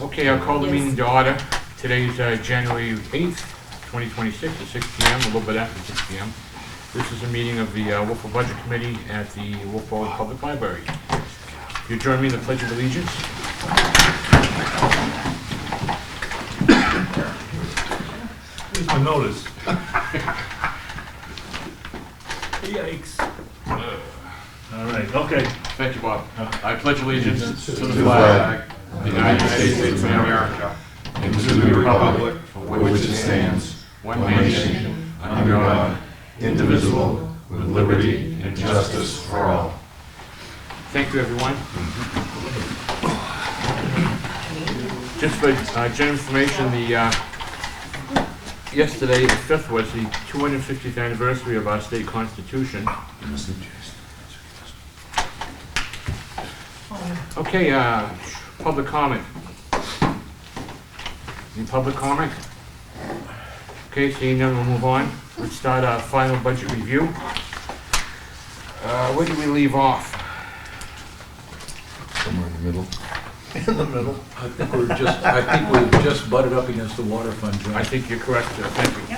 Okay, I'll call the meeting to order. Today is January 8th, 2026 at 6 p.m., a little bit after 6 p.m. This is a meeting of the Wolfeboro Budget Committee at the Wolfeboro Public Library. If you join me in the Pledge of Allegiance. Here's my notice. Yikes. All right, okay. Thank you, Bob. I pledge allegiance to the flag of the United States of America and to the republic for which it stands, one nation, under God, indivisible, with liberty and justice for all. Thank you, everyone. Just for general information, yesterday, the 5th, was the 250th anniversary of our state constitution. Okay, public comment. Any public comment? Okay, seeing none, we'll move on. Let's start our final budget review. Where did we leave off? Somewhere in the middle. In the middle. I think we've just butted up against the water fund, John. I think you're correct, sir. Thank you.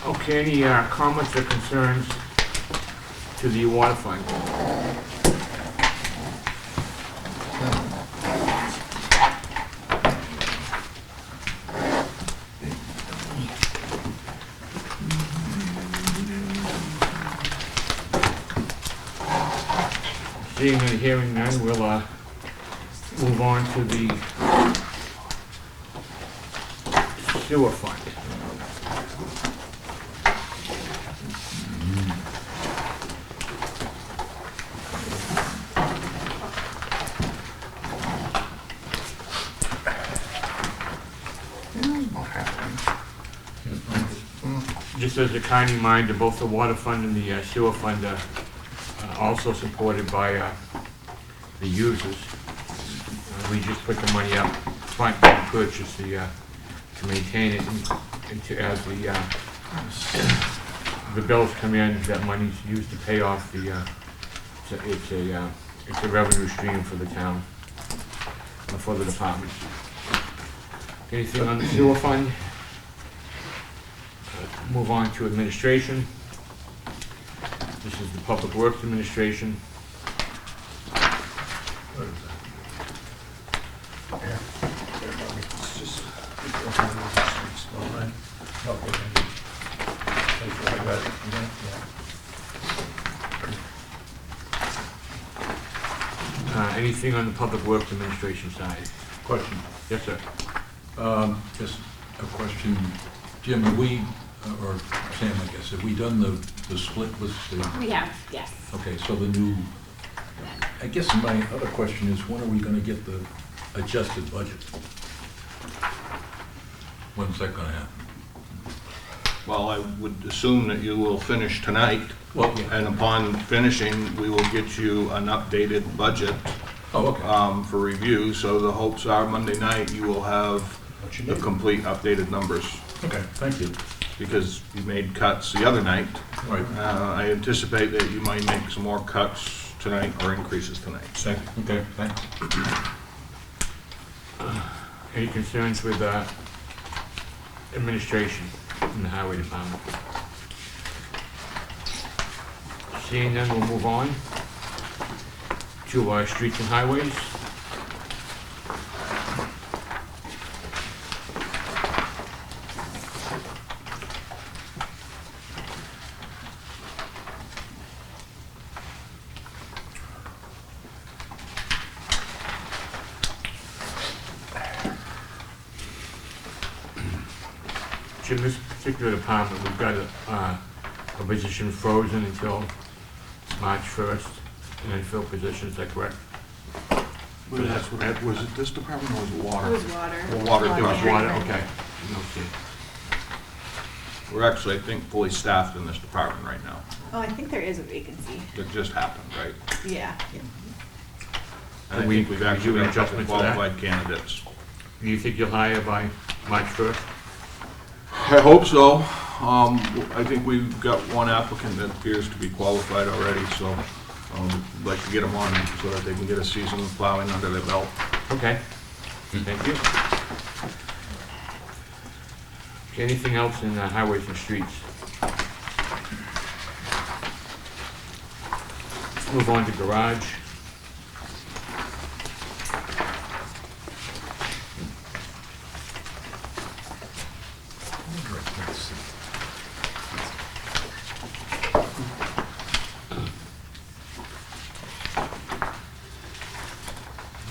Okay, any comments or concerns to the water fund? Seeing and hearing none, we'll move on to the sewer fund. Just as a kind reminder, both the water fund and the sewer fund are also supported by the users. We just put the money up front to purchase to maintain it, and to, as the bills come in, that money's used to pay off the. It's a revenue stream for the town, for the department. Anything on the sewer fund? Move on to administration. This is the Public Works Administration. What is that? All right. Okay, thank you. Thank you. I got it. Yeah. Anything on the Public Works Administration side? Question. Yes, sir. Just a question. Jim, have we, or Sam, I guess, have we done the split with the... We have, yes. Okay, so the new, I guess my other question is, when are we gonna get the adjusted budget? When's that gonna happen? Well, I would assume that you will finish tonight, Well, yeah. and upon finishing, we will get you an updated budget Oh, okay. for review. So the hopes are Monday night you will have the complete updated numbers, Okay, thank you. because you made cuts the other night. Right. I anticipate that you might make some more cuts tonight or increases tonight. Okay, thanks. Any concerns with administration in the Highway Department? Seeing none, we'll move on to our streets and highways. In this particular department, we've got a position frozen until March 1st, and then fill position, is that correct? Was it this department or was it water? It was water. Well, water, It was water, okay. Okay. We're actually, I think, fully staffed in this department right now. Oh, I think there is a vacancy. That just happened, right? Yeah. And I We- think we've actually we do an got a couple adjustment to that? qualified candidates. Do you think you'll hire by March 1st? I hope so. I think we've got one applicant that appears to be qualified already, so We'd like to get them on so that they can get a season of plowing under their belt. Okay, thank you. Okay, anything else in highways and streets? Let's move on to garage.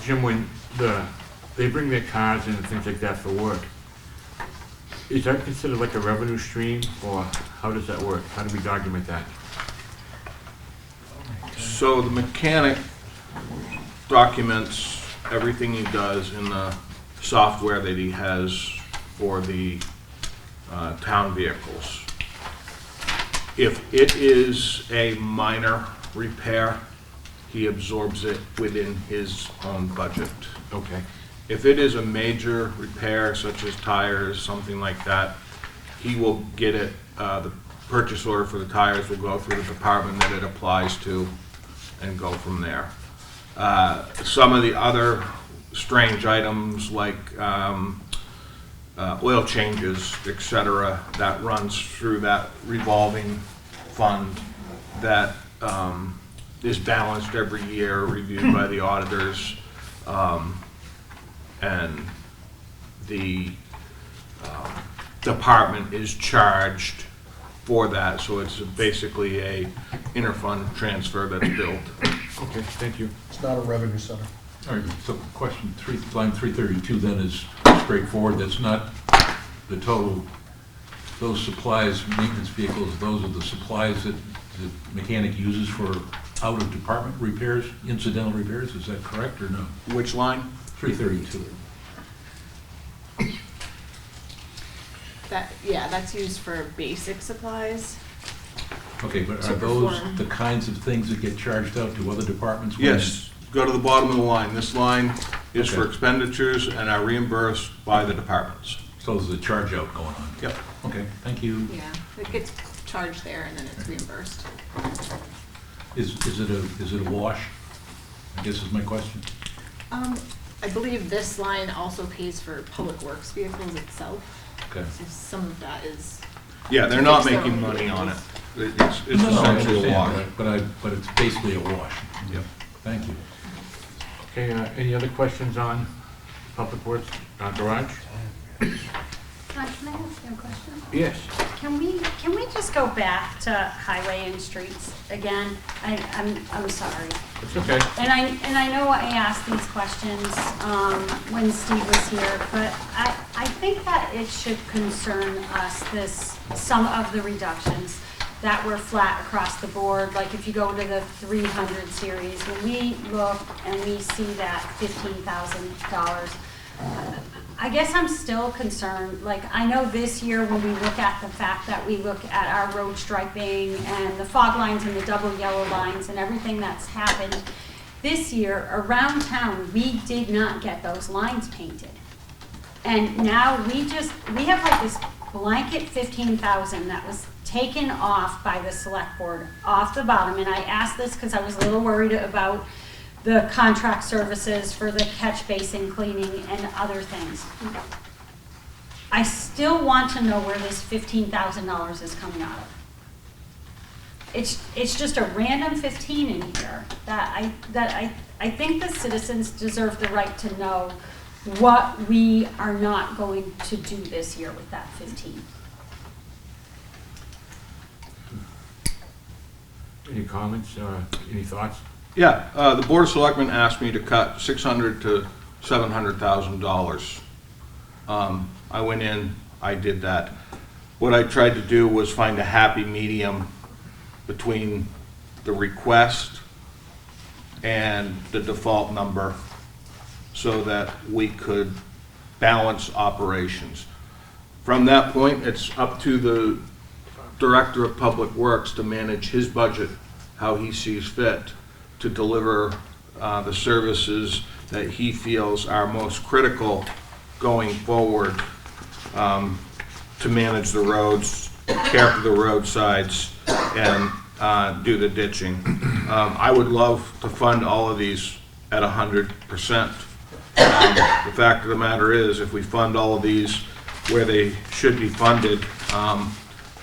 Jim, when they bring their cars in and things like that for work, is that considered like a revenue stream, or how does that work? How do we document that? So the mechanic documents everything he does in the software that he has for the town vehicles. If it is a minor repair, he absorbs it within his own budget. Okay. If it is a major repair, such as tires, something like that, he will get it, the purchase order for the tires will go through the department that it applies to and go from there. Some of the other strange items like oil changes, etc., that runs through that revolving fund that is balanced every year, reviewed by the auditors, and the department is charged for that, so it's basically a interfund transfer that's billed. Okay, thank you. It's not a revenue center. All right, so question three, line 332 then is straightforward. That's not the total, those supplies, maintenance vehicles, those are the supplies that the mechanic uses for out-of-department repairs, incidental repairs, is that correct or no? Which line? 332. That's used for basic supplies. Okay, but To are those perform. the kinds of things that get charged out to other departments? when- Yes, go to the bottom of the line. This line is for Okay. expenditures and are reimbursed by the departments. So there's a charge out going on? Yep. Okay, thank you. Yeah, it gets charged there and then it's reimbursed. Is it a wash? I guess is my question. I believe this line also pays for public works vehicles itself. Okay. So some of that is, Yeah, they're not Fix their making own money on it. vehicles. It's No, no, I essentially a wash. understand, but it's basically a wash. Yep. Thank you. Okay, any other questions on public works, garage? Can I ask you a question? Yes. Can we just go back to highway and streets again? I'm sorry. It's okay. And I know I asked these questions when Steve was here, but I think that it should concern us, some of the reductions that were flat across the board. Like if you go to the 300 series, when we look and we see that $15,000, I guess I'm still concerned. Like, I know this year when we look at the fact that we look at our road striping and the fog lines and the double yellow lines and everything that's happened, this year around town, we did not get those lines painted. And now we have like this blanket 15,000 that was taken off by the select board off the bottom. And I asked this because I was a little worried about the contract services for the catch basin cleaning and other things. I still want to know where this $15,000 is coming out of. It's just a random 15 in here that I think the citizens deserve the right to know what we are not going to do this year with that 15. Any comments, any thoughts? Yeah, the Board of Selectmen asked me to cut $600,000 to $700,000. I went in, I did that. What I tried to do was find a happy medium between the request and the default number so that we could balance operations. From that point, it's up to the Director of Public Works to manage his budget how he sees fit to deliver the services that he feels are most critical going forward, to manage the roads, care for the roadsides, and do the ditching. I would love to fund all of these at 100%. The fact of the matter is, if we fund all of these where they should be funded,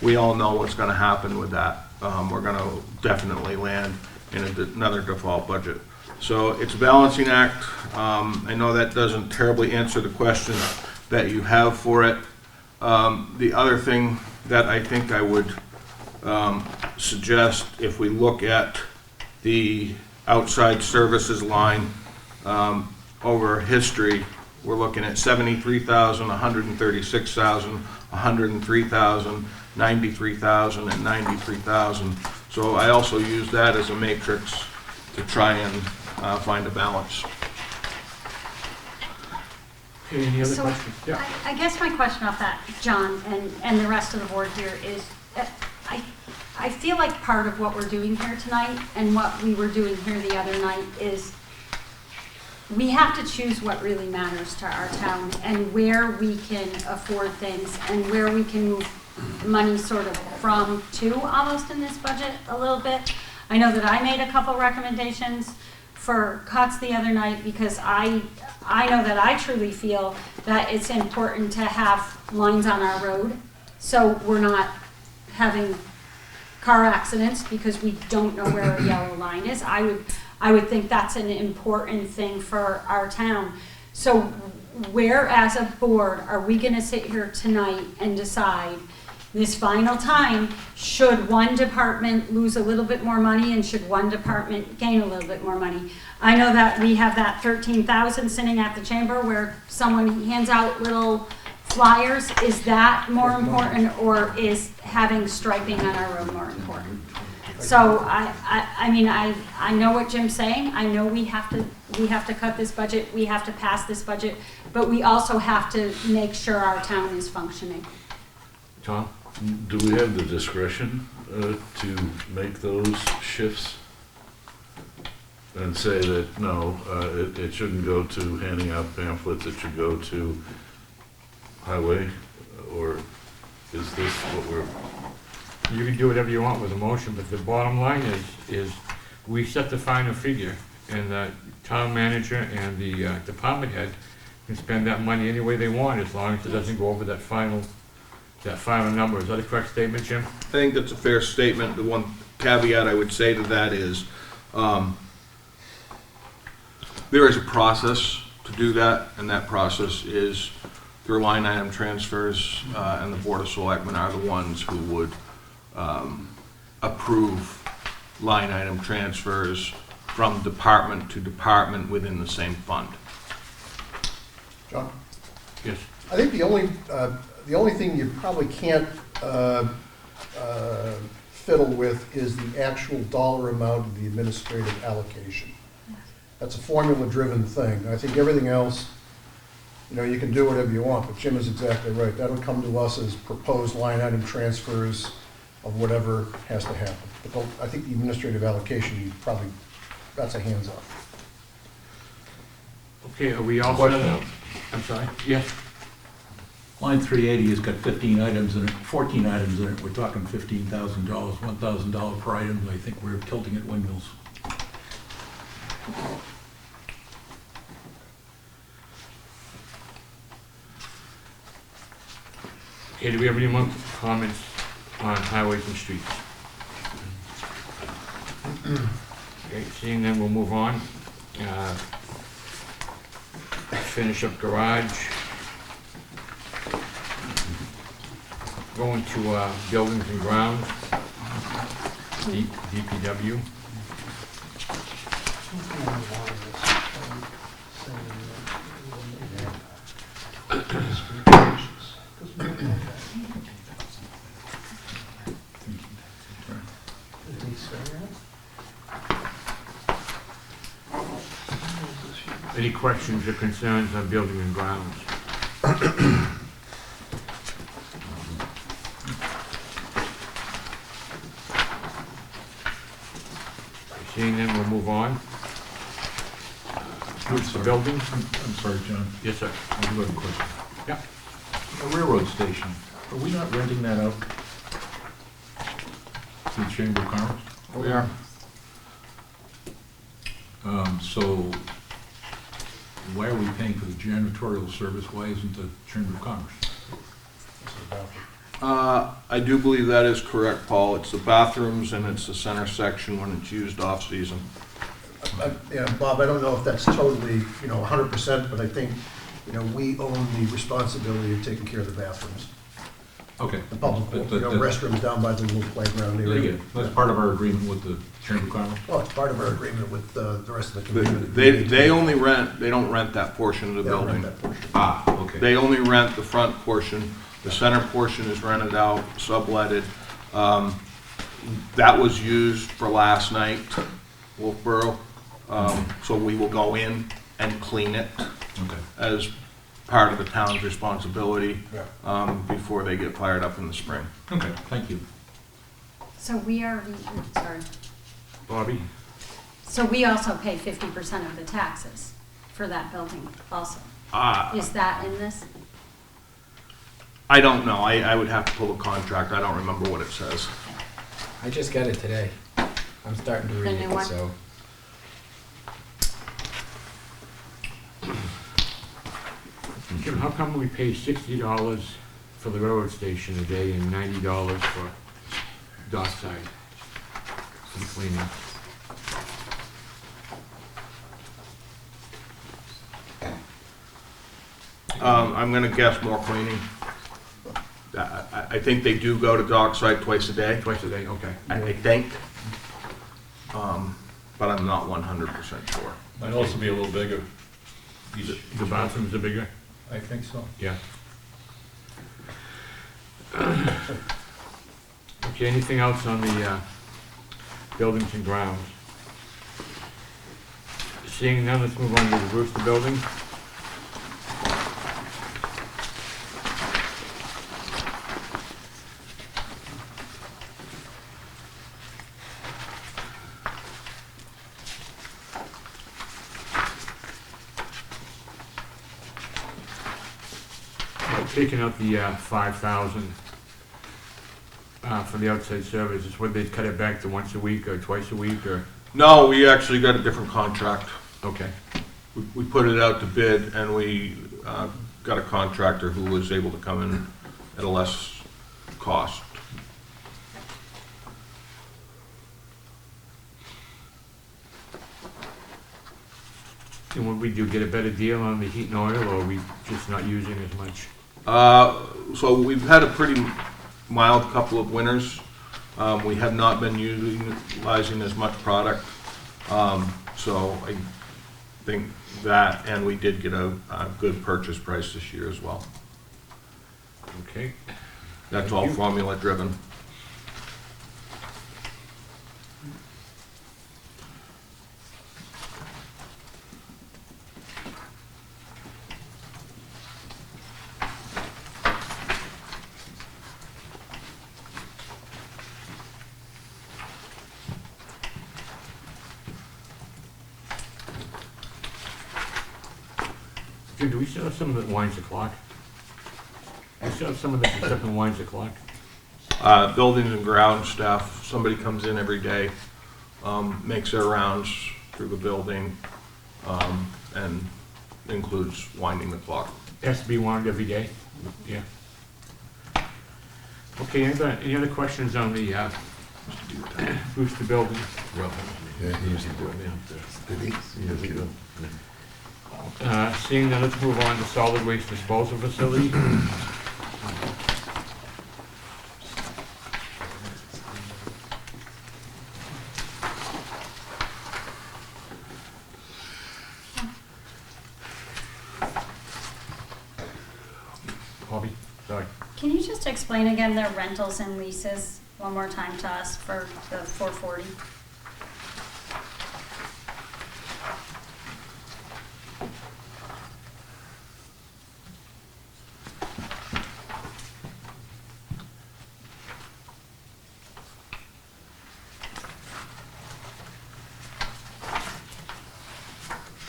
we all know what's going to happen with that. We're going to definitely land in another default budget. So it's a balancing act. I know that doesn't terribly answer the question that you have for it. The other thing that I think I would suggest, if we look at the outside services line over history, we're looking at 73,000, 136,000, 103,000, 93,000, and 93,000. So I also use that as a matrix to try and find a balance. Okay, any other So, questions? Yeah. I guess my question off that, John, and the rest of the board here is, I feel like part of what we're doing here tonight and what we were doing here the other night is we have to choose what really matters to our town and where we can afford things and where we can move money sort of from to almost in this budget a little bit. I know that I made a couple recommendations for cuts the other night because I know that I truly feel that it's important to have lines on our road so we're not having car accidents because we don't know where a yellow line is. I would think that's an important thing for our town. So where as a board are we going to sit here tonight and decide this final time, should one department lose a little bit more money and should one department gain a little bit more money? I know that we have that 13,000 sitting at the chamber where someone hands out little flyers. Is that more important, or is having striping on our road more important? So I mean, I know what Jim's saying. I know we have to cut this budget. We have to pass this budget, but we also have to make sure our town is functioning. Tom? Do we have the discretion to make those shifts and say that, no, it shouldn't go to handing out pamphlets, it should go to highway? Or is this what we're... You can do whatever you want with a motion, but the bottom line is we set the final figure, and the town manager and the department head can spend that money any way they want, as long as it doesn't go over that final number. Is that a correct statement, Jim? I think that's a fair statement. The one caveat I would say to that is there is a process to do that, and that process is through line item transfers, and the Board of Selectmen are the ones who would approve line item transfers from department to department within the same fund. John? Yes. I think the only thing you probably can't fiddle with is the actual dollar amount of the administrative allocation. That's a formula-driven thing. I think everything else, you can do whatever you want, but Jim is exactly right. That'll come to us as proposed line item transfers of whatever has to happen. But I think the administrative allocation, that's a hands-off. Okay, are we all set up? I'm sorry? Yes. Line 380 has got 15 items in it, 14 items in it. We're talking $15,000, $1,000 per item. I think we're tilting at windmills. Okay, do we have any more comments on highways and streets? Okay, seeing none, we'll move on. Finish up garage. Going to buildings and grounds, DPW. Any questions or concerns on building and grounds? Seeing them, we'll move on. Groups of buildings. I'm sorry, John. Yes, sir. I do have a question. Yeah. A railroad station, are we not renting that out to the Chamber of Commerce? We are. So why are we paying for the janitorial service? Why isn't the Chamber of Commerce? I do believe that is correct, Paul. It's the bathrooms and it's the center section when it's used off-season. Yeah, Bob, I don't know if that's totally, 100%, but I think, we own the responsibility of taking care of the bathrooms. Okay. The public, But- restrooms down by the little playground Very area. good. That's part of our agreement with the Chamber of Commerce? Well, it's part of our agreement with the rest of the community. They only rent, they don't rent that portion of the They don't rent building. that portion. Ah, okay. They only rent the front portion. The center portion is rented out, subletted. That was used for last night, Wolfeboro. So we will go in and clean it Okay. as part of the town's responsibility Yeah. before they get fired up in the spring. Okay, thank you. So we already, sorry, Bobby? so we also pay 50% of the taxes for that building also. Is that in this? I don't know. I would have to pull the contract. I don't remember what it says. I just got it today. I'm starting to The read new it, one? so. Jim, how come we pay $60 for the railroad station a day and $90 for dockside for the cleaning? I'm gonna guess more cleaning. I think they do go to dockside twice a day. Twice a day, okay. I think. But I'm not 100% sure. Might also be a little bigger. The bathrooms are bigger? I think so. Yeah. Okay, anything else on the buildings and grounds? Seeing none, let's move on to the Brewster building. Taking out the 5,000 for the outside services, would they cut it back to once a week or twice a week, or? No, we actually got a different contract. Okay, We put it out to bid and we got a contractor who was able to come in at a less cost. and would we get a better deal on the heat and oil, or are we just not using as much? So we've had a pretty mild couple of winters. We have not been utilizing as much product. So I think that, and we did get a good purchase price this year as well. Okay. That's Thank all you. formula driven. Jim, do we still have some that winds the clock? We still have some of the stuff that winds the clock? Buildings and ground staff, somebody comes in every day, makes their rounds through the building, and includes winding the clock. Has to be wound every day? Yeah. Okay, any other questions on the Brewster building? Yeah, he used to do it. Did he? Years ago. Seeing none, let's move on to solid waste disposal facility. Bobby, sorry. Can you just explain again their rentals and leases one more time to us for the 440?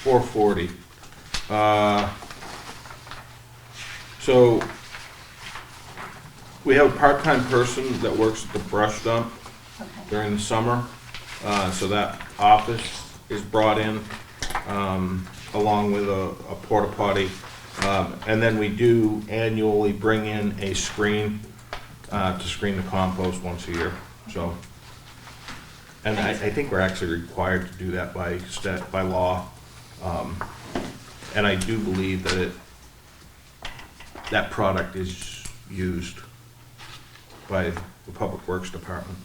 $440. So we have a part-time person that works at the brush dump Okay. during the summer. So that office is brought in, along with a porta potty. And then we do annually bring in a screen, to screen the compost once a year, so. And I think we're actually required to do that by law. And I do believe that that product is used by the Public Works Department.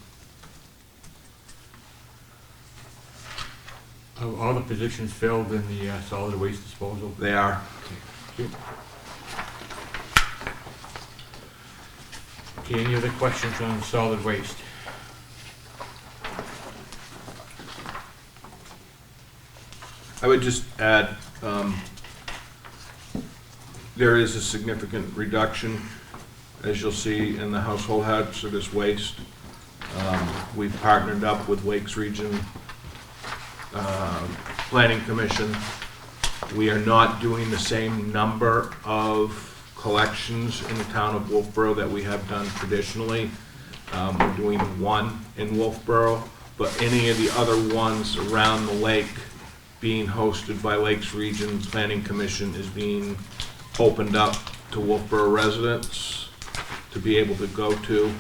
Are all the positions filled in the solid waste disposal? They are. Okay, any other questions on solid waste? I would just add, there is a significant reduction, as you'll see, in the household hazardous waste. We've partnered up with Lakes Region Planning Commission. We are not doing the same number of collections in the town of Wolfeboro that we have done traditionally. We're doing one in Wolfeboro, but any of the other ones around the lake being hosted by Lakes Region Planning Commission is being opened up to Wolfeboro residents to be able to go to.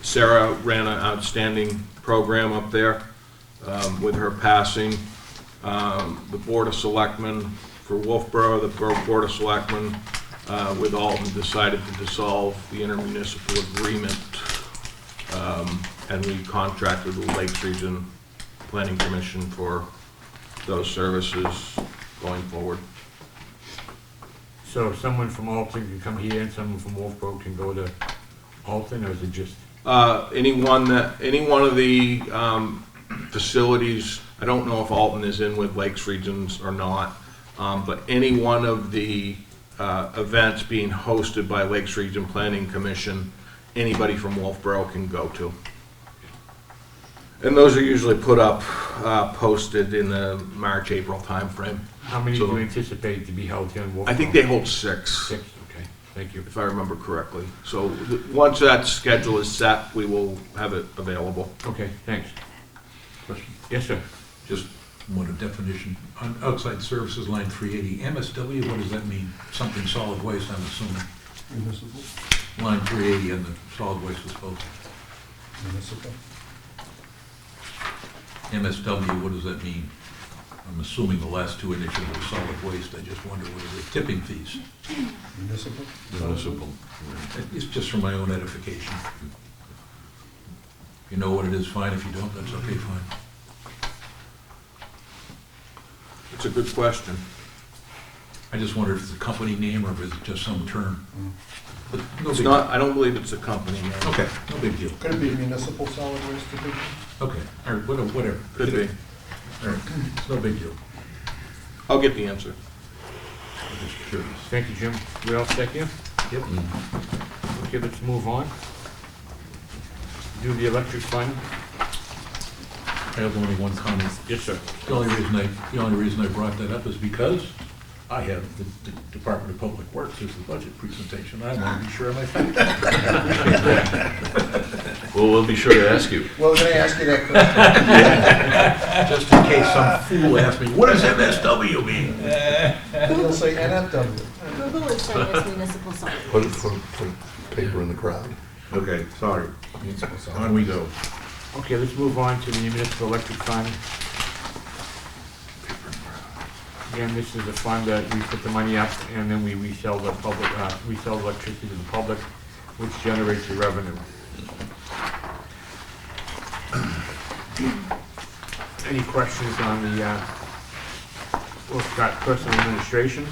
Sarah ran an outstanding program up there with her passing. The Board of Selectmen for Wolfeboro, the Board of Selectmen with Alton decided to dissolve the intermunicipal agreement, and we contracted with Lakes Region Planning Commission for those services going forward. So someone from Alton can come here and someone from Wolfboro can go to Alton, or is it just? Any one of the facilities, I don't know if Alton is in with Lakes Regions or not, but any one of the events being hosted by Lakes Region Planning Commission, anybody from Wolfeboro can go to. And those are usually put up, posted in the March, April timeframe. How many do So- you anticipate to be held here in Wolfboro? I think they hold 6. 6, okay, thank you. If I remember correctly. So once that schedule is set, we will have it available. Okay, thanks. Question, Yes, sir. just want a definition. On outside services, line 380, MSW, what does that mean? Something solid waste, I'm assuming. Municipal, Line 380 on the solid waste disposal. municipal. MSW, what does that mean? I'm assuming the last two initials are solid waste. I just wonder what are the tipping fees? Municipal? Municipal. It's just for my own edification. If you know what it is, fine. If you don't, that's okay, fine. It's a good question. I just wonder if it's a company name or if it's just some term. But no It's big not, I don't believe it's a company name. Okay, no big deal. Could it be municipal solid waste division? Okay, all right, whatever. Could be. All right, it's no big deal. I'll get the answer. I'm just curious. Thank you, Jim. We all set here? Yep. Okay, let's move on. Do the electric fund. I have only one comment. Yes, sir. The only reason I brought that up is because I have the Department of Public Works as the budget presentation. I want to be sure of my facts. Well, we'll be sure to ask you. Well, can I ask you that question? Just in case some fool asks me, what does MSW mean? You'll say NFW. Google is saying it's municipal solid Put waste. paper in the crowd. Okay, sorry. On we go. Okay, let's move on to the municipal electric fund. Again, this is a fund that we put the money up and then we resell the public, resell electricity to the public, which generates the revenue. Any questions on the, we've got personal administration?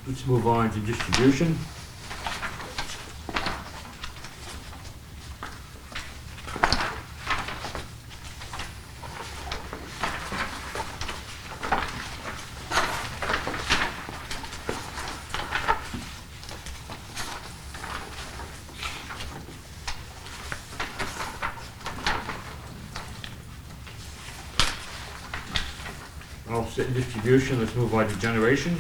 Let's move on to distribution. All set in distribution, let's move on to generation.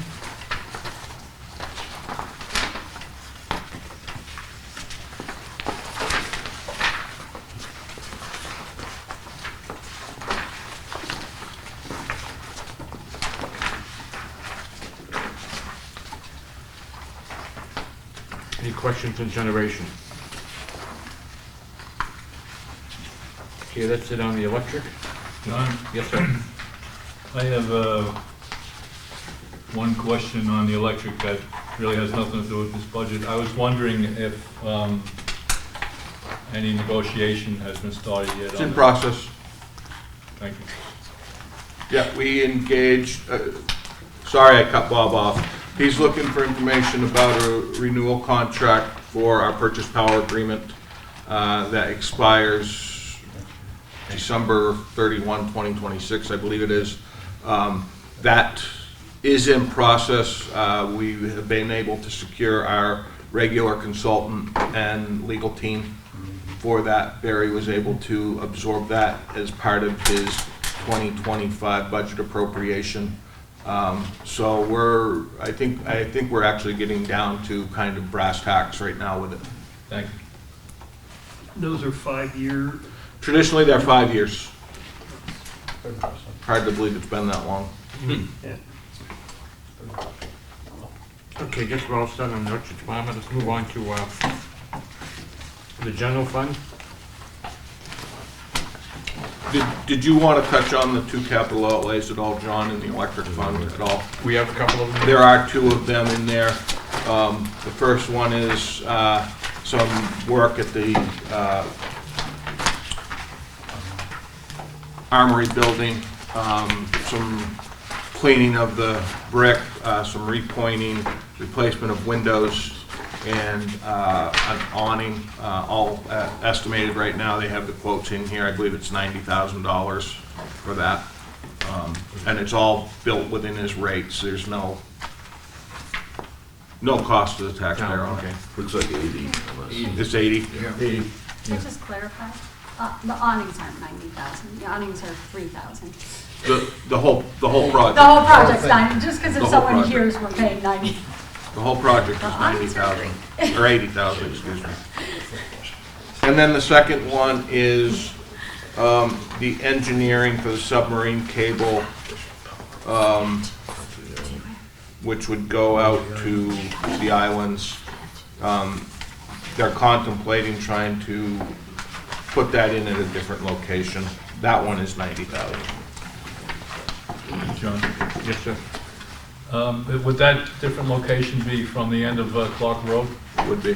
Any questions on generation? Okay, that's it on the electric. John, Yes, sir. I have one question on the electric that really has nothing to do with this budget. I was wondering if any negotiation has been started yet. It's on in that. process. Thank you. Yeah, we engaged, sorry I cut Bob off. He's looking for information about a renewal contract for our purchase power agreement that expires December 31, 2026, I believe it is. That is in process. We have been able to secure our regular consultant and legal team for that. Barry was able to absorb that as part of his 2025 budget appropriation. So I think we're actually getting down to kind of brass tacks right now with it. Thank you. Those are 5-year. Traditionally, they're 5 years. Hard to believe it's been that long. Yeah. Okay, guess we're all set on the electric department. Let's move on to the general fund. Did you want to touch on the 2 capital outlays at all, John, in the electric fund at all? We have a couple of them. There are 2 of them in there. The first one is some work at the Armory building, some cleaning of the brick, some repointing, replacement of windows, and an awning, all estimated right now. They have the quotes in here. I believe it's $90,000 for that. And it's all built within his rates. There's no cost to the taxpayer No, on okay. it. Looks like 80. It's 80. Eighty. Can I just clarify? The awnings aren't 90,000, the awnings are 3,000. The whole project. The whole project's 90, just because The if whole someone project. hears we're paying 90. The whole project is The awnings are 90,000, or 80,000, excuse me. And then the second one is the engineering for the submarine cable, which would go out to the islands. They're contemplating trying to put that in at a different location. That one is 90,000. John, Yes, sir. would that different location be from the end of Clark Road? Would be.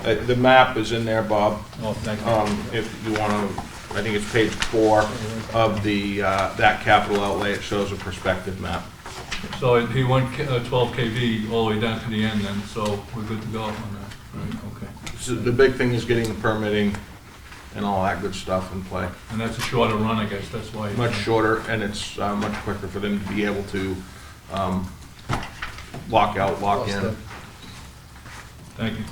The map is in there, Bob. Oh, thank you. If you want to, I think it's page 4 of the, that capital outlay. It shows a perspective map. So he went 12 kV all the way down to the end then, so we're good to go on that, right? Okay. So the big thing is getting the permitting and all that good stuff in play. And that's a shorter run, I guess, that's why. Much shorter, and it's much quicker for them to be able to lock out, lock in. Thank you.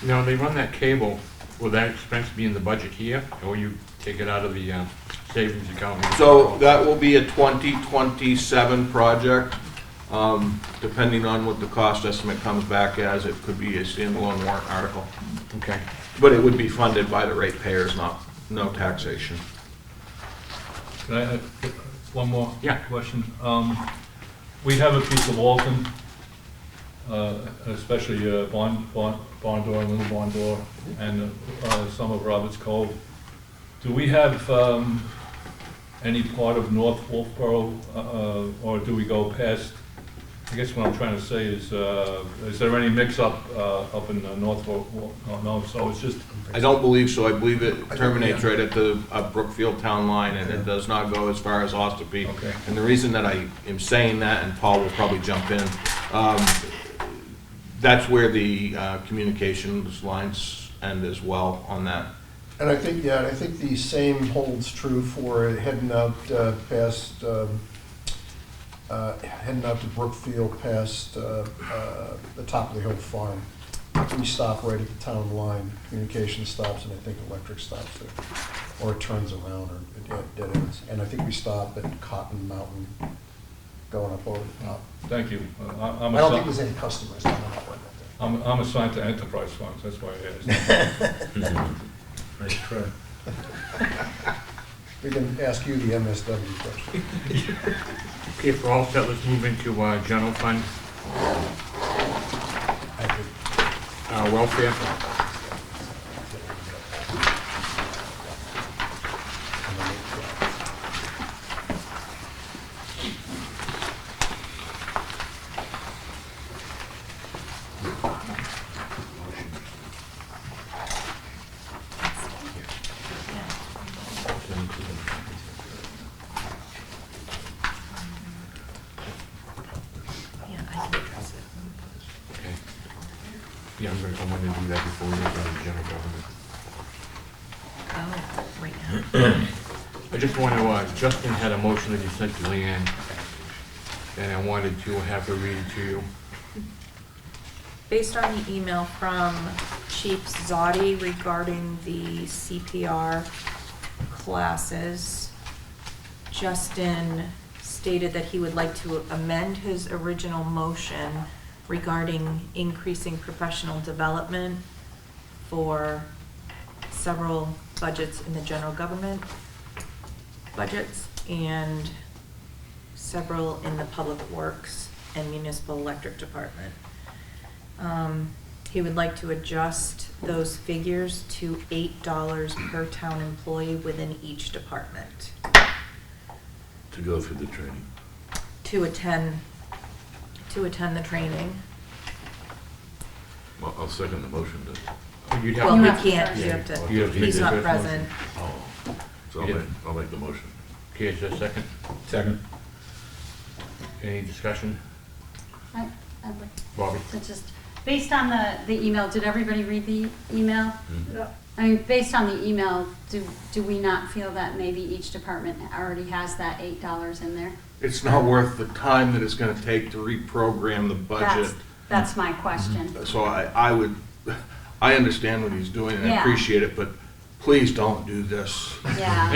Now, they run that cable, will that expense be in the budget here, or you take it out of the savings account? So that will be a 2027 project. Depending on what the cost estimate comes back as, it could be a standalone warrant article. Okay. But it would be funded by the ratepayers, no taxation. Can I have one more Yeah. question? We have a piece of Walton, especially Barn Door, Little Barn Door, and some of Roberts Cove. Do we have any part of North Wolfeboro, or do we go past I guess what I'm trying to say is there any mix-up up in Norfolk? No, so it's just, I don't believe so. I believe it terminates right at the Brookfield Town line, and it does not go as far as Ossipee. Okay. And the reason that I am saying that, and Paul will probably jump in, that's where the communications lines end as well on that. And I think, yeah, and I think the same holds true for heading out past, heading out to Brookfield past the top of the hill farm. We stop right at the town line, communication stops, and I think electric stops there. Or it turns around, or it dead ends. And I think we stop at Cotton Mountain, going up over the top. thank you. I don't think there's any customers on that one. I'm assigned to enterprise funds, that's why I asked. Nice try. We can ask you the MSW question. Okay, for all set, let's move into general fund, I think welfare. Okay. Yeah, I'm gonna do that before we go to general government. Oh, right now. I just want to, Justin had a motion that he sent to Leanne, and I wanted to have her read it to you. Based on the email from Chief Zotti regarding the CPR classes, Justin stated that he would like to amend his original motion regarding increasing professional development for several budgets in the general government budgets and several in the public works and municipal electric department. He would like to adjust those figures to $8 per town employee within each department To go through the training. to attend the training. Well, I'll second the motion to, You'd Well, have, we have to can't, first. you have You have to, to he's do not the first present. oh, so Yeah. I'll make the motion. okay, is there a second? Second. Any discussion? I'd like Bobby? to just, based on the email, did everybody read the email? Mhm. I mean, based on the email, do we not feel that maybe each department already has that $8 in there? It's not worth the time that it's gonna take to reprogram the budget. That's my question. So I understand what he's doing, and I Yeah. appreciate it, but please don't do this. Yeah.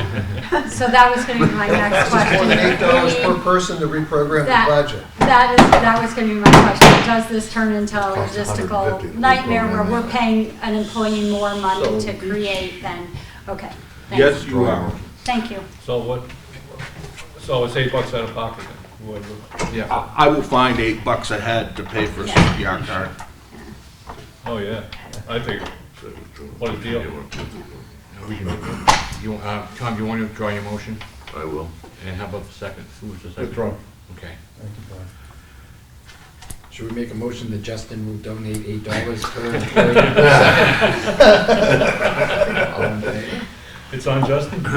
So that was gonna be my next question. More than $8 per I mean, person to reprogram the That- budget. that was gonna be my question. Does this turn into a Costs logistical $150 to nightmare where reprogram we're that. paying an employee more money So- to create than, okay. thanks. Yes, you are. Thank you. So it's $8 out of pocket then, whoever. Yeah. I will find $8 a head to pay for a CPR card. Oh, yeah, I figured. So withdraw. What a deal. We can, Tom, you want to withdraw your motion? I will. And how about the second? Who was the second? Withdraw. Okay. Thank you, Bob. Should we make a motion that Justin will donate $8 per employee? All in favor? It's on Justin? I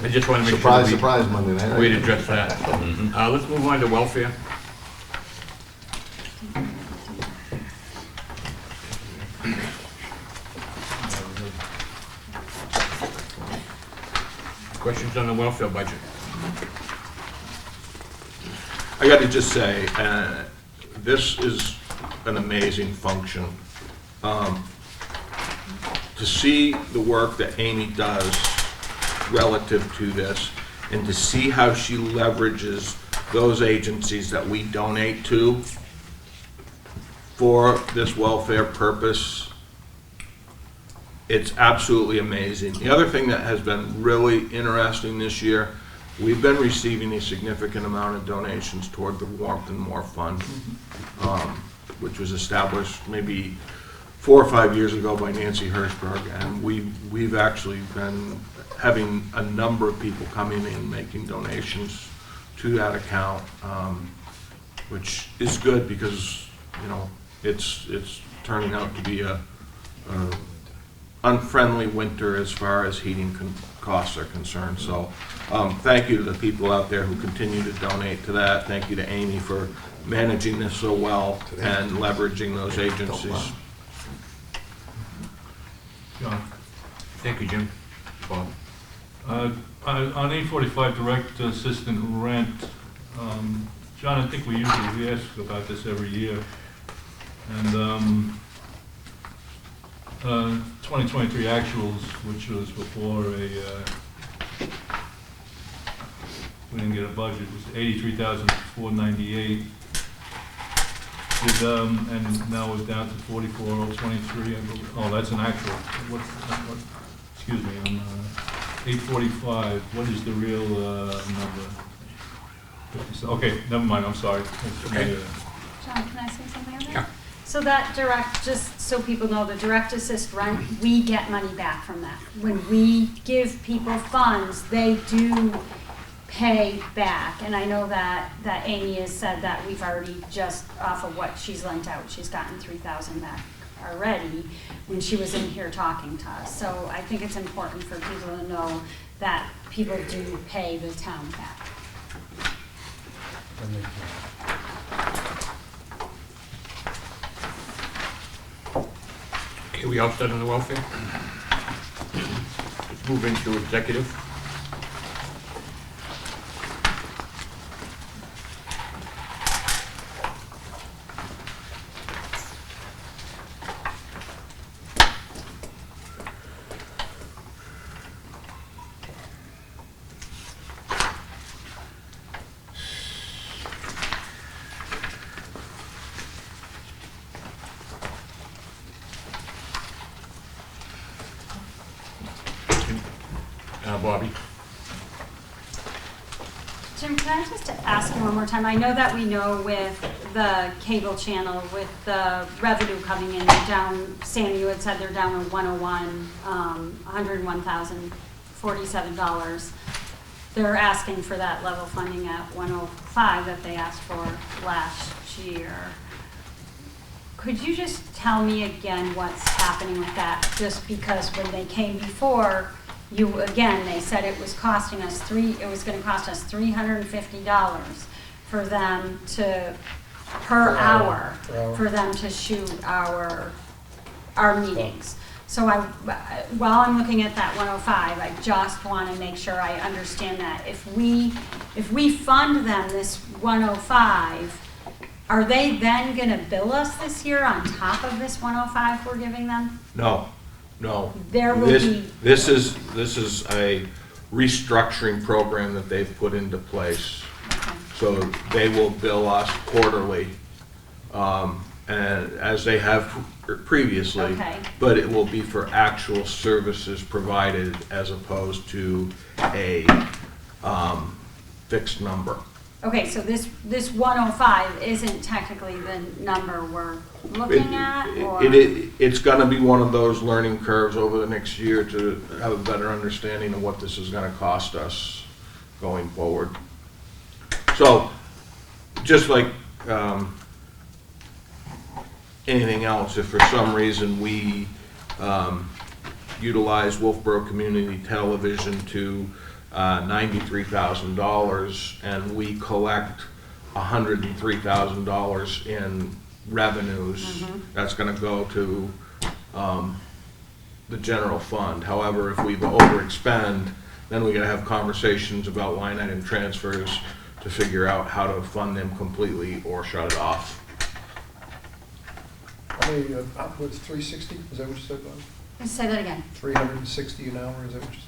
just want to make Surprise, sure surprise, Monday night. we'd address that. Let's move on to welfare. Questions on the welfare budget? I got to just say, this is an amazing function. To see the work that Amy does relative to this, and to see how she leverages those agencies that we donate to for this welfare purpose, it's absolutely amazing. The other thing that has been really interesting this year, we've been receiving a significant amount of donations toward the Warmth and More Fund, which was established maybe 4 or 5 years ago by Nancy Hirschberg, and we've actually been having a number of people coming in making donations to that account. which is good because, you know, it's turning out to be a unfriendly winter as far as heating costs are concerned. So thank you to the people out there who continue to donate to that. Thank you to Amy for managing this so well and leveraging those agencies. John? Thank you, Jim. Bob? On 845 direct assistant rent, John, I think we ask about this every year. And 2023 actuals, which was before we didn't get a budget, was 83,498. And now we're down to 44,023. I believe. Oh, that's an actual. What, excuse me, on 845, what is the real number? Okay, never mind, I'm sorry. Okay. John, can I say something on that? Yeah. So that direct, just so people know, the direct assist rent, we get money back from that. When we give people funds, they do pay back. And I know that Amy has said that we've already, just off of what she's lent out, she's gotten 3,000 back already when she was in here talking to us. So I think it's important for people to know that people do pay the town back. Okay, we all set on the welfare? Let's move into executive. Bobby? Jim, can I just ask you one more time? I know that we know with the cable channel, with the revenue coming in, they're down, Sandy, you had said they're down to 101, $101,047. They're asking for that level funding at 105 that they asked for last year. Could you just tell me again what's happening with that? Just because when they came before, they said it was costing us it was going to cost us $350 for them to, per hour, for them to shoot our meetings. So while I'm looking at that 105, I just want to make sure I understand that. If we fund them this 105, are they then going to bill us this year on top of this 105 we're giving them? No. There will be. This is a restructuring program that they've put into place. Okay. So they will bill us quarterly, and as they have previously. Okay. But it will be for actual services provided as opposed to a fixed number. Okay, so this 105 isn't technically the number we're looking at, or? It's gonna be one of those learning curves over the next year to have a better understanding of what this is gonna cost us going forward. So, just like anything else, if for some reason we utilize Wolfeboro Community Television to $93,000 and we collect $103,000 in revenues, that's going to go to the general fund. However, if we overexpend, then we got to have conversations about line item transfers to figure out how to fund them completely or shut it off. How many, what's 360, is that what you said, Bob? Say that again. 360 an hour, is that what you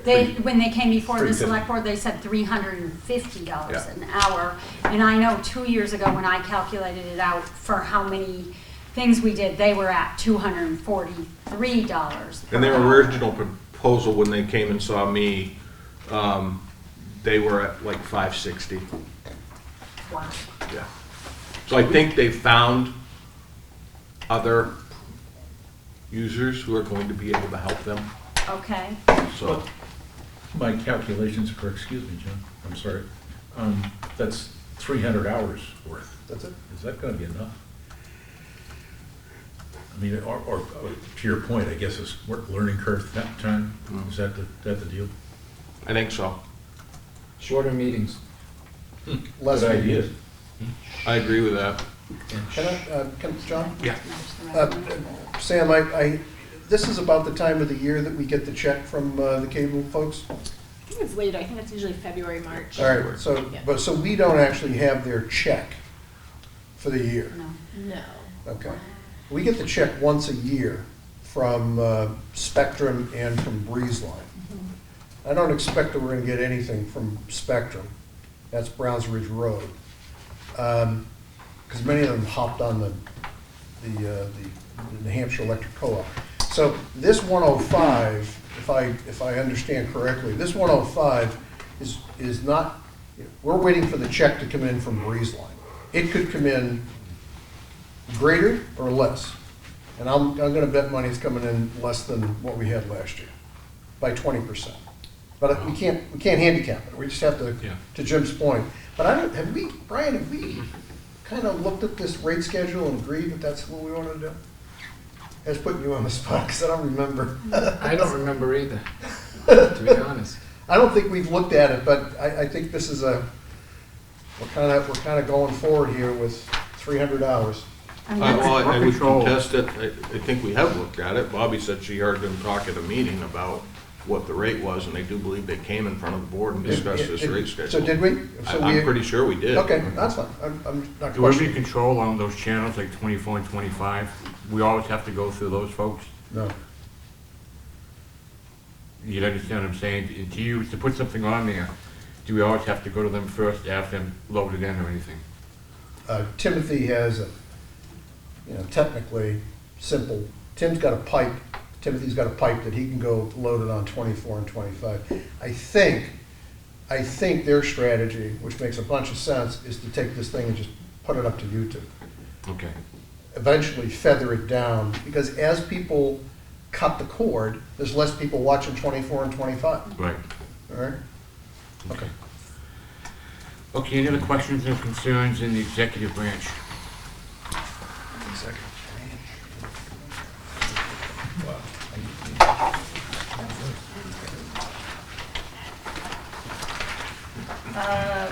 said? When they came before the 350. select board, they said $350 Yeah. an hour. And I know 2 years ago when I calculated it out for how many things we did, they were at $243 per And their hour. original proposal, when they came and saw me, they were at like 560. Wow. Yeah. So I think they found other users who are going to be able to help them. Okay. So My calculations are, excuse me, Jim, I'm sorry. That's 300 hours worth. That's it. Is that gonna be enough? I mean, or to your point, I guess it's learning curve that time, is that the deal? I think so. Shorter meetings. Less Good idea. meetings. I agree with that. John? Yeah. Sam, this is about the time of the year that we get the check from the cable folks? I think it's later, I think it's usually February, March. All right, so we don't actually have their check for the year? No. Okay. We get the check once a year from Spectrum and from Breezeline. I don't expect that we're gonna get anything from Spectrum. That's Browns Ridge Road. Because many of them hopped on the New Hampshire Electric Co-op. So this 105, if I understand correctly, this 105 is not, we're waiting for the check to come in from Breezeline. It could come in greater or less. And I'm gonna bet money it's coming in less than what we had last year, by 20%. But we can't handicap it, we just have to Jim's point. But Brian, have we kind of looked at this rate schedule and agreed that that's what we want to do? I was putting you on the spot, because I don't remember. I don't remember either, to be honest. I don't think we've looked at it, but I think this is we're kind of going forward here with 300 hours. I would contest it. I think we have looked at it. Bobby said she heard them talk at a meeting about what the rate was, and I do believe they came in front of the board and discussed this rate schedule. So did we? I'm pretty sure we did. Okay, that's fine. I'm not Do we have questioning. any control on those channels, like 24 and 25? We always have to go through those folks? No. You understand what I'm saying? To put something on there, do we always have to go to them first, have them load it in or anything? Timothy has technically simple, Timothy's got a pipe that he can go load it on 24 and 25. I think their strategy, which makes a bunch of sense, is to take this thing and just put it up to YouTube. Okay. Eventually feather it down, because as people cut the cord, there's less people watching 24 and 25. Right. All right? Okay. Okay, any other questions or concerns in the executive branch?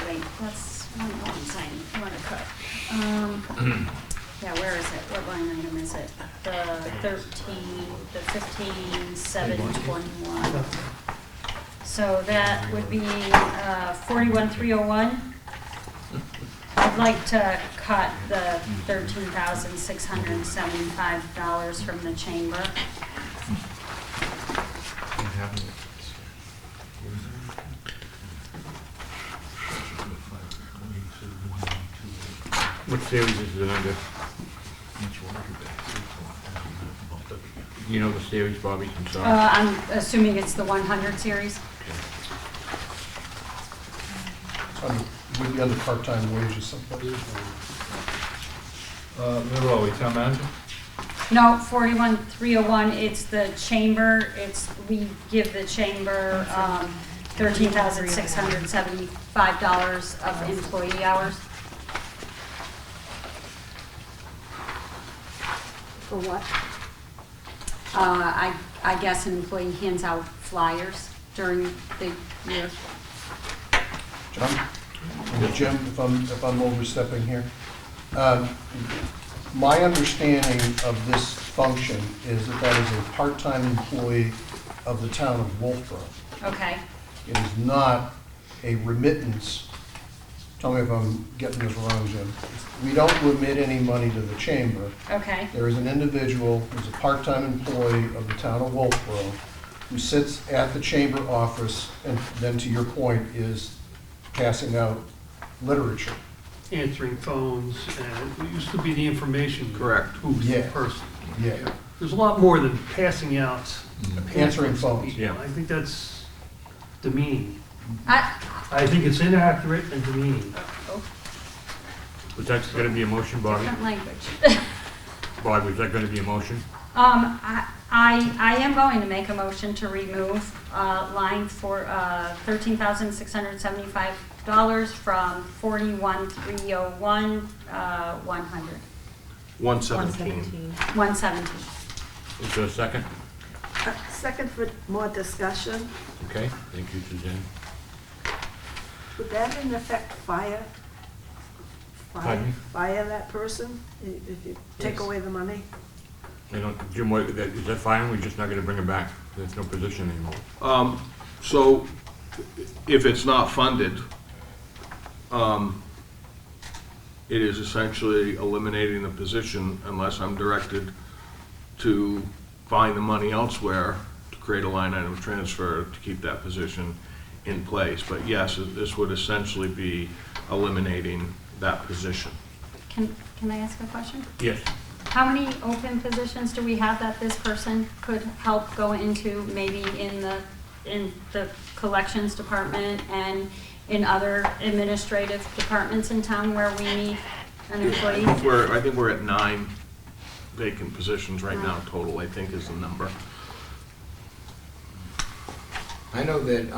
Wait, that's one sign, I want to cut. Yeah, where is it? What line item is it? The 15, 7, 21. So that would be 41,301. I'd like to cut the $13,675 from the chamber. What series is it under? You know the series, Bobby? I'm sorry. I'm assuming it's the 100 series. Would be under part-time wages someplace. Where are we, town manager? No, 41,301, it's the chamber, we give the chamber $13,675 of employee hours. For what? I guess an employee hands out flyers during the year. John? Jim, if I'm overstepping here. My understanding of this function is that is a part-time employee of the town of Wolfeboro. Okay, It is not a remittance. Tell me if I'm getting this wrong, Jim. We don't remit any money to the chamber. okay, There is an individual who's a part-time employee of the town of Wolfeboro who sits at the chamber office and then, to your point, is passing out literature. Answering phones, and it used to be the information. Correct. Who's the Yeah. person. Yeah. There's a lot more than passing out. Answering pamphlets to phones. people. Yeah. I think that's demeaning. I, I think it's inaccurate and demeaning. Was that going to be a motion, Bobby? different language. Bobby, was that going to be a motion? I am going to make a motion to remove line for $13,675 from 41,301, 100, 117. 117. Is there a second? Second for more discussion. Okay, thank you, Suzanne. Would that in effect fire Pardon me? that person if you take Yes. away the money? I don't, Jim, is that fine? We're just not gonna bring it back? There's no position anymore. So if it's not funded, it is essentially eliminating the position unless I'm directed to find the money elsewhere to create a line item transfer to keep that position in place. But yes, this would essentially be eliminating that position. Can I ask a question? Yes. How many open positions do we have that this person could help go into, maybe in the collections department and in other administrative departments in town where we need an employee? I think we're at 9 vacant positions right now total, I think is the number. I know that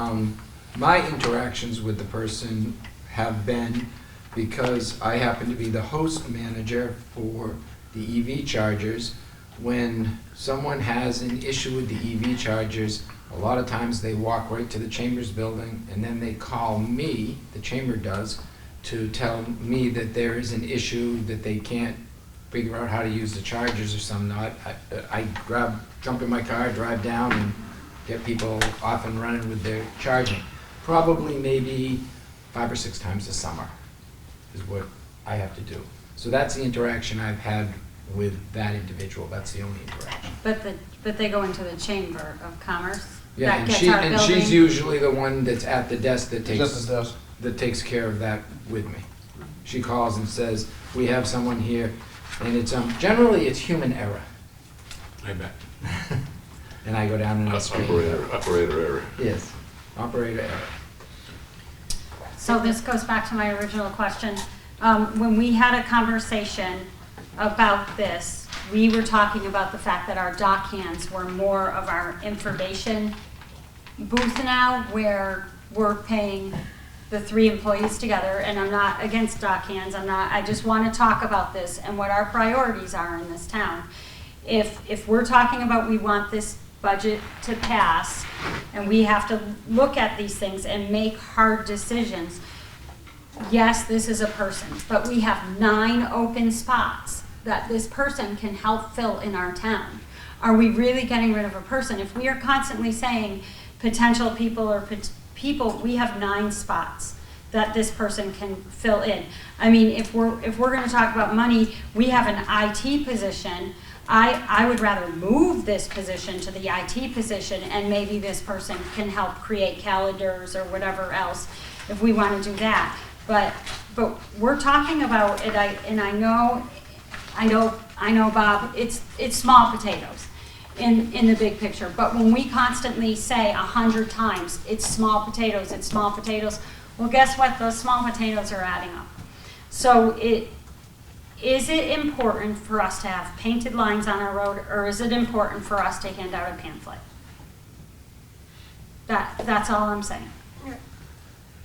my interactions with the person have been because I happen to be the host manager for the EV chargers. When someone has an issue with the EV chargers, a lot of times they walk right to the Chambers building and then they call me, the Chamber does, to tell me that there is an issue, that they can't figure out how to use the chargers or something. I jump in my car, drive down and get people off and running with their charging. Probably maybe 5 or 6 times a summer is what I have to do. So that's the interaction I've had with that individual. That's the only interaction. But they go into the Chamber of Commerce? Yeah, That and gets our she's building? usually the one that's at the desk that Is that the desk? takes care of that with me. She calls and says, we have someone here, and it's generally it's human error. I bet. And I go down and I straighten it out. Operator error. Yes, operator error. So this goes back to my original question. When we had a conversation about this, we were talking about the fact that our dock hands were more of our information booth now, where we're paying the 3 employees together, and I'm not against dock hands, I just want to talk about this and what our priorities are in this town. If we're talking about we want this budget to pass, and we have to look at these things and make hard decisions, yes, this is a person, but we have 9 open spots that this person can help fill in our town. Are we really getting rid of a person? If we are constantly saying potential people or people, we have 9 spots that this person can fill in. I mean, if we're going to talk about money, we have an IT position. I would rather move this position to the IT position, and maybe this person can help create calendars or whatever else if we want to do that. But we're talking about it, and I know, Bob, it's small potatoes in the big picture. But when we constantly say 100 times, it's small potatoes, well, guess what? Those small potatoes are adding up. So is it important for us to have painted lines on our road, or is it important for us to hand out a pamphlet? That's all I'm saying.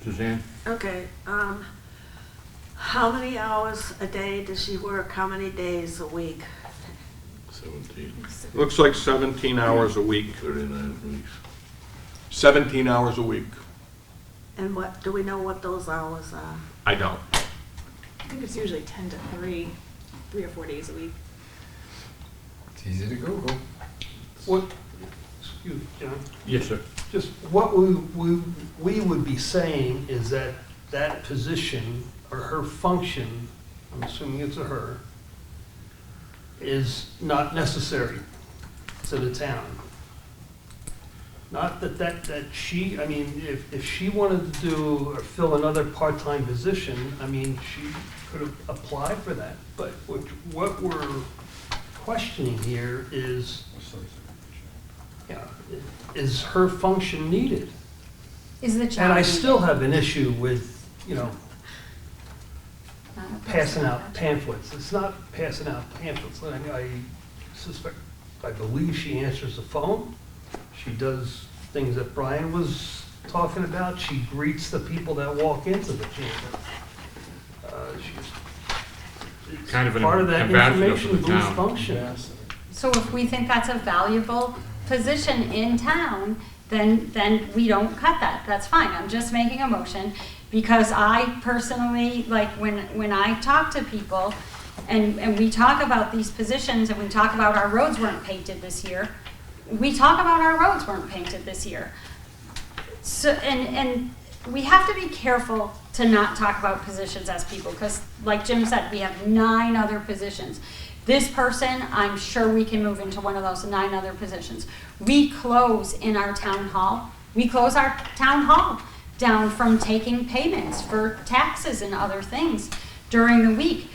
Suzanne? Okay, how many hours a day does she work? How many days a week? 17, Looks like 17 hours a week. 39 weeks. 17 hours a week. And what, do we know what those hours are? I don't. I think it's usually 10 to 3 or 4 days a week. It's easy to Google. What, excuse me, John, Yes, sir. just what we would be saying is that that position or her function, I'm assuming it's a her, is not necessary to the town. Not that she, I mean, if she wanted to do or fill another part-time position, I mean, she could have applied for that. But what we're questioning here is, is her function needed? Is the job And I needed? still have an issue with, Not a passing person. out pamphlets. It's not passing out pamphlets. I suspect, I believe she answers the phone. She does things that Brian was talking about. She greets the people that walk into the chamber. It's Kind of an part of that ambassador for information the boost town. function. So if we think that's a valuable position in town, then we don't cut that. That's fine. I'm just making a motion because I personally, like, when I talk to people and we talk about these positions and we talk about our roads weren't painted this year, we talk about our roads weren't painted this year. So, and we have to be careful to not talk about positions as people, because like Jim said, we have 9 other positions. This person, I'm sure we can move into one of those 9 other positions. We close in our town hall. We close our town hall down from taking payments for taxes and other things during the week.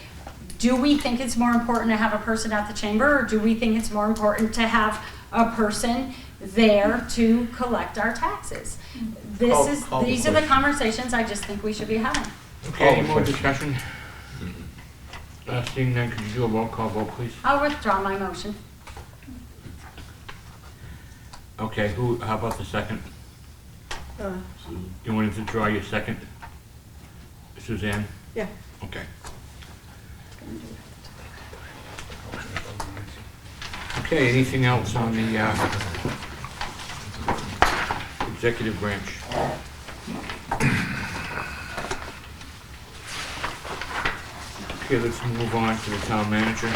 Do we think it's more important to have a person at the chamber, or do we think it's more important to have a person there to collect our taxes? These are the conversations I just think we should be having. Okay, any more discussion? Seeing none, could you do a roll call vote, please? I'll withdraw my motion. Okay, how about the second? You wanted to draw your second? Suzanne? Yeah. Okay. Okay, anything else on the executive branch? Okay, let's move on to the town manager.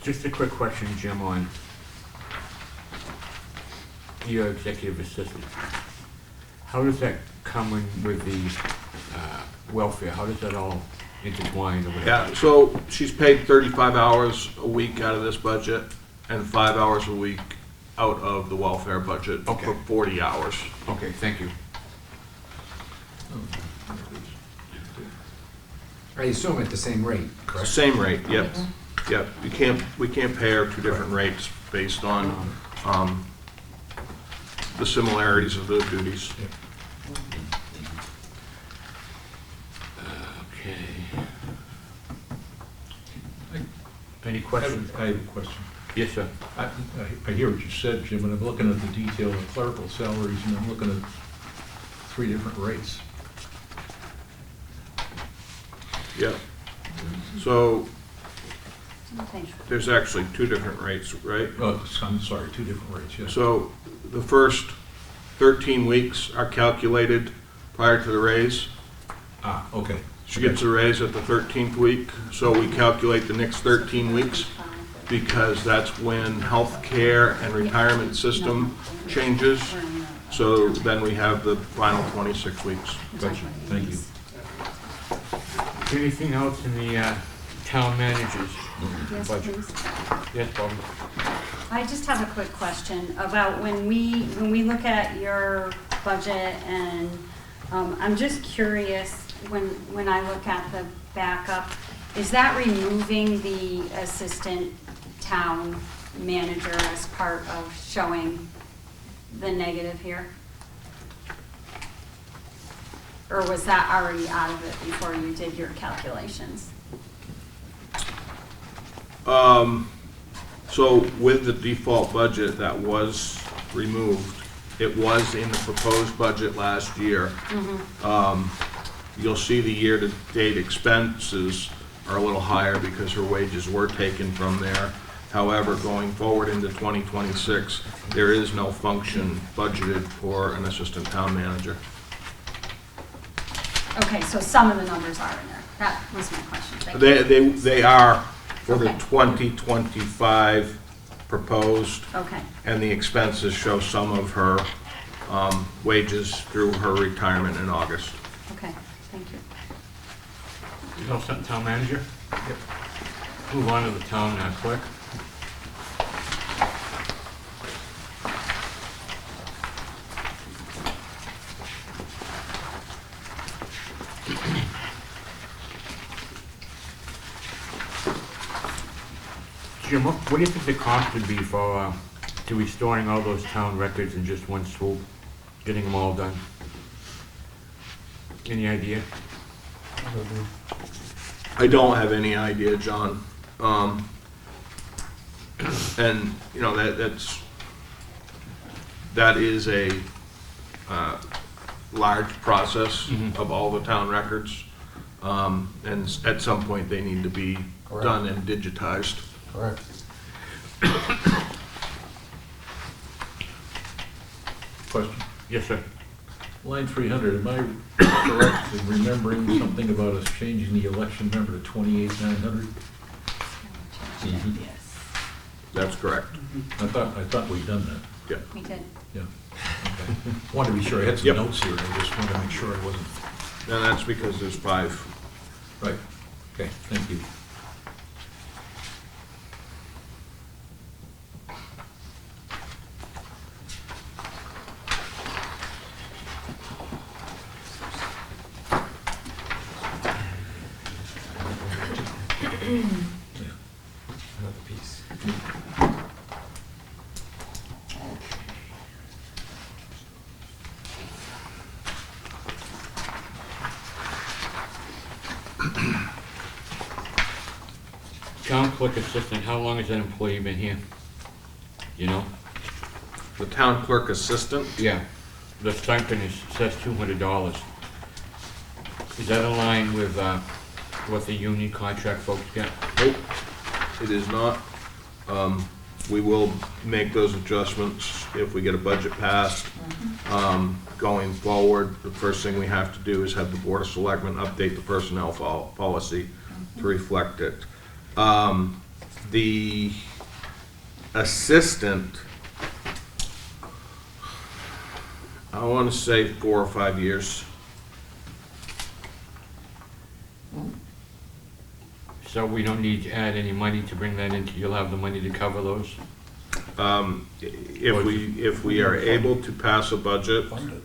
Just a quick question, Jim, on your executive assistant. How does that come in with the welfare? How does that all intertwine or whatever? Yeah, so she's paid 35 hours a week out of this budget and 5 hours a week out of the welfare budget Okay. for 40 hours. Okay, thank you. I assume at the same rate, correct? Same rate, yep. Yep, we can't pay her 2 different rates based on the similarities of those duties. Okay. Any questions? I have a question. Yes, sir. I hear what you said, Jim, and I'm looking at the detail of clerical salaries, and I'm looking at 3 different rates. Yep. So there's actually 2 different rates, right? Oh, I'm sorry, 2 different rates, yes. So the first 13 weeks are calculated prior to the raise. Ah, okay. She gets a raise at the 13th week, so we calculate the next 13 weeks because that's when health care and retirement system changes. So then we have the final 26 weeks. Gotcha, thank you. Anything else in the town manager's Yes, budget? please. Yes, Bobby? I just have a quick question about when we look at your budget, and I'm just curious, when I look at the backup, is that removing the assistant town manager as part of showing the negative here? Or was that already out of it before you did your calculations? So with the default budget that was removed, it was in the proposed budget last year. You'll see the year-to-date expenses are a little higher because her wages were taken from there. However, going forward into 2026, there is no function budgeted for an assistant town manager. Okay, so some of the numbers are in there. That was my question. Thank you. They are for the Okay. 2025 proposed, Okay, and the expenses show some of her wages through her retirement in August. okay, thank you. You all set, town manager? Yep. Move on to the town clerk. Jim, what do you think the cost would be for, to restoring all those town records in just one swoop, getting them all done? Any idea? I don't have any idea, John. And, you know, that is a large process of all the town records. And at some point, they need to be Correct. done and digitized. Correct. Question. Yes, sir. Line 300, am I correct in remembering something about us changing the election number to 28,900? Mhm. Yes, That's correct. I thought we'd done that. Yeah. we did. Yeah. Okay. Wanted to be sure. I had some Yep. notes here. I just wanted to make sure I wasn't. And that's because there's 5. Right. Okay, thank you. Another piece. Town clerk assistant, how long has that employee been here? You know? The town clerk assistant, Yeah. The stipend says $200. Is that in line with, what the union contract folks get? nope, it is not. We will make those adjustments if we get a budget passed. Going forward, the first thing we have to do is have the Board of Selectmen update the personnel policy to reflect it. The assistant, I want to say 4 or 5 years. So we don't need to add any money to bring that into, you'll have the money to cover those? If we are able to pass a budget, Fund it.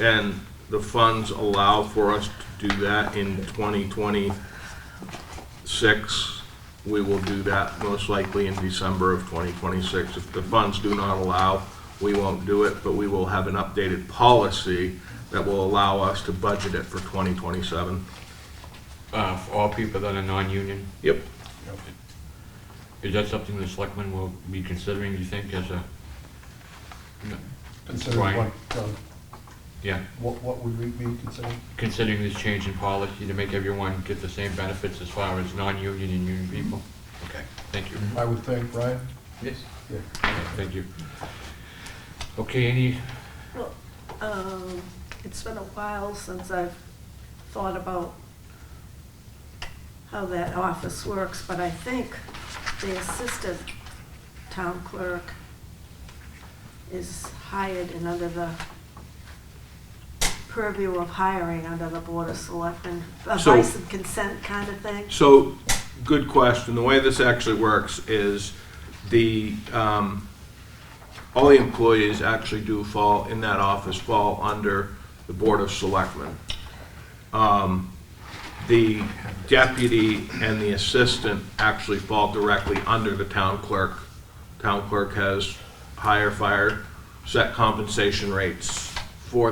and the funds allow for us to do that in 2026, we will do that most likely in December of 2026. If the funds do not allow, we won't do it, but we will have an updated policy that will allow us to budget it for 2027. For all people that are non-union? Yep. Is that something the selectmen will be considering, you think, as a? Considering Right. what, John, Yeah, what would we be considering? considering this change in policy to make everyone get the same benefits as far as non-union and union people? Okay, thank you. I would think, Brian? Yes. Yeah. Okay, thank you. Okay, any, Well, it's been a while since I've thought about how that office works, but I think the assistant town clerk is hired and under the purview of hiring under the Board of Selectmen, advice and consent kind of thing. So, good question. The way this actually works is all the employees actually do fall, in that office, fall under the Board of Selectmen. The deputy and the assistant actually fall directly under the town clerk. Town clerk has higher fire, set compensation rates for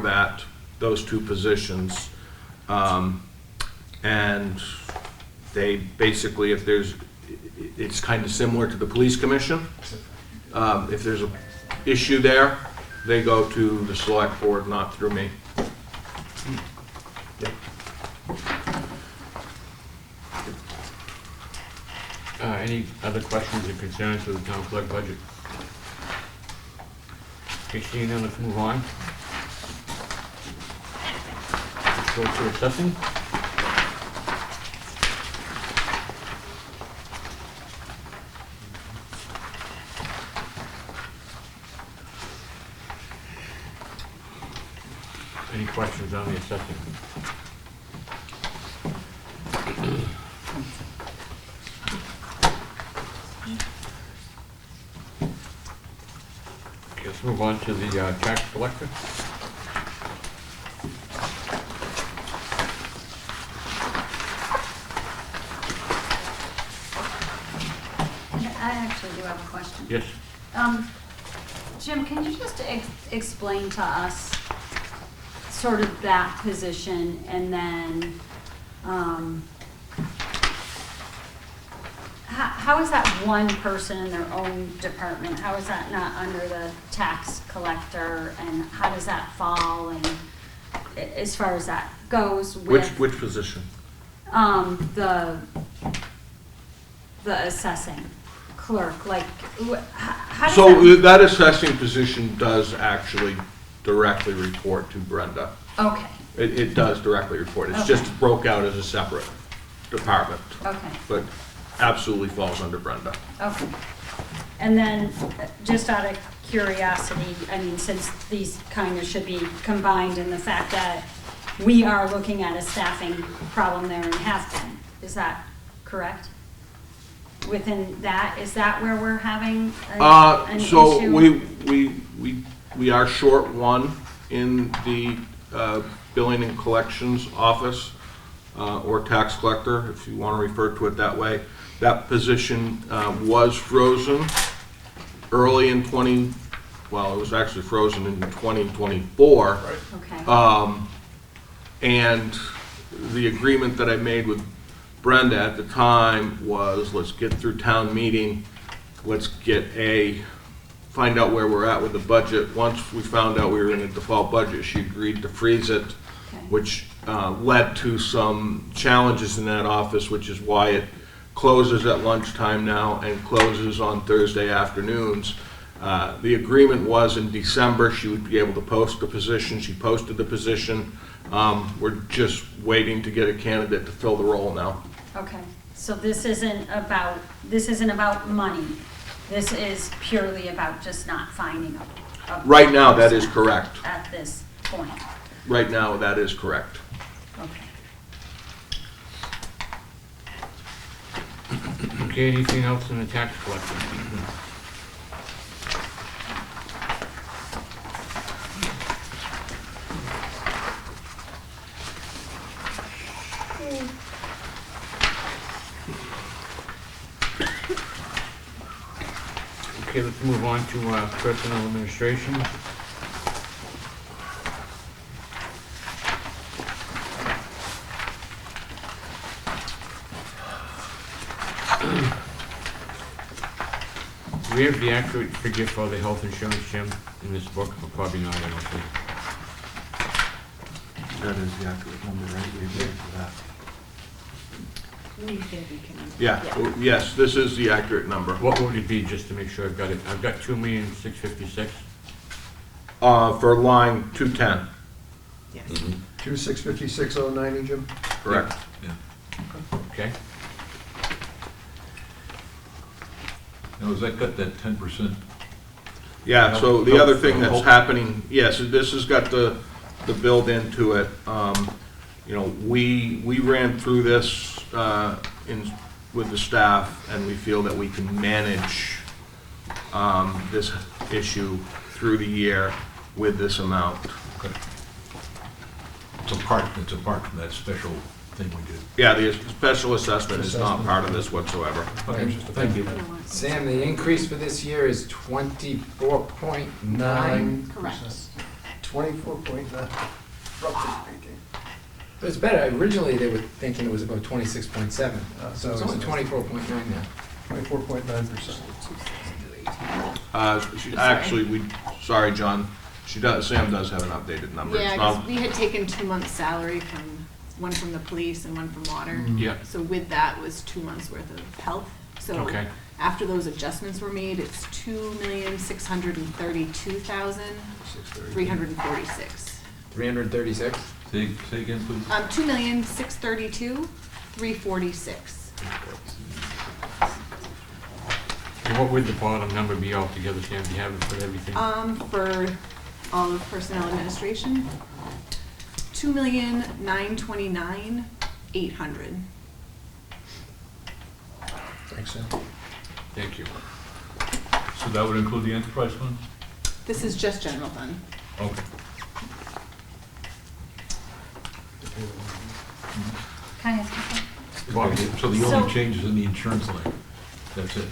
those two positions. And they basically, it's kind of similar to the police commission. If there's an issue there, they go to the select board, not through me. any other questions or concerns with the town clerk budget? Okay, seeing none, let's move on. Let's go to assessing. Any questions on the assessing? Okay, let's move on to the tax collector. actually do have a question. Yes. Jim, can you just explain to us sort of that position, and then, how is that one person in their own department? How is that not under the tax collector, and how does that fall, and as far as that goes with? Which position? The assessing clerk, like, how does So that? that assessing position does actually directly report to Brenda. Okay, It does directly report. It's Okay. just broke out as a separate department, okay. but absolutely falls under Brenda. Okay. And then, just out of curiosity, I mean, since these kind of should be combined in the fact that we are looking at a staffing problem there and have been, is that correct? Within that, is that where we're having an So issue? we are short one in the billing and collections office, or tax collector, if you want to refer to it that way. That position was frozen early in it was actually frozen in 2024. Okay, And the agreement that I made with Brenda at the time was, let's get through town meeting, let's find out where we're at with the budget. Once we found out we were in a default budget, she agreed to freeze it, okay, which led to some challenges in that office, which is why it closes at lunchtime now and closes on Thursday afternoons. The agreement was in December she would be able to post the position. She posted the position. We're just waiting to get a candidate to fill the role now. okay. So this isn't about money. This is purely about just not finding a Right now, that is correct. at this point. Right now, that is correct. Okay. Okay, anything else in the tax collector? Okay, let's move on to personnel administration. Do we have the accurate figure for the health insurance, Jim, in this book? Or probably not, I don't think. That is the accurate number, right? We agreed to that. We think we can. Yeah, yes, this is the accurate number. What would it be, just to make sure I've got it? I've got 2,656,000. For line 210, Yes. 2656,090, Jim? correct. Okay? Now, has that got that 10%? Yeah, so the other thing that's happening, yes, this has got the build into it. You know, we ran through this with the staff, and we feel that we can manage this issue through the year with this amount. Okay. It's apart from that special thing we did. Yeah, the special assessment is not part of this whatsoever. Okay, thank you. Sam, the increase for this year is 24.9. Correct. 24.9, roughly speaking. But it's better. Originally, they were thinking it was about 26.7. So it's only 24.9 now. 24.9%. Sorry, John, Sam does have an updated number. It's Yeah, not- because we had taken 2 months' salary one from the police and one from water. Yeah. So with that was 2 months' worth of health. So Okay. after those adjustments were made, it's 2,632,346. 336. Say again, please. 2,632,346. And what would the bottom number be altogether, Sam? Do you have it for everything? For all of personnel administration, 2,929,800. Thanks, Sam. Thank you. So that would include the enterprise fund? This is just general fund. Okay. Can I ask a question? Okay, so the So- only change is in the insurance line. That's it.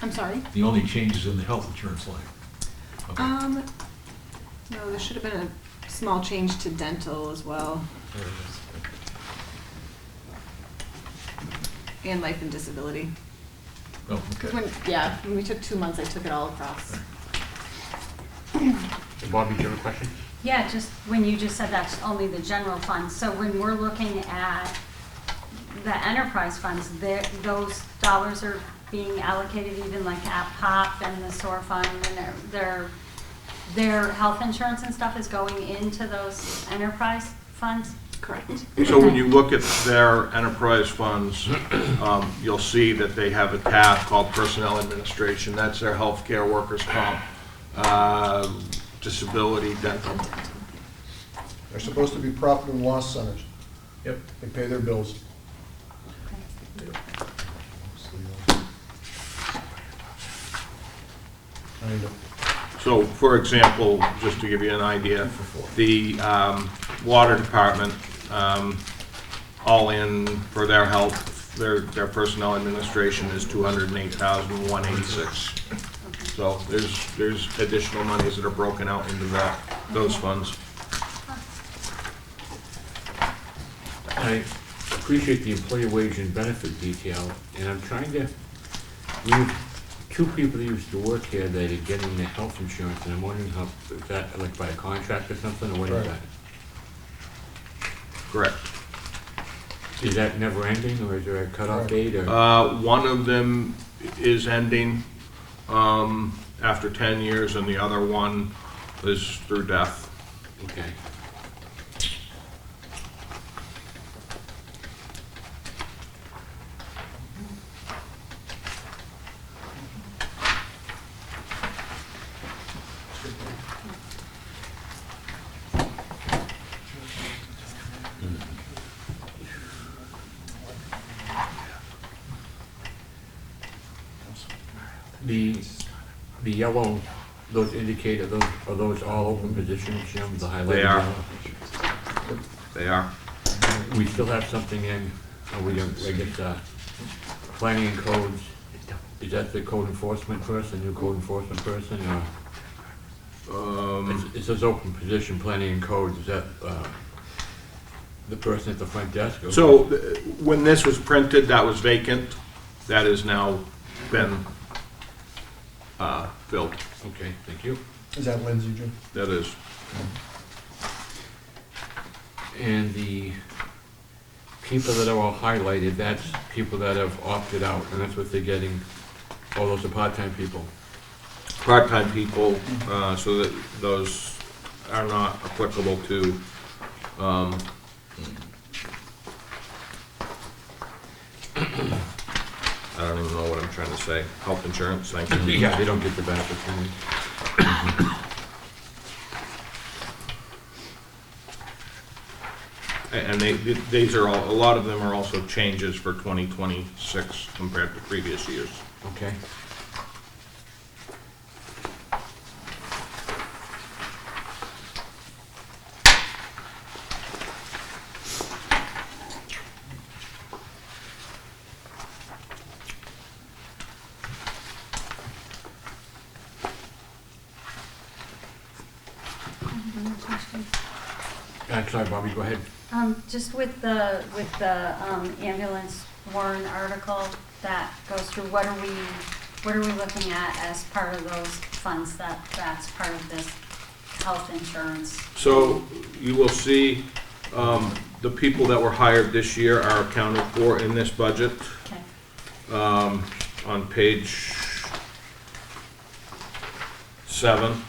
I'm sorry? The only changes in the health insurance line. Okay. No, there should have been a small change to dental as well, There it is. and life and disability. Oh, okay. When we took 2 months, I took it all across. Bobby, do you have a question? Yeah, just when you just said that's only the general fund, so when we're looking at the enterprise funds, those dollars are being allocated even like at POP and the SOAR fund, and their health insurance and stuff is going into those enterprise funds? Correct. So when you look at their enterprise funds, you'll see that they have a tab called Personnel Administration. That's their healthcare, workers' comp, disability, dental. They're supposed to be profit and loss centers. Yep. They pay their bills. Kind of. So, for example, just to give you an idea, the water department, all in for their health, their personnel administration is $208,186. So there's additional monies that are broken out into those funds. I appreciate the employee wage and benefit detail, and I'm trying to, we have 2 people that used to work here that are getting the health insurance, and I'm wondering how, is that like by a contract or something, or what is Right. that? Correct. Is that never ending, or is there a cutoff Right. date, or? One of them is ending after 10 years, and the other one is through death. Okay. The yellow, those indicate, are those all open positions, Jim, the highlighted They are. yellow? They are. We still have something in, we don't, I guess, planning and codes, is that the code enforcement person, new code enforcement person, or? It says open position, planning and codes, is that, the person at the front desk? or- So when this was printed, that was vacant. That has now been filled. Okay, thank you. Is that Lindsay, Jim? That is. And the people that are all highlighted, that's people that have opted out, and that's what they're getting, oh, those are part-time people. Part-time people, so that those are not applicable to, I don't even know what I'm trying to say, health insurance, thank you. Yeah, they don't get the benefits. And these are all, a lot of them are also changes for 2026 compared to previous years. Okay. I'm sorry, Bobby, go ahead. Just with the ambulance warrant article that goes through, what are we looking at as part of those funds that's part of this health insurance? So you will see the people that were hired this year are accounted for in this budget. Okay. On page 7.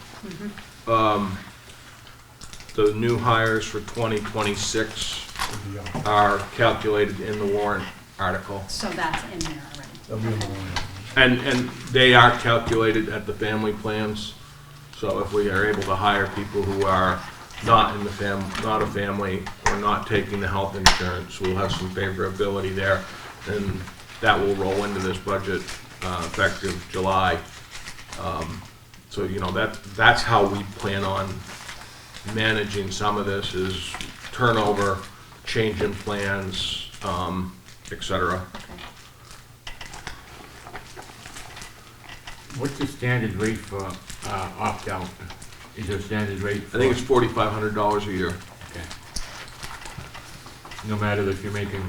The new hires for 2026 are calculated in the warrant article. So that's in there already. That'll be in the warrant. And they are calculated at the family plans. So if we are able to hire people who are not in the not a family, or not taking the health insurance, we'll have some favorability there. And that will roll into this budget effective July. So, you know, that's how we plan on managing some of this, is turnover, change in plans, et cetera. Okay. What's the standard rate for opt-out? Is there a standard rate? I think it's $4,500 a year. Okay. No matter if you're making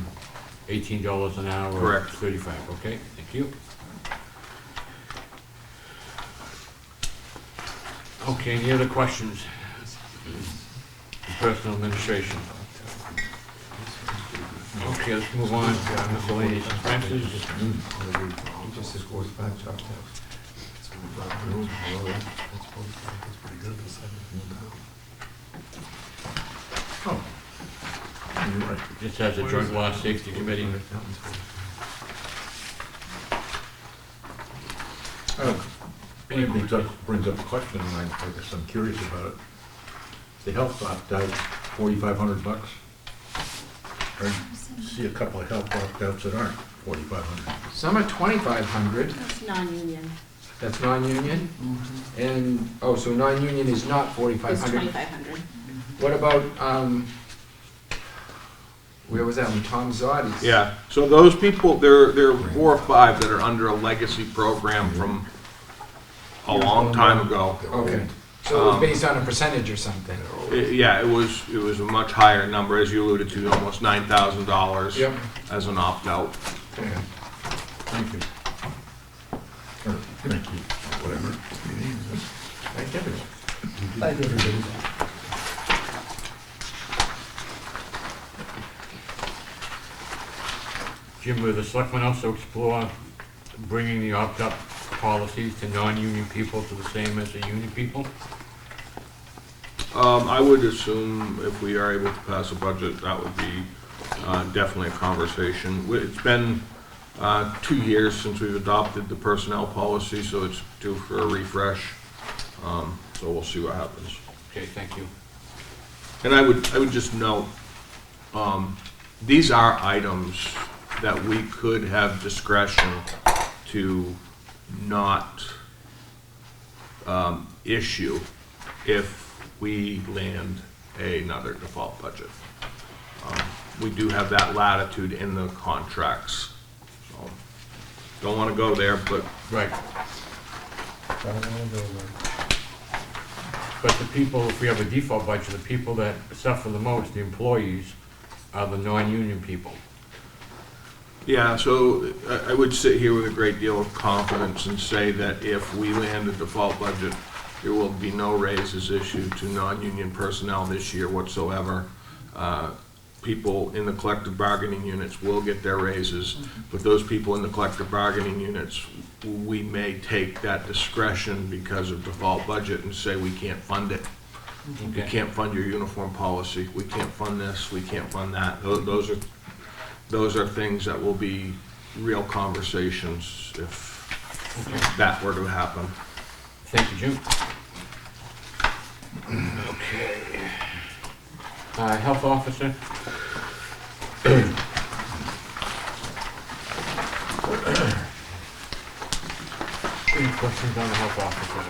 $18 an hour or Correct. 35, okay? Thank you. Okay, any other questions? Personal administration. Okay, let's move on to miscellaneous expenses. Just as a drug law safety committee. Brings up a question, and I guess I'm curious about it. The health opt-out, $4,500. I see a couple of health opt-outs that aren't $4,500. Some are 2,500, That's non-union. that's non-union, and, oh, so non-union is not It's 4,500. 2,500. What about, where was that one, Tom Zotti's? Yeah, so those people, there are 4 or 5 that are under a legacy program from a long time ago. Okay, so it was based on a percentage or something? Yeah, it was a much higher number, as you alluded to, almost $9,000 Yep. as an opt-out. Okay. Thank you. Or, thank you, whatever. Thank you. Thank you, everybody. Jim, will the selectmen also explore bringing the opt-out policies to non-union people to the same as the union people? I would assume if we are able to pass a budget, that would be definitely a conversation. It's been 2 years since we've adopted the personnel policy, so it's due for a refresh. So we'll see what happens. Okay, thank you. And I would just note, these are items that we could have discretion to not issue if we land another default budget. We do have that latitude in the contracts. So, don't want to go there, but Right. I don't wanna go there. But the people, if we have a default budget, the people that suffer the most, the employees, are the non-union people. yeah, so I would sit here with a great deal of confidence and say that if we land a default budget, there will be no raises issued to non-union personnel this year whatsoever. People in the collective bargaining units will get their raises, but those people in the collective bargaining units, we may take that discretion because of default budget and say we can't fund it. We Okay. can't fund your uniform policy, we can't fund this, we can't fund that. Those are things that will be real conversations if that were to happen. Thank you, Jim. Okay. Health officer? Any questions on the health officer?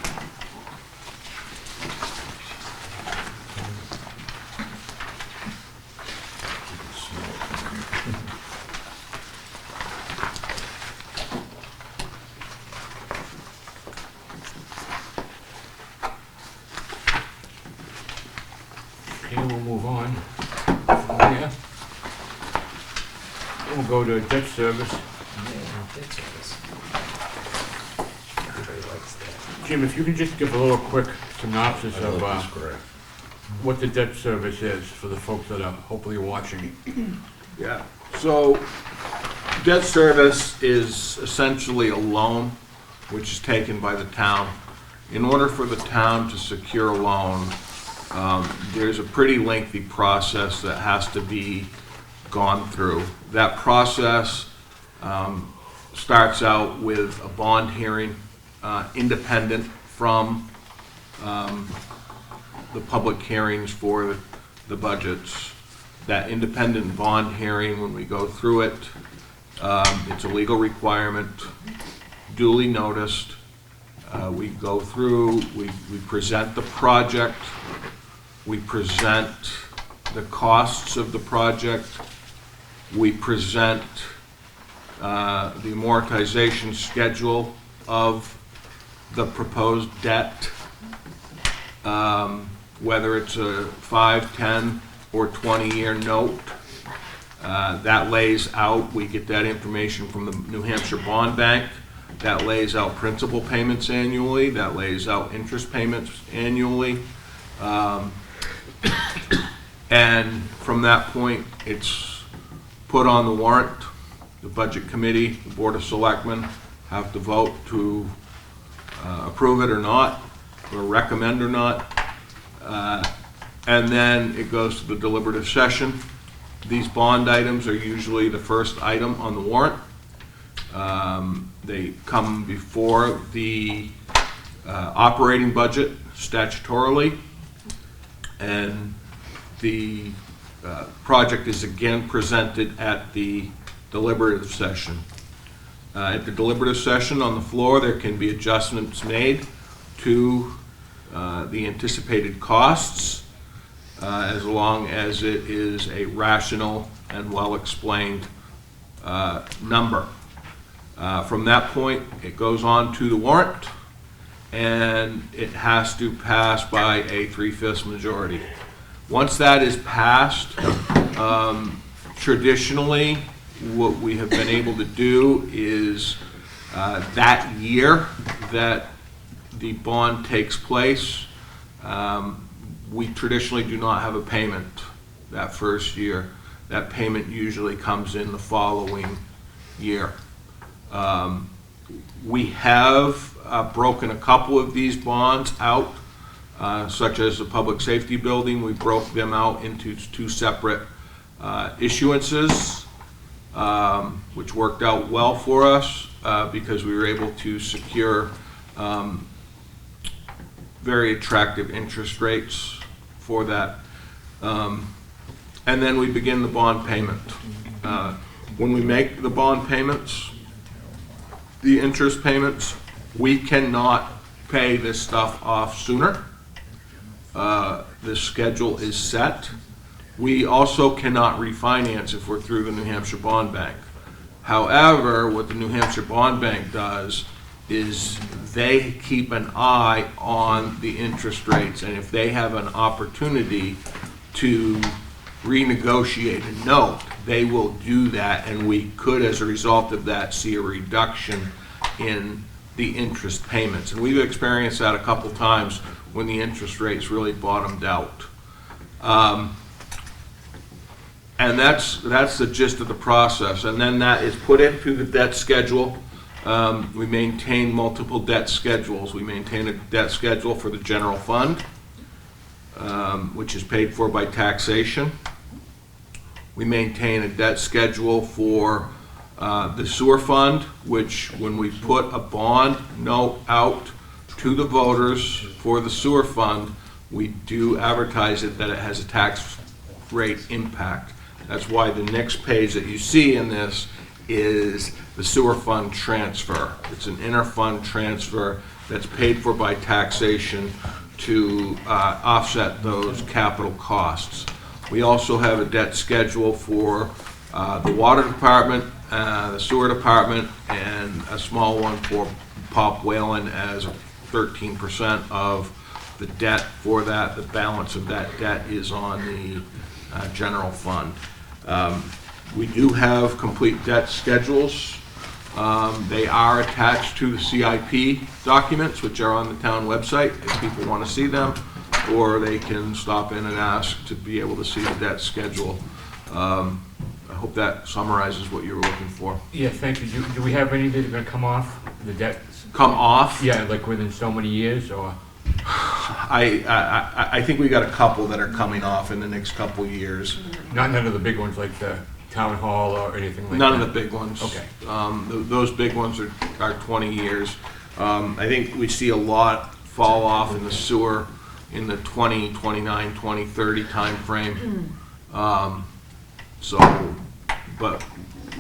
Okay, we'll move on. Yeah. We'll go to debt service. Jim, if you can just give a little quick synopsis of what the debt service is for the folks that are hopefully watching. Yeah, so debt service is essentially a loan which is taken by the town. In order for the town to secure a loan, there's a pretty lengthy process that has to be gone through. That process starts out with a bond hearing, independent from the public hearings for the budgets. That independent bond hearing, when we go through it, it's a legal requirement, duly noticed. We go through, we present the project, we present the costs of the project, we present the amortization schedule of the proposed debt, whether it's a 5, 10, or 20-year note. That lays out, we get that information from the New Hampshire Bond Bank. That lays out principal payments annually. That lays out interest payments annually. And from that point, it's put on the warrant. The Budget Committee, the Board of Selectmen have to vote to approve it or not, or recommend or not. And then it goes to the deliberative session. These bond items are usually the first item on the warrant. They come before the operating budget statutorily, and the project is again presented at the deliberative session. At the deliberative session on the floor, there can be adjustments made to the anticipated costs, as long as it is a rational and well-explained number. From that point, it goes on to the warrant, and it has to pass by a 3/5 majority. Once that is passed, traditionally, what we have been able to do is that year that the bond takes place, we traditionally do not have a payment that first year. That payment usually comes in the following year. We have broken a couple of these bonds out, such as the public safety building. We broke them out into 2 separate issuances, which worked out well for us because we were able to secure very attractive interest rates for that. And then we begin the bond payment. When we make the bond payments, the interest payments, we cannot pay this stuff off sooner. The schedule is set. We also cannot refinance if we're through the New Hampshire Bond Bank. However, what the New Hampshire Bond Bank does is they keep an eye on the interest rates, and if they have an opportunity to renegotiate a note, they will do that, and we could, as a result of that, see a reduction in the interest payments. And we've experienced that a couple times when the interest rates really bottomed out. And that's the gist of the process. And then that is put into the debt schedule. We maintain multiple debt schedules. We maintain a debt schedule for the general fund, which is paid for by taxation. We maintain a debt schedule for the sewer fund, which when we put a bond note out to the voters for the sewer fund, we do advertise it that it has a tax rate impact. That's why the next page that you see in this is the sewer fund transfer. It's an inter-fund transfer that's paid for by taxation to offset those capital costs. We also have a debt schedule for the water department, the sewer department, and a small one for Pop Whalen as 13% of the debt for that. The balance of that debt is on the general fund. We do have complete debt schedules. They are attached to the CIP documents, which are on the town website if people want to see them, or they can stop in and ask to be able to see the debt schedule. I hope that summarizes what you were looking for. Yeah, thank you. Do we have any that are gonna come off the debt? Come off? Yeah, like within so many years, or? I think we got a couple that are coming off in the next couple years. None of the big ones like the town hall or anything like that? None of the big ones. Okay. Those big ones are 20 years. I think we see a lot fall off in the sewer in the 2029, 2030 timeframe. But,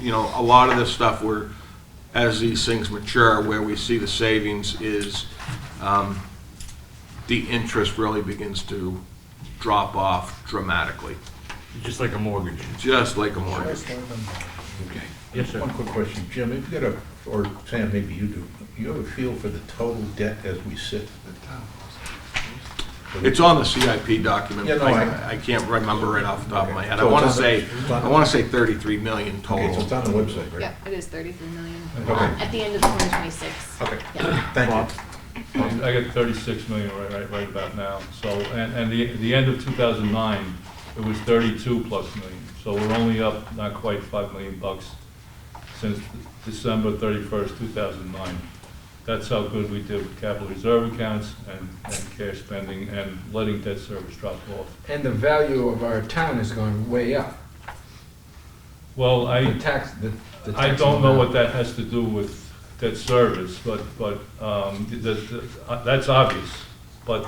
you know, a lot of this stuff as these things mature, where we see the savings is the interest really begins to drop off dramatically. Just like a mortgage? Just like a mortgage. Okay. Yes, sir. One quick question, Jim. If you got a or Sam, maybe you do, you have a feel for the total debt as we sit? It's on the CIP document. Yeah, no, I can't remember right off the top of my head. So I want to it's on say, the- it's on the- I want to say 33 million Okay, so it's total. on the website, right? Yeah, it is 33 million, Okay. at the end of 2026. Okay, Yeah. thank you. I got 36 million right about now. So, and the end of 2009, it was 32 plus million. So we're only up not quite $5 million since December 31st, 2009. That's how good we did with capital reserve accounts and cash spending and letting debt service drop off. And the value of our town has gone way up. Well, The I tax don't know amount. what that has to do with debt service, but that's obvious. But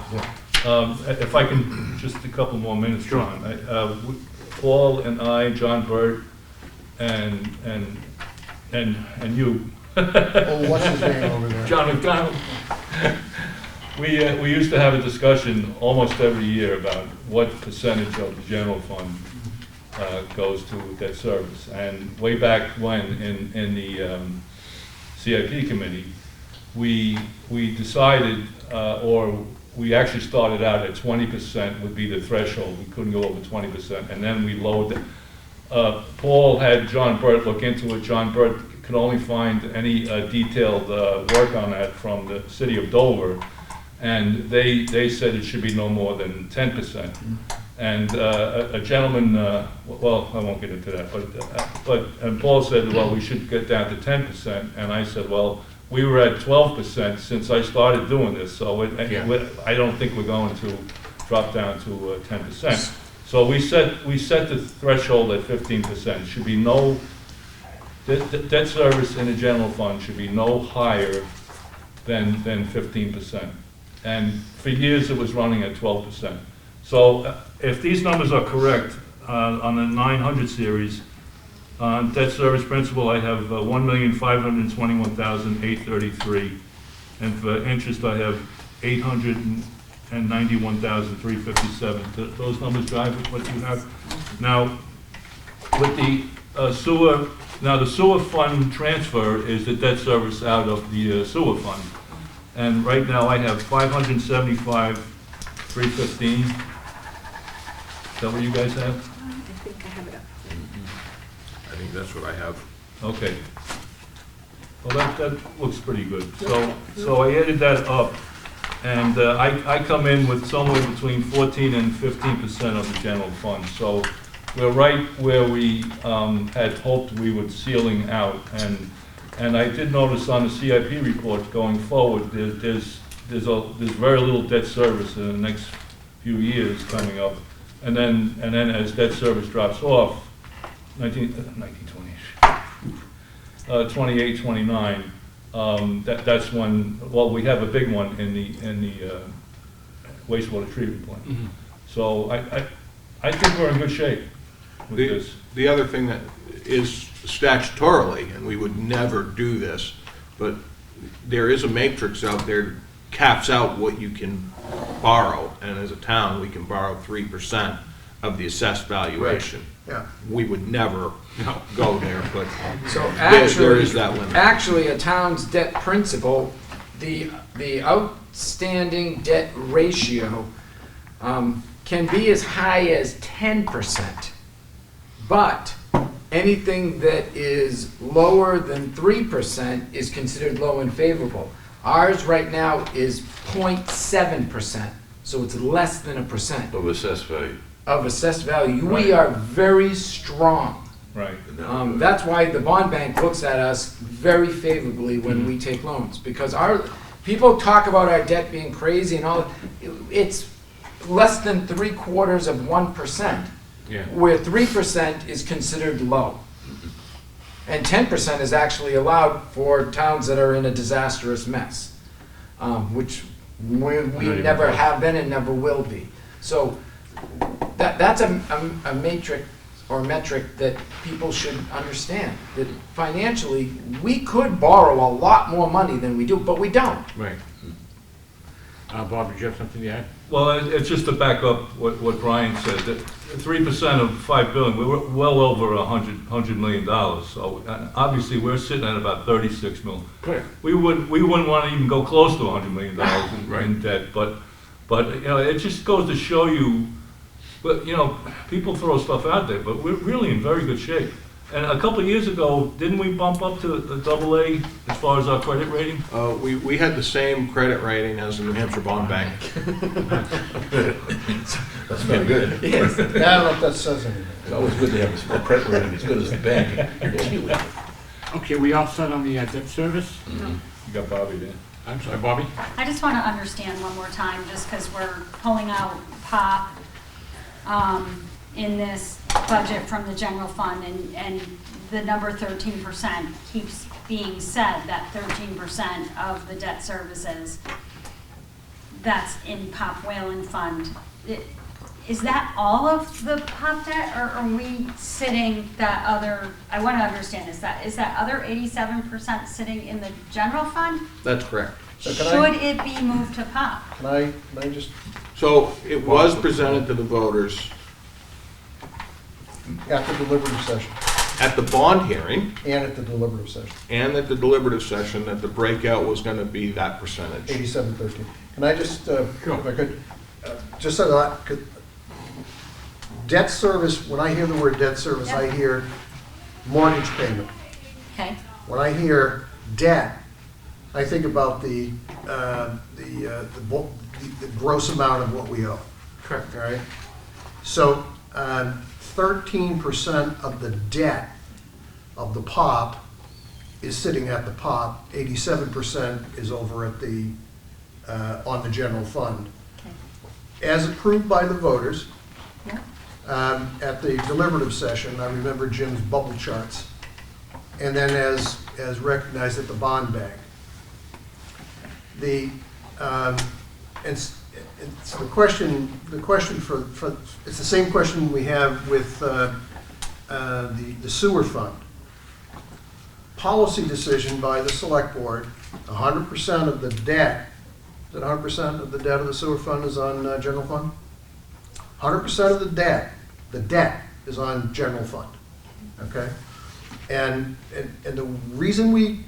if I can, just a couple more minutes, John. Paul and I, John Burt, and you. Oh, what's his name over there? John McDonald. We used to have a discussion almost every year about what percentage of the general fund goes to debt service. And way back when, in the CIP committee, we decided, or we actually started out at 20% would be the threshold. We couldn't go over 20%, and then we lowered it. Paul had John Burt look into it. John Burt could only find any detailed work on that from the city of Dover, and they said it should be no more than 10%. And a gentleman, well, I won't get into that, and Paul said, well, we should get down to 10%, and I said, well, we were at 12% since I started doing this, so I don't think we're going to drop down to 10%. So we set the threshold at 15%. Should be no debt service in the general fund should be no higher than 15%. And for years it was running at 12%. So if these numbers are correct, on the 900 series, on debt service principal, I have 1,521,833, and for interest, I have 891,357. Those numbers drive with what you have. Now, with the sewer, now the sewer fund transfer is the debt service out of the sewer fund, and right now I have 575,315. Is that what you guys have? I think I have it up. I think that's what I have. Okay. Well, that looks pretty good. So I added that up, and I come in with somewhere between 14 and 15% of the general fund. So we're right where we had hoped we would ceiling out. And I did notice on the CIP report going forward, there's very little debt service in the next few years coming up. And then as debt service drops off, 28, 29, that's when, well, we have a big one in the wastewater treatment plant. So I think we're in good shape with this. The other thing that is statutorily, and we would never do this, but there is a matrix out there that caps out what you can borrow, and as a town, we can borrow 3% of the assessed valuation. Yeah. We would never, go there, but So there is that limit. actually, a town's debt principal, the outstanding debt ratio can be as high as 10%. But anything that is lower than 3% is considered low and favorable. Ours right now is 0.7%, so it's less than 1% Of assessed value. of assessed value. We Right. are very strong. Right. That's why the bond bank looks at us very favorably when we take loans, because people talk about our debt being crazy and all. It's less than 0.75% Yeah. where 3% is considered low. And 10% is actually allowed for towns that are in a disastrous mess, which we never have been and never will be. So that's a matrix or metric that people should understand, that financially, we could borrow a lot more money than we do, but we don't. Right. Bob, did you have something to add? Well, it's just to back up what Brian said, that 3% of $5 billion, we're well over $100 million. So obviously, we're sitting at about 36 million. Correct. We wouldn't want to even go close to $100 million Right. in debt, but you know, it just goes to show you, but you know, people throw stuff out there, but we're really in very good shape. And a couple of years ago, didn't we bump up to the AA as far as our credit rating? We had the same credit rating as the New Hampshire Bond Bank. That's very good. I don't know if that says anything. It's always good to have a credit rating as good as the bank. Okay, we all set on the debt service? You got Bobby there. I'm sorry, Bobby? I just want to understand one more time, just because we're pulling out POP in this budget from the general fund, and the number 13% keeps being said, that 13% of the debt services that's in POP Whalen Fund. Is that all of the POP debt, or are we sitting that other, I want to understand, is that other 87% sitting in the general fund? That's correct. So Should it be moved to POP? Can I just, So it was presented to the voters at the deliberative session, at the bond hearing and at the deliberative session, and at the deliberative session that the breakout was going to be that percentage. 87-13. Can I just, if I could, just so that, debt service, when I hear the word debt service, I hear mortgage payment. Okay. When I hear debt, I think about the gross amount of what we owe. Correct. All right? So 13% of the debt of the POP is sitting at the POP, 87% is over at the, on the general fund. Okay. As approved by the voters, Yeah. at the deliberative session, I remember Jim's bubble charts, and then as recognized at the bond bank. It's the question for, it's the same question we have with the sewer fund. Policy decision by the select board, 100% of the debt, is it 100% of the debt of the sewer fund is on general fund? 100% of the debt is on general fund, okay? And the reason we,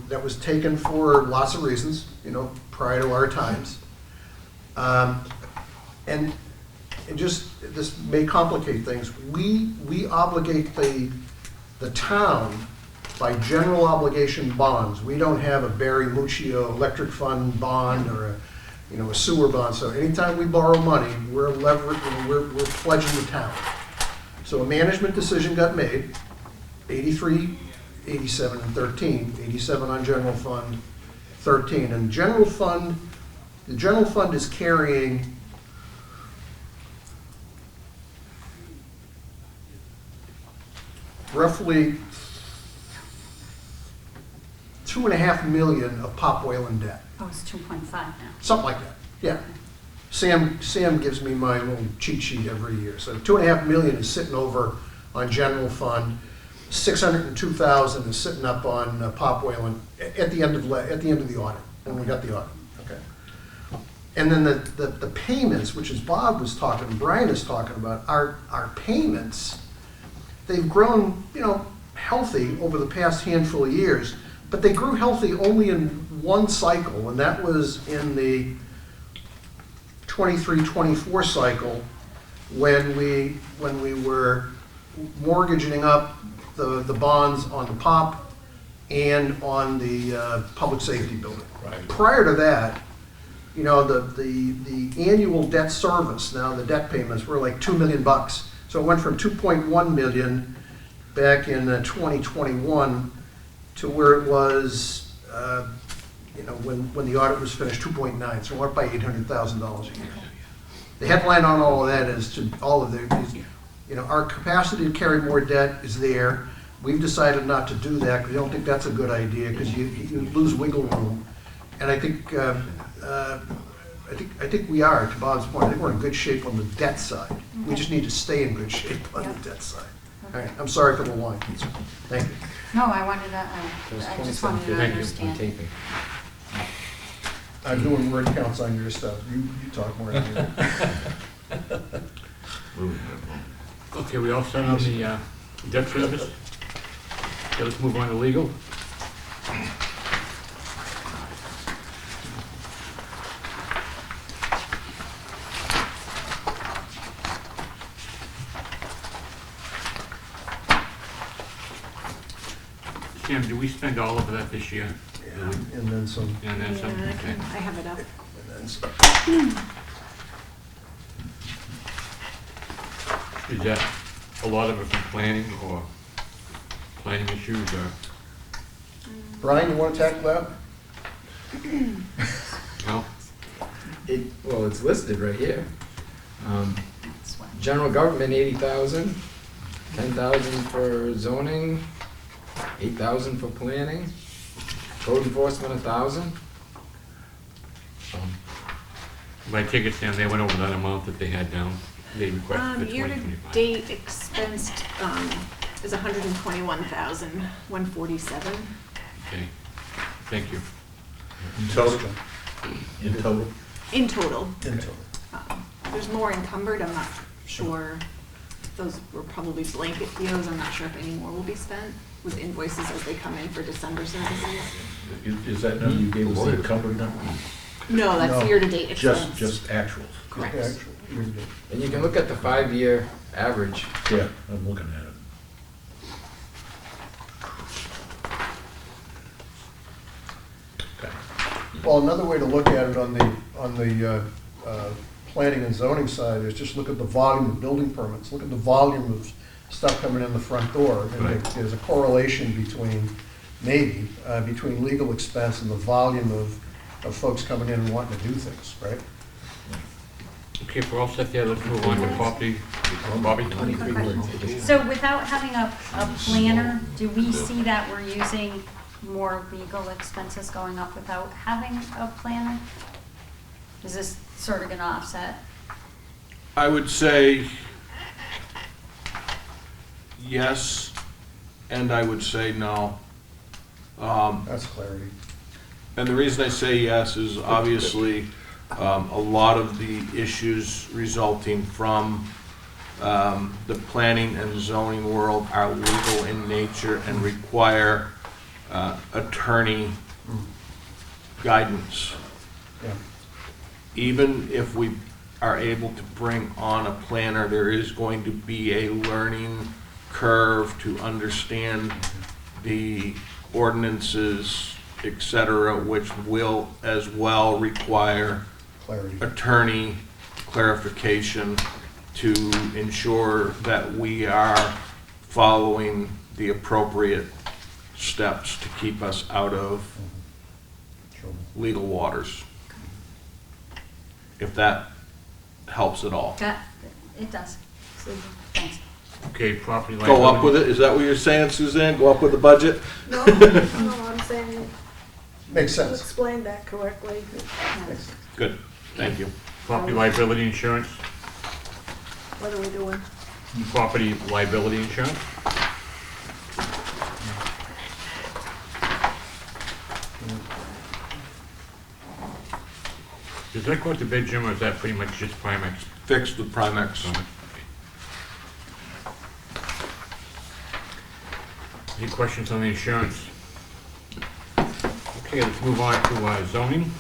that was taken for lots of reasons, prior to our times. And just, this may complicate things. We obligate the town by general obligation bonds. We don't have a Barry Muccio electric fund bond or a sewer bond. So anytime we borrow money, we're pledging the town. So a management decision got made, 83, 87, and 13. 87 on general fund, 13. And the general fund is carrying roughly $2.5 million of POP Whalen debt. Oh, it's 2.5 now. Something like that, yeah. Sam gives me my little cheat sheet every year. So $2.5 million is sitting over on general fund. 602,000 is sitting up on POP Whalen at the end of the audit, when we got the audit. Okay. And then the payments, which is Bob was talking, Brian is talking about, our payments, they've grown, healthy over the past handful of years, but they grew healthy only in one cycle, and that was in the 23-24 cycle when we were mortgaging up the bonds on the POP and on the public safety building. Right. Prior to that, the annual debt service, now the debt payments were like $2 million. So it went from 2.1 million back in 2021 to where it was, when the audit was finished, 2.9. So it went up by $800,000 a year. The headline on all of that is to all of our capacity to carry more debt is there. We've decided not to do that because we don't think that's a good idea because you lose wiggle room. And I think we are, to Bob's point, I think we're in good shape on the debt side. We just need to stay in good shape on the debt side. All right, I'm sorry for the long answer. Thank you. No, I wanted to, I just wanted to understand. I'm doing word counts on your stuff. You talk more than me. Moving that along. Okay, we all set on the debt service? Okay, let's move on to legal. Sam, do we spend all of that this year? Yeah, and then some. And then some? Yeah, Okay. I have it up. And then some. Is that a lot of it from planning or planning issues or? Brian, you want to tackle that? No? Well, it's listed right here. General government, 80,000, 10,000 for zoning, 8,000 for planning, code enforcement, 1,000. If I take it, Sam, they went over that amount that they had down, they requested for 2025. Year-to-date expensed, is 121,147. Okay, thank you. In total? In total? In total. In total. There's more encumbered, I'm not sure. Those were probably blanket POs, I'm not sure if any more will be spent with invoices as they come in for December services. Is that number you gave us the encumbered number? No, that's No. year-to-date expense. Just actuals? Correct. Actually, year-to-date. And you can look at the 5-year average. Yeah, I'm looking at it. Okay. Well, another way to look at it on the planning and zoning side is just look at the volume of building permits. Look at the volume of stuff coming in the front door. And Right. there's a correlation between, maybe, between legal expense and the volume of folks coming in and wanting to do things, right? Okay, if we're all set there, let's move on to property. Bobby? 23 words. So without having a planner, do we see that we're using more legal expenses going up without having a planner? Is this sort of gonna offset? I would say yes, and I would say no. That's clarity. And the reason I say yes is obviously a lot of the issues resulting from the planning and zoning world are legal in nature and require attorney guidance. Yeah. Even if we are able to bring on a planner, there is going to be a learning curve to understand the ordinances, et cetera, which will as well require Clarity. attorney clarification to ensure that we are following the appropriate steps to keep us out of Sure. legal waters. If that helps at all. That, it does. Thanks. Okay, property liability. Go up with it, is that what you're saying, Suzanne? Go up with the budget? No, I'm saying, Makes you sense. explained that correctly. Makes sense. Good, thank you. Property liability insurance, What are we doing? property liability insurance. Does that go to bid, Jim, or is that pretty much just Primex? Fixed with Primex. Any questions on the insurance? Okay, let's move on to zoning.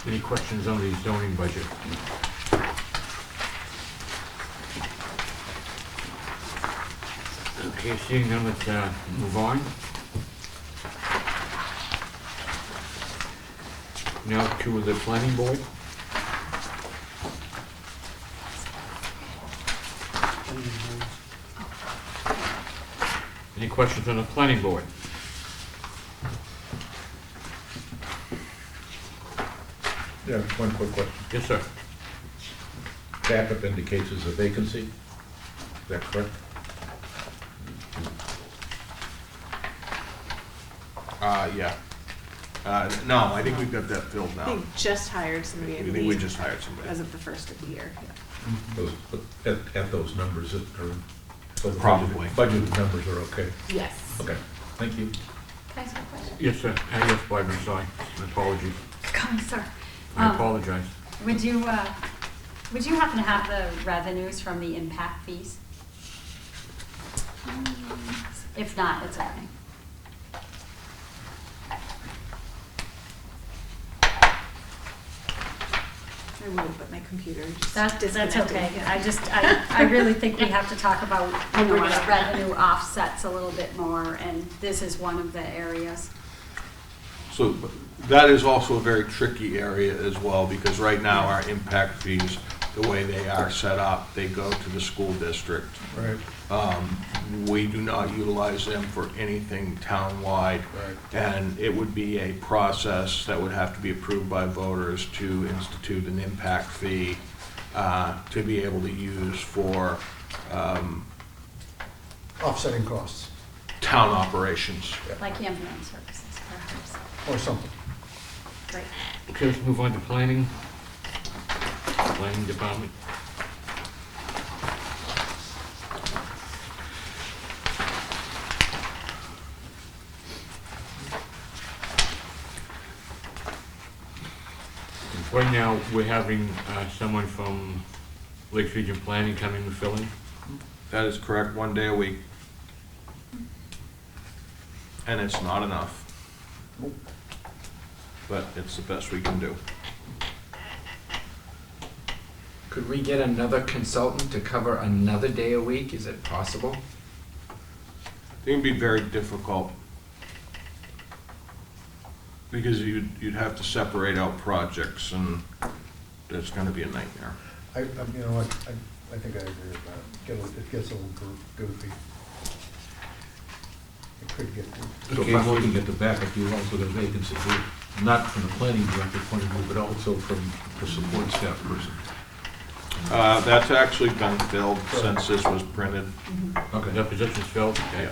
Any questions on the zoning budget? Okay, seeing none, let's move on. Now to the planning board. Any questions on the planning board? Yeah, one quick question. Yes, sir. Backup indicates as a vacancy. Is that correct? Yeah. No, I think we've got that filled I now. think just hired somebody, I I think we believe, just hired somebody. as of the first of the year, yeah. Those, but at those numbers that are, so the Probably. budgeted numbers are okay. Yes. Okay, thank you. Can I ask a question? Yes, sir. Yes, Barbara, sorry. My apologies. Come, sir. I apologize. Would you happen to have the revenues from the impact fees? If not, it's okay. I would, but my computer just That's disconnected. okay. I really think we have to talk about, you know, our revenue offsets a little bit more, and this is one of the areas. So that is also a very tricky area as well, because right now our impact fees, the way they are set up, they go to the school district. Right. We do not utilize them for anything townwide. Right. And it would be a process that would have to be approved by voters to institute an impact fee to be able to use for Offsetting costs, town operations. Like ambulance services, perhaps. or something. Great. Okay, let's move on to planning. Planning department. Right now, we're having someone from Lakes Region Planning coming to fill in. That is correct, 1 day a week. And it's not enough. But it's the best we can do. Could we get another consultant to cover another day a week? Is it possible? It would be very difficult. Because you'd have to separate out projects, and it's gonna be a nightmare. You know, I think I agree with that. It gets a little goofy. It could get goofy. So if I'm looking at the backup, you also got a vacancy here, not from the planning director point of view, but also from the support staff person. That's actually been filled since this was printed. Okay. That position's filled? Okay.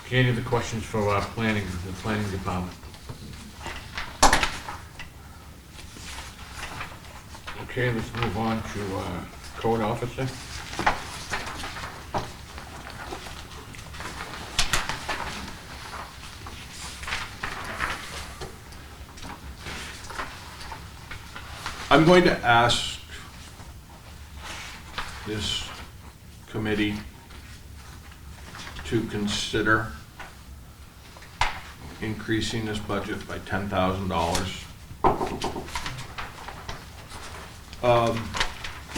Okay, any other questions for planning, the planning department? Okay, let's move on to code officer. I'm going to ask this committee to consider increasing this budget by $10,000.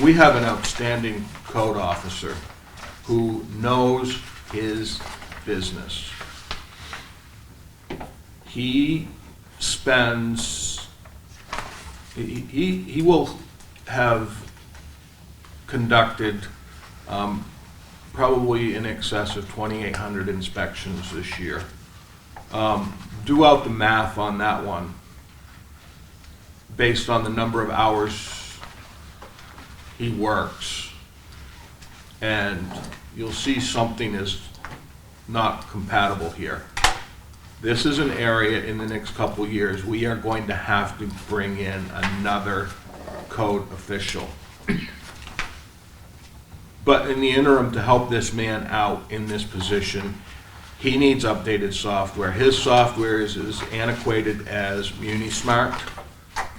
We have an outstanding code officer who knows his business. He spends, he will have conducted probably in excess of 2,800 inspections this year. Do out the math on that one based on the number of hours he works, and you'll see something is not compatible here. This is an area in the next couple years we are going to have to bring in another code official. But in the interim, to help this man out in this position, he needs updated software. His software is as antiquated as MuniSmart,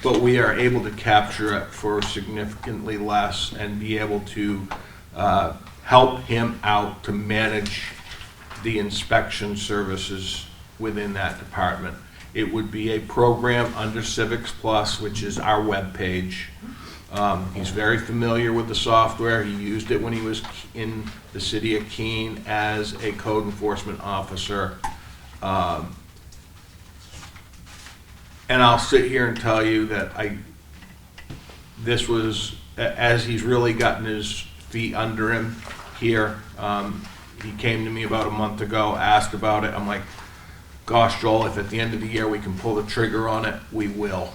but we are able to capture it for significantly less and be able to help him out to manage the inspection services within that department. It would be a program under Civics Plus, which is our webpage. He's very familiar with the software. He used it when he was in the city of Keene as a code enforcement officer. And I'll sit here and tell you that this was, as he's really gotten his feet under him here, he came to me about a month ago, asked about it. I'm like, gosh, Joel, if at the end of the year we can pull the trigger on it, we will.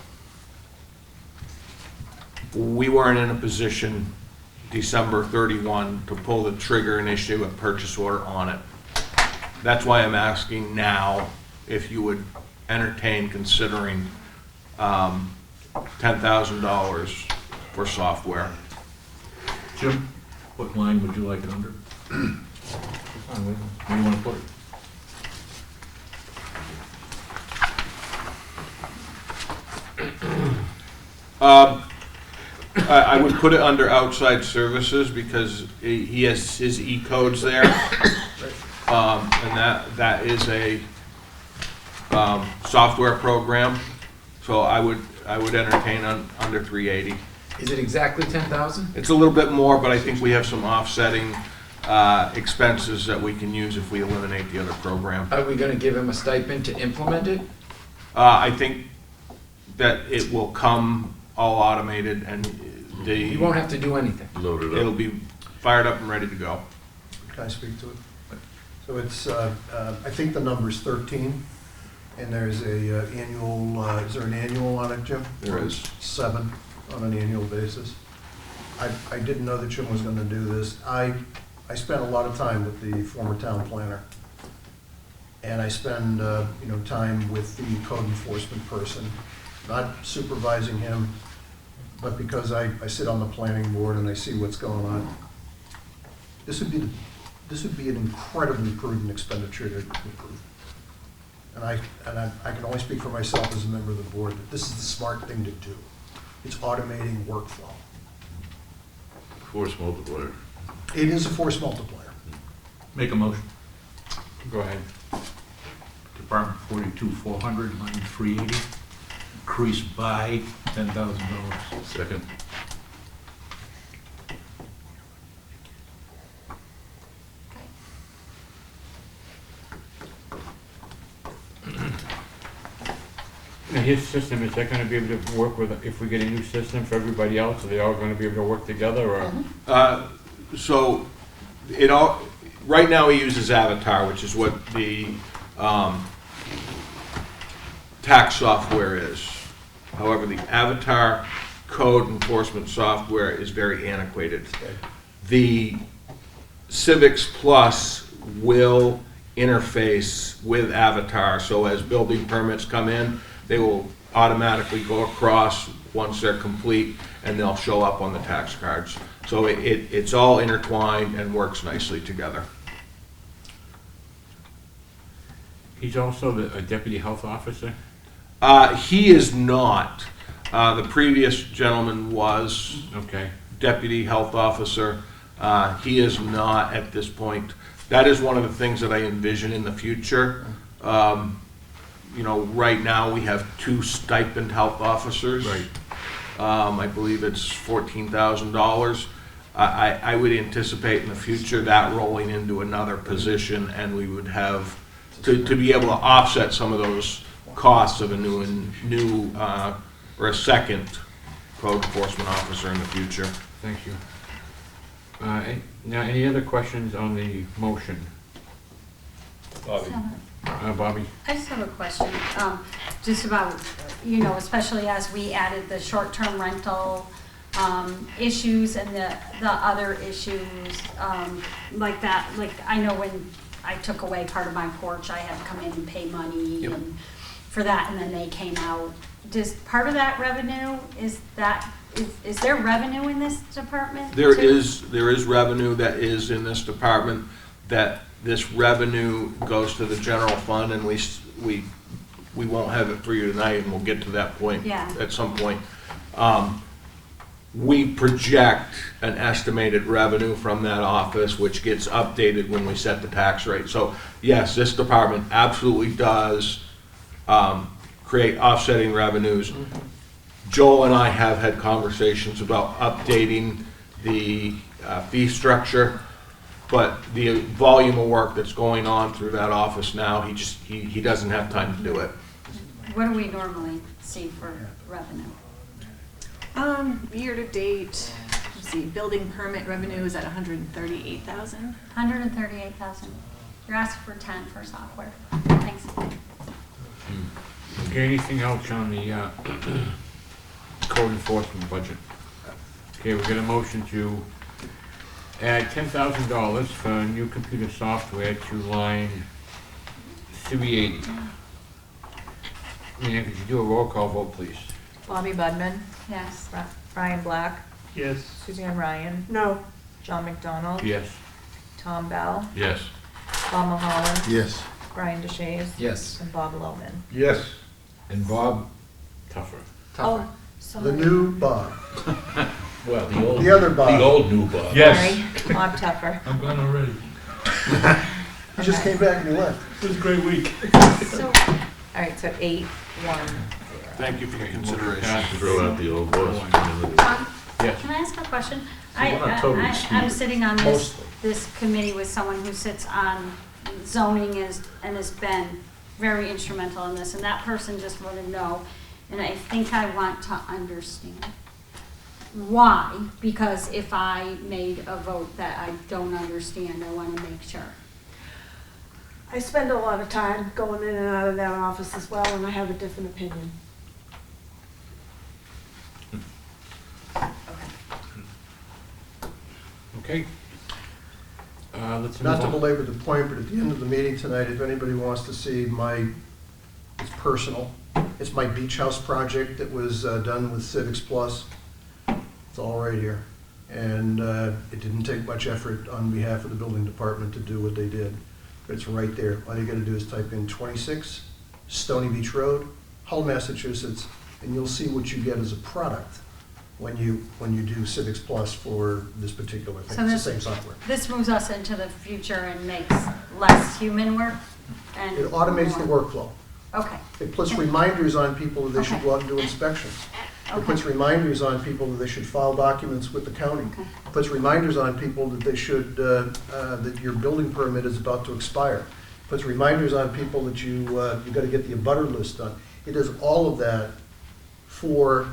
We weren't in a position December 31 to pull the trigger and issue a purchase order on it. That's why I'm asking now if you would entertain considering $10,000 for software. Jim, what line would you like it under? Where do you want to put it? I would put it under outside services because he has his E-codes there. And that is a software program, so I would entertain under 380. Is it exactly 10,000? It's a little bit more, but I think we have some offsetting expenses that we can use if we eliminate the other program. Are we gonna give him a stipend to implement it? I think that it will come all automated and You won't have to do anything. Load it it'll up. be fired up and ready to go. Can I speak to it? So it's, I think the number's 13, and there's a annual, is there an annual on it, Jim? There is. 7 on an annual basis. I didn't know that Jim was gonna do this. I spent a lot of time with the former town planner. And I spend, time with the code enforcement person, not supervising him, but because I sit on the planning board and I see what's going on. This would be an incredibly prudent expenditure to approve. And I can only speak for myself as a member of the board, that this is the smart thing to do. It's automating workflow. Force multiplier. It is a force multiplier. Make a motion. Go ahead. Department 42,400, line 380, increase by $10,000. Second. Now, his system, is that gonna be able to work with, if we get a new system for everybody else, are they all gonna be able to work together, or? So it all, right now he uses Avatar, which is what the tax software is. However, the Avatar code enforcement software is very antiquated. The Civics Plus will interface with Avatar, so as building permits come in, they will automatically go across once they're complete, and they'll show up on the tax cards. So it's all intertwined and works nicely together. He's also a deputy health officer? He is not. The previous gentleman was Okay. deputy health officer. He is not at this point. That is one of the things that I envision in the future. Right now, we have 2 stipend health officers. Right. I believe it's $14,000. I would anticipate in the future that rolling into another position, and we would have, to be able to offset some of those costs of a new or a second code enforcement officer in the future. Thank you. Now, any other questions on the motion? Bobby. Bobby? I just have a question, just about, especially as we added the short-term rental issues and the other issues like that. Like, I know when I took away part of my porch, I had to come in and pay money and for that, and then they came out. Does part of that revenue, is there revenue in this department? There too? is revenue that is in this department, that this revenue goes to the general fund, and we won't have it for you tonight, and we'll get to that point at some point. We project an estimated revenue from that office, which gets updated when we set the tax rate. So yes, this department absolutely does create offsetting revenues. Joel and I have had conversations about updating the fee structure, but the volume of work that's going on through that office now, he doesn't have time to do it. What do we normally see for revenue? Year to date, let's see, building permit revenue is at 138,000. 138,000. You're asking for 10 for software. Thanks. Okay, anything else on the code enforcement budget? Okay, we'll get a motion to add $10,000 for new computer software to line 380. And could you do a roll call vote, please? Bobby Budman, Yes. Brian Black, Yes. Suzanne Ryan, No, John McDonald, Yes. Tom Bell, Yes. Bob Mulholland, Yes. Brian DeShays, Yes. and Bob Lohman. Yes. And Bob Tougher. Tuffer. Oh, sorry. The new Bob. Well, the old. The other Bob. The old new Bob. Yes. Sorry, Bob Tuffer. I'm gone already. He just came back and he left. It was a great week. So, All right, so 8-1-0. Thank you for your consideration. Throw out the old boss. Tom, Yes. can I ask a question? we're not totally I'm stupid. sitting on this, Mostly. this committee with someone who sits on zoning and has been very instrumental in this, and that person just wanted to know, and I think I want to understand why, because if I made a vote that I don't understand, I want to make sure. I spend a lot of time going in and out of that office as well, and I have a different opinion. Okay. Let's move Not to on. belabor the point, but at the end of the meeting tonight, if anybody wants to see it's personal. It's my beach house project that was done with Civics Plus. It's all right here. And it didn't take much effort on behalf of the building department to do what they did. But it's right there. All you gotta do is type in 26 Stony Beach Road, Hull, Massachusetts, and you'll see what you get as a product when you do Civics Plus for this particular thing. So It's this- the same software. This moves us into the future and makes less human work and. It automates the more- workflow. Okay, It puts reminders on people that they should Okay. go out and do inspections. It Okay. puts reminders on people that they should file documents with the county. Okay. It puts reminders on people that they should, that your building permit is about to expire. It puts reminders on people that you gotta get the abutter list done. It does all of that for,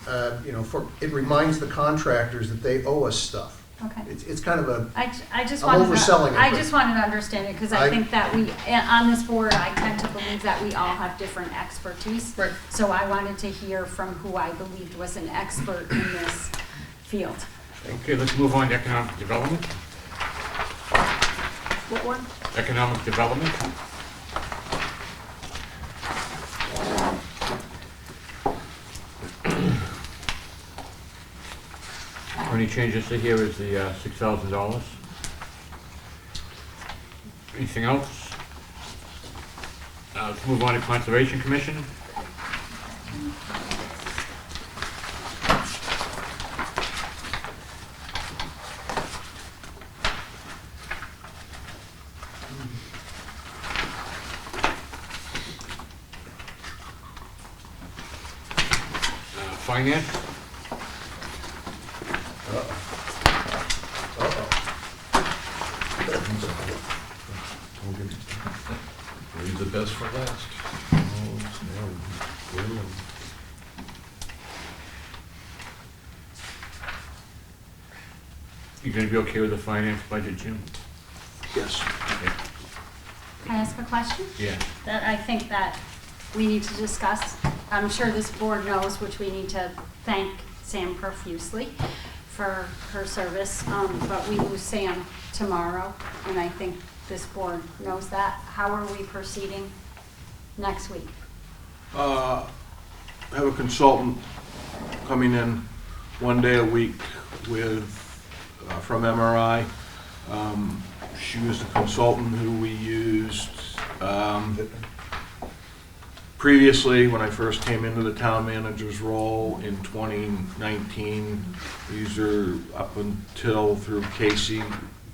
it reminds the contractors that they owe us stuff. okay. It's kind of a, I just I'm wanted overselling it, to, I but- just wanted to understand it, because I I- think that we, on this board, I tend to believe that we all have different expertise. Right. So I wanted to hear from who I believed was an expert in this field. Okay, let's move on to economic development. What one? Economic development. Only changes to here is the $6,000. Anything else? Let's move on to Conservation Commission. Finance. Leave the best for last. You gonna be okay with the finance budget, Jim? Yes. Can I ask a question? Yeah. That I think that we need to discuss. I'm sure this board knows, which we need to thank Sam profusely for her service, but we lose Sam tomorrow, and I think this board knows that. How are we proceeding next week? I have a consultant coming in one day a week with, from MRI. She was the consultant who we used previously when I first came into the town manager's role in 2019. We used her up until through Casey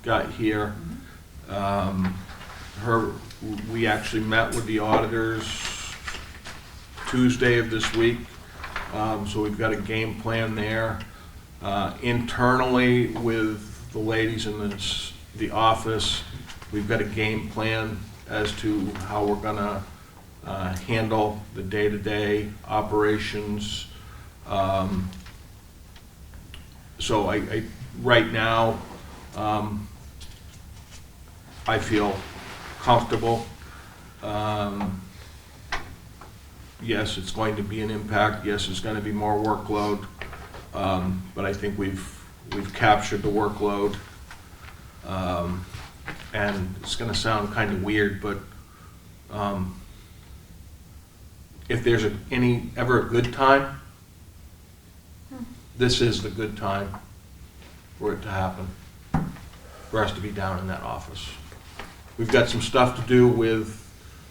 got here. We actually met with the auditors Tuesday of this week, so we've got a game plan there. Internally with the ladies in the office, we've got a game plan as to how we're gonna handle the day-to-day operations. So right now, I feel comfortable. Yes, it's going to be an impact. Yes, it's going to be more workload. But I think we've captured the workload. And it's going to sound kind of weird, but if there's ever a good time, this is the good time for it to happen, for us to be down in that office. We've got some stuff to do with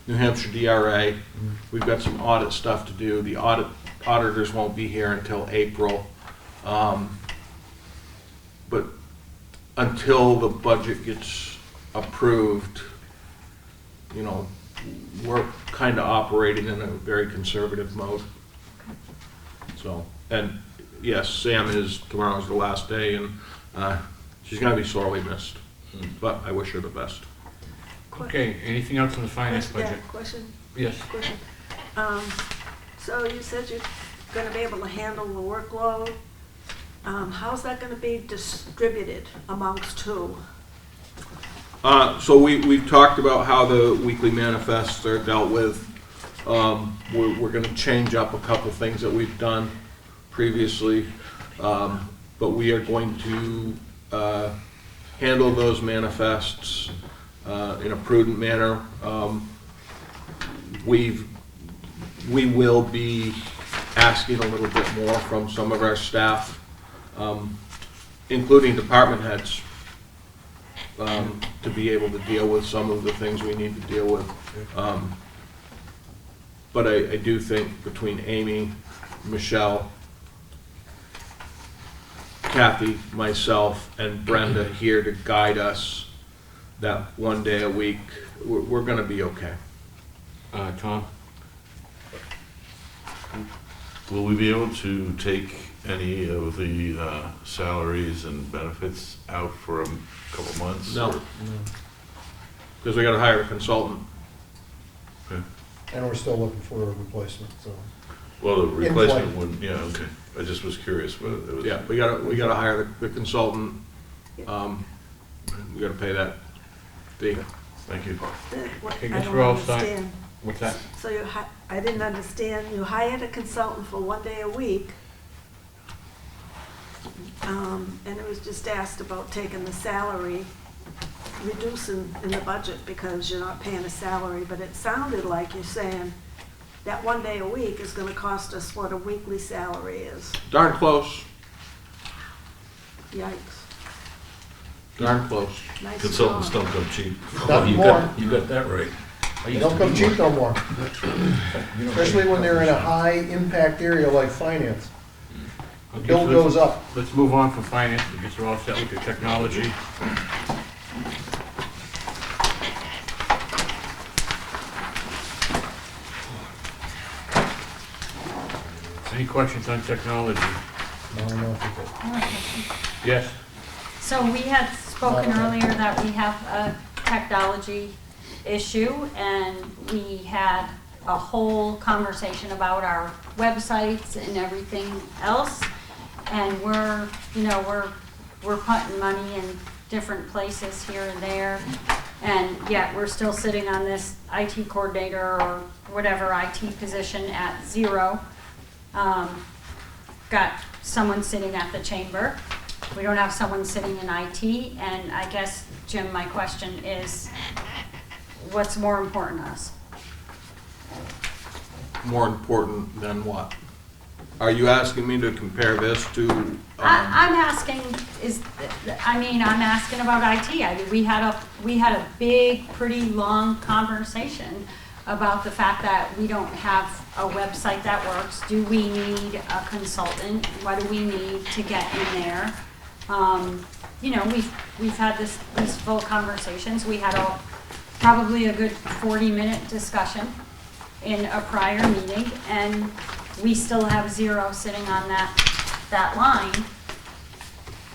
New Hampshire DRA. We've got some audit stuff to do. The auditors won't be here until April. But until the budget gets approved, you know, we're kind of operating in a very conservative mode. So, and yes, tomorrow's the last day, and she's gonna be sorely missed, but I wish her the best. Okay, anything else on the finance Yeah, budget? question, Yes. question. So you said you're gonna be able to handle the workload. How's that gonna be distributed amongst who? So we've talked about how the weekly manifests are dealt with. We're gonna change up a couple things that we've done previously, but we are going to handle those manifests in a prudent manner. We will be asking a little bit more from some of our staff, including department heads, to be able to deal with some of the things we need to deal with. But I do think between Amy, Michelle, Kathy, myself, and Brenda here to guide us that one day a week, we're gonna be okay. Tom? Will we be able to take any of the salaries and benefits out for a couple months? No. or- Because we gotta hire a consultant. Okay. And we're still looking for a replacement, so. Well, the flight. replacement wouldn't, yeah, okay. I just was curious whether it was. Yeah, we gotta hire the consultant. We gotta pay that fee. Thank you. Okay, I guess don't we're all set. understand. What's that? So I didn't understand, you hired a consultant for one day a week, and it was just asked about taking the salary, reducing in the budget because you're not paying a salary, but it sounded like you're saying that one day a week is gonna cost us what a weekly salary is. Darn close, Yikes. darn close. Nice Consultants job. don't come cheap. Not You more. got that right. They don't come cheap no more, especially when they're in a high-impact area like finance. The Okay, bill so goes up. Let's move on from finance. I guess we're all set with the technology. Any questions on technology? No, no, people. Yes? So we had spoken earlier that we have a technology issue, and we had a whole conversation about our websites and everything else. And we're putting money in different places here and there, and yet we're still sitting on this IT coordinator or whatever IT position at 0. Got someone sitting at the chamber. We don't have someone sitting in IT, and I guess, Jim, my question is, what's more important to us? More important than what? Are you asking me to compare this to? I'm asking I'm asking about IT. I mean, we had a big, pretty long conversation about the fact that we don't have a website that works. Do we need a consultant? What do we need to get in there? We've had these full conversations. We had probably a good 40-minute discussion in a prior meeting, and we still have 0 sitting on that line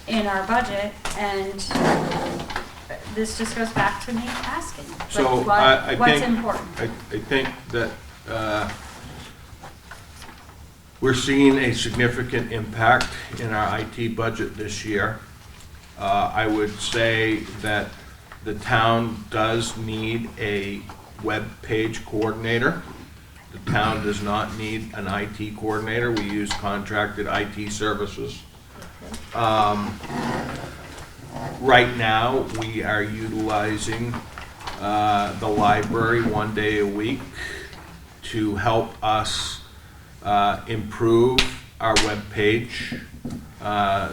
in our budget, and this just goes back to me asking. like, So what's important? I think that we're seeing a significant impact in our IT budget this year. I would say that the town does need a web page coordinator. The town does not need an IT coordinator. We use contracted IT services. Right now, we are utilizing the library one day a week to help us improve our webpage.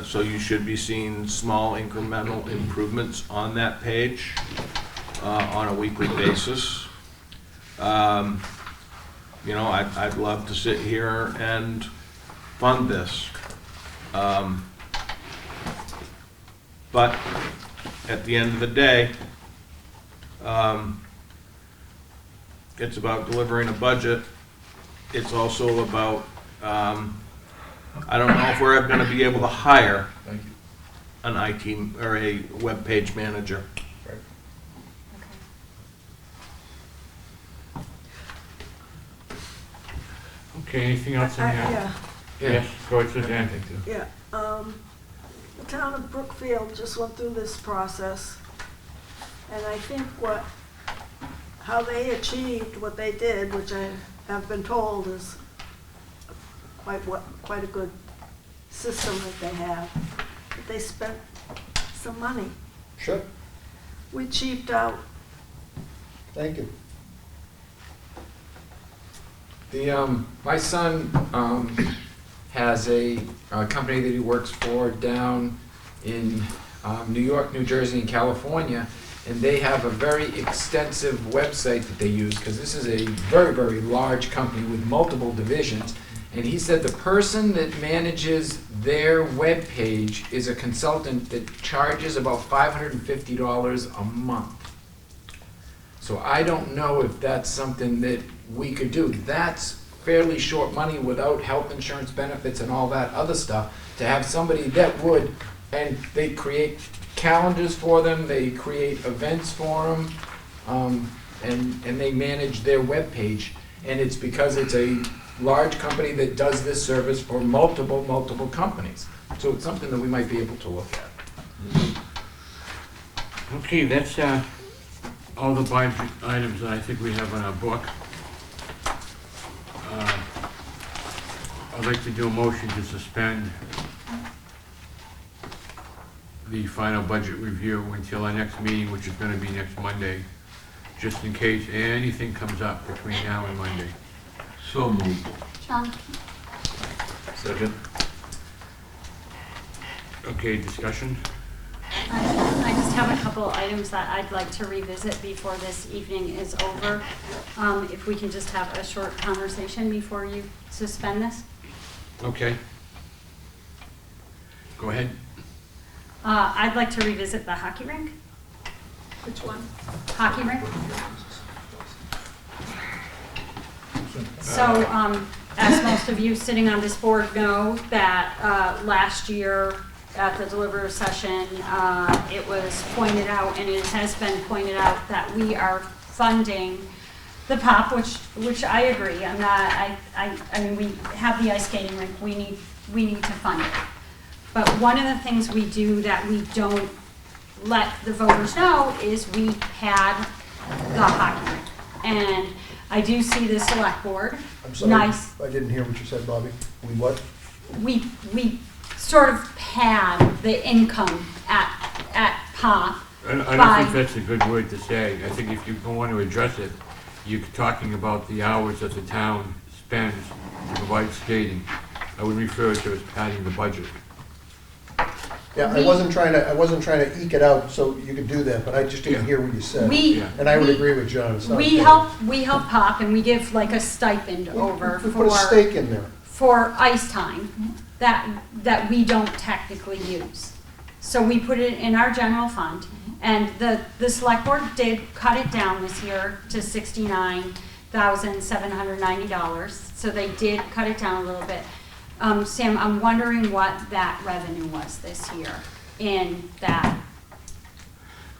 So you should be seeing small incremental improvements on that page on a weekly basis. You know, I'd love to sit here and fund this. But at the end of the day, it's about delivering a budget. It's also about, I don't know if we're ever gonna be able to hire Thank you. an IT or a web page manager. Okay, anything else in there? Yeah, Yes, go ahead, Suzanne. yeah. The town of Brookfield just went through this process, and I think how they achieved what they did, which I have been told is quite a good system that they have. But they spent some money. Sure, We cheaped out. thank you. My son has a company that he works for down in New York, New Jersey, and California, and they have a very extensive website that they use, because this is a very, very large company with multiple divisions. And he said the person that manages their web page is a consultant that charges about $550 a month. So I don't know if that's something that we could do. That's fairly short money without health insurance benefits and all that other stuff, to have somebody that would, and they create calendars for them, they create events for them, and they manage their web page. And it's because it's a large company that does this service for multiple companies. So it's something that we might be able to look at. Okay, that's all the budget items that I think we have in our book. I'd like to do a motion to suspend the final budget review until our next meeting, which is going to be next Monday, just in case anything comes up between now and Monday. So moved. John? Second? Okay, discussion? I just have a couple items that I'd like to revisit before this evening is over. If we can just have a short conversation before you suspend this. Okay. Go ahead. I'd like to revisit the hockey rink. Which one? Hockey rink. So, as most of you sitting on this board know, that last year at the deliberative session, it was pointed out, and it has been pointed out, that we are funding the POP, which I agree. I'm not. I mean, we have the ice skating rink. We need to fund it. But one of the things we do that we don't let the voters know is we had the hockey rink, and I do see the select board. I'm sorry, Nice. I didn't hear what you said, Bobby. We what? We sort of pad the income at POP. I don't Bye. think that's a good word to say. I think if you want to address it, you're talking about the hours that the town spends to provide skating. I would refer to it as padding the budget. Yeah, I wasn't trying to eke it out so you could do that, but I just didn't Yeah. hear what you said. Yeah. And I would we- agree with John. It's not We fair. help POP, and we give like a stipend over We put a stake in there. for ice time that we don't technically use. So we put it in our general fund, and the select board did cut it down this year to $69,790. So they did cut it down a little bit. Sam, I'm wondering what that revenue was this year in that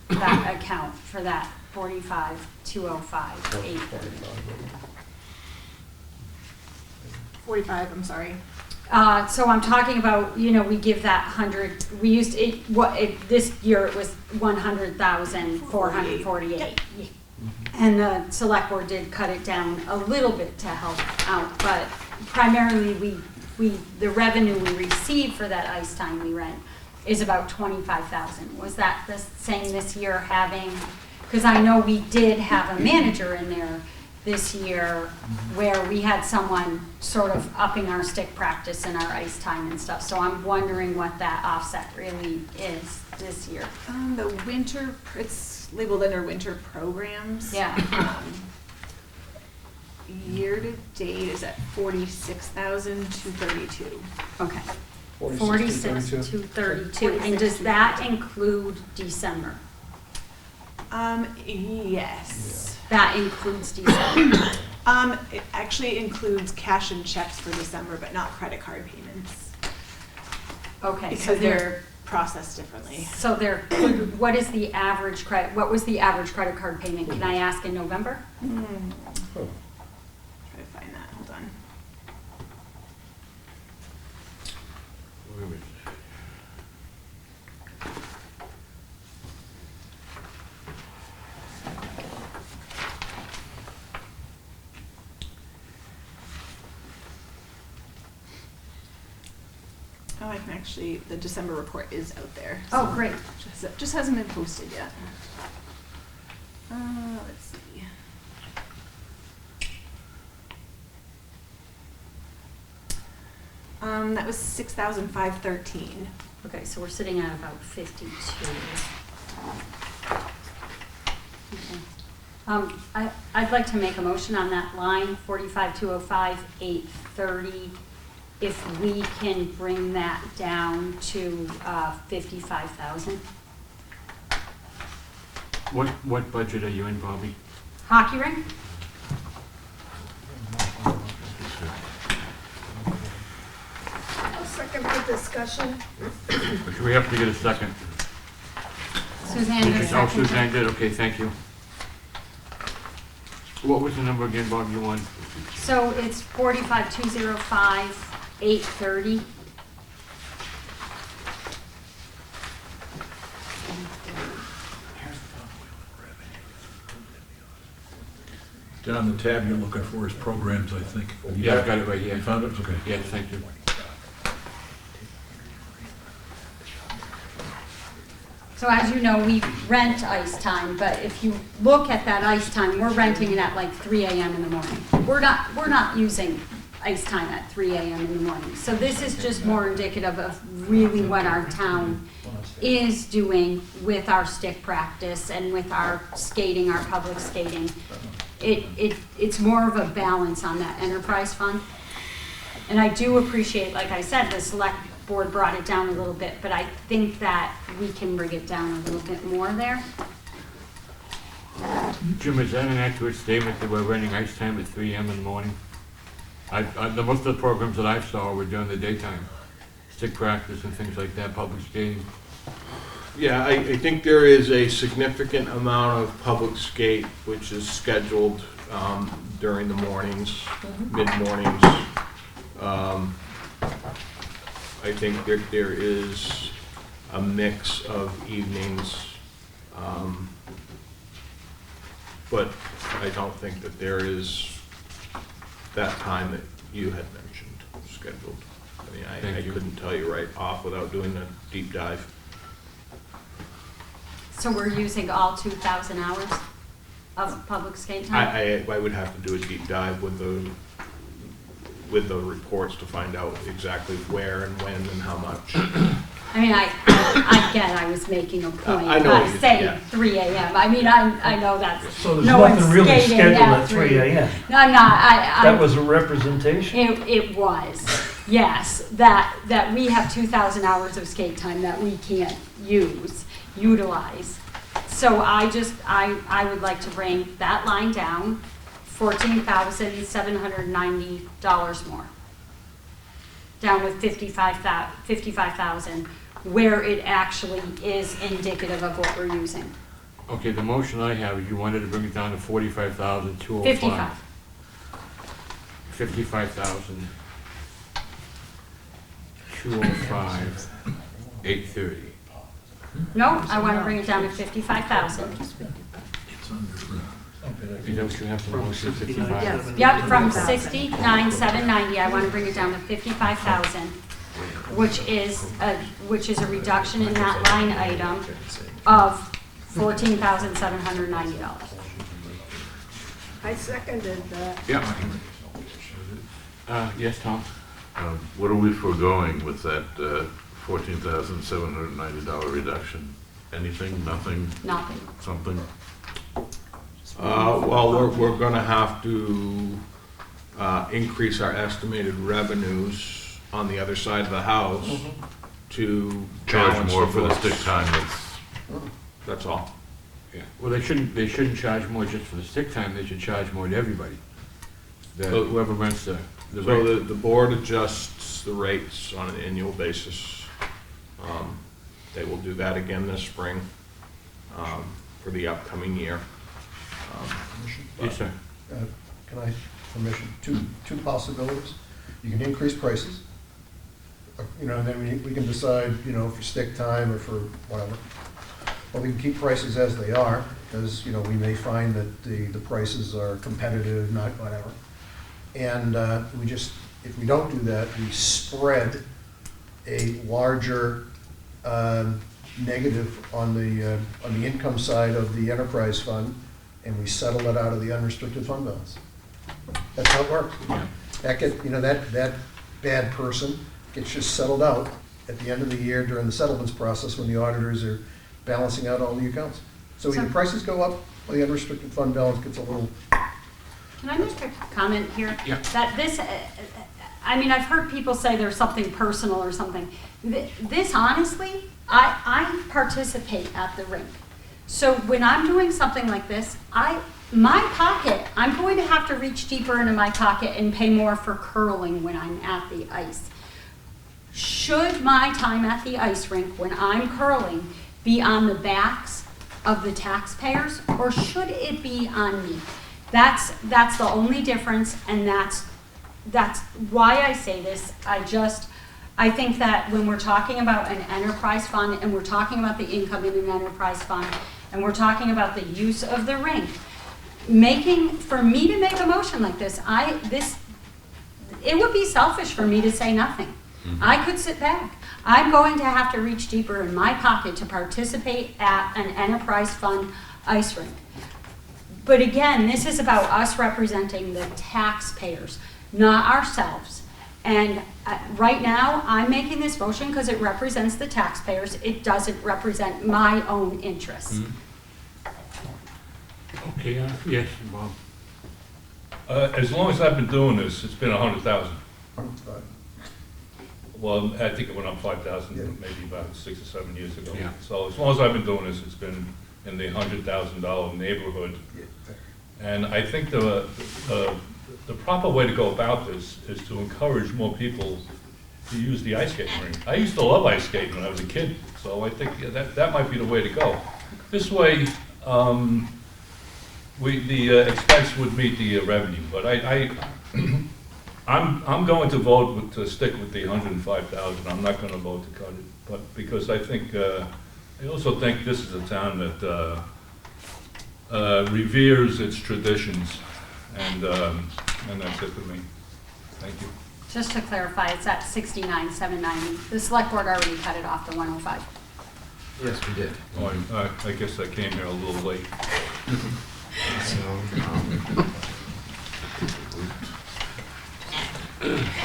account for that 45,205,8. 45, I'm sorry. So I'm talking about, we give that 100, we used it, this year it was 100,448. And the select board did cut it down a little bit to help out, but primarily the revenue we receive for that ice time we rent is about 25,000. Was that the same this year, having, because I know we did have a manager in there this year where we had someone sort of upping our stick practice and our ice time and stuff. So I'm wondering what that offset really is this year. The winter, it's labeled under winter programs. Yeah. Year to date is at 46,232. Okay. 46 to 46 to 32. And does that include December? Yes. That includes December. It actually includes cash and checks for December, but not credit card payments. Okay, so Because they're processed differently. what is the average credit, what was the average credit card payment? Can I ask in November? Oh. Try to find that, hold on. Where is it? Oh, I can actually, the December report is out there. Oh, so great. Just hasn't been posted yet. Let's see. That was 6,513. Okay, so we're sitting at about 52. Okay. I'd like to make a motion on that line, 45,205, 830, if we can bring that down to 55,000. What budget are you in, Bobby? Hockey rink? I'll second the discussion. Do we have to get a second? Suzanne did a Oh, second. Suzanne did, okay, thank you. What was the number again, Bob, you want? So it's 45,205, 830. John, the tab you're looking for is programs, I think. Yeah, I've got it right here. You found it? Okay. Yes, thank you. So as you know, we rent ice time, but if you look at that ice time, we're renting it at like 3 a.m. in the morning. We're not using ice time at 3 a.m. in the morning. So this is just more indicative of really what our town is doing with our stick practice and with our skating, our public skating. It's more of a balance on that enterprise fund. And I do appreciate, like I said, the select board brought it down a little bit, but I think that we can bring it down a little bit more there. Jim, is that an accurate statement that we're running ice time at 3 a.m. in the morning? Most of the programs that I saw were during the daytime, stick practice and things like that, public skating. Yeah, I think there is a significant amount of public skate which is scheduled during the mornings, mid-mornings. I think there is a mix of evenings, but I don't think that there is that time that you had mentioned scheduled. I mean, I Thank you. couldn't tell you right off without doing a deep dive. So we're using all 2,000 hours of public skate time? I would have to do a deep dive with the reports to find out exactly where and when and how much. I mean, I get I was making a point I know by you- saying yeah. 3 a.m. I mean, I know that's, So there's no one's nothing really skating scheduled at at 3 a.m. No, I'm not, That was a representation? It was, yes, that we have 2,000 hours of skate time that we can't utilize. So I would like to bring that line down, $14,790 more. Down with 55,000, where it actually is indicative of what we're using. Okay, the motion I have is you wanted to bring it down to 45,205. 55. 55,205, 830. No, I want to bring it down to 55,000. It's under. Is that what you have for the motion, 55? Yes. Yep, from 69,790, I want to bring it down to 55,000, which is a reduction in that line item of $14,790. I seconded that. Yeah. Yes, Tom? What are we foregoing with that $14,790 reduction? Anything, nothing, Nothing. something? Well, we're gonna have to increase our estimated revenues on the other side of the house to Charge balance more the for the books. stick time that's, That's all. Yeah. Well, they shouldn't charge more just for the sick time, they should charge more to everybody. So- Whoever rents the So rate. the board adjusts the rates on an annual basis. They will do that again this spring for the upcoming year. Yes, sir. Can I, permission, two possibilities. You can increase prices, you know, and then we can decide, you know, for stick time or for whatever. Or we can keep prices as they are, because, you know, we may find that the prices are competitive, not whatever. And we just, if we don't do that, we spread a larger negative on the income side of the enterprise fund, and we settle it out of the unrestricted fund balance. That's how it works. Yeah. That bad person gets just settled out at the end of the year during the settlements process when the auditors are balancing out all the accounts. So either prices go up or the unrestricted fund balance gets a little. Can I make a comment here? Yeah. That this, I mean, I've heard people say there's something personal or something. This honestly, I participate at the rink. So when I'm doing something like this, my pocket, I'm going to have to reach deeper into my pocket and pay more for curling when I'm at the ice. Should my time at the ice rink when I'm curling be on the backs of the taxpayers, or should it be on me? That's the only difference, and that's why I say this. I think that when we're talking about an enterprise fund, and we're talking about the income in an enterprise fund, and we're talking about the use of the rink, for me to make a motion like this, it would be selfish for me to say nothing. I could sit back. I'm going to have to reach deeper in my pocket to participate at an enterprise fund ice rink. But again, this is about us representing the taxpayers, not ourselves. And right now, I'm making this motion because it represents the taxpayers. It doesn't represent my own interests. Okay, yes, Bob. As long as I've been doing this, it's been 100,000. Well, I think it went up 5,000 maybe about 6 or 7 years ago. Yeah. So as long as I've been doing this, it's been in the $100,000 neighborhood. And I think the proper way to go about this is to encourage more people to use the ice skating rink. I used to love ice skating when I was a kid, so I think that might be the way to go. This way, the expense would meet the revenue, but I'm going to vote to stick with the 105,000. I'm not going to vote to cut it, but because I also think this is a town that reveres its traditions, and that's it for me. Thank you. Just to clarify, it's at 69,790. The select board already cut it off to 105. Yes, we did. Oh, I guess I came here a little late.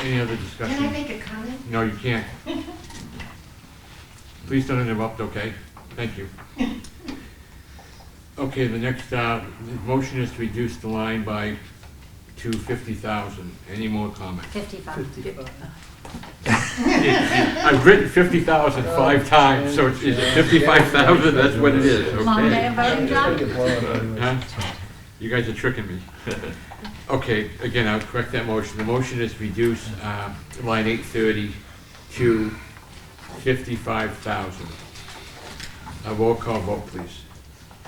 Any other discussion? Can I make a comment? No, you can't. Please don't interrupt, okay? Thank you. Okay, the next, motion is to reduce the line to 50,000. Any more comments? 55. I've written 50,000 5 times, so is it 55,000? That's what it is, okay? Long day of voting, John? Huh? You guys are tricking me. Okay, again, I'll correct that motion. The motion is reduce line 830 to 55,000. A roll call vote, please.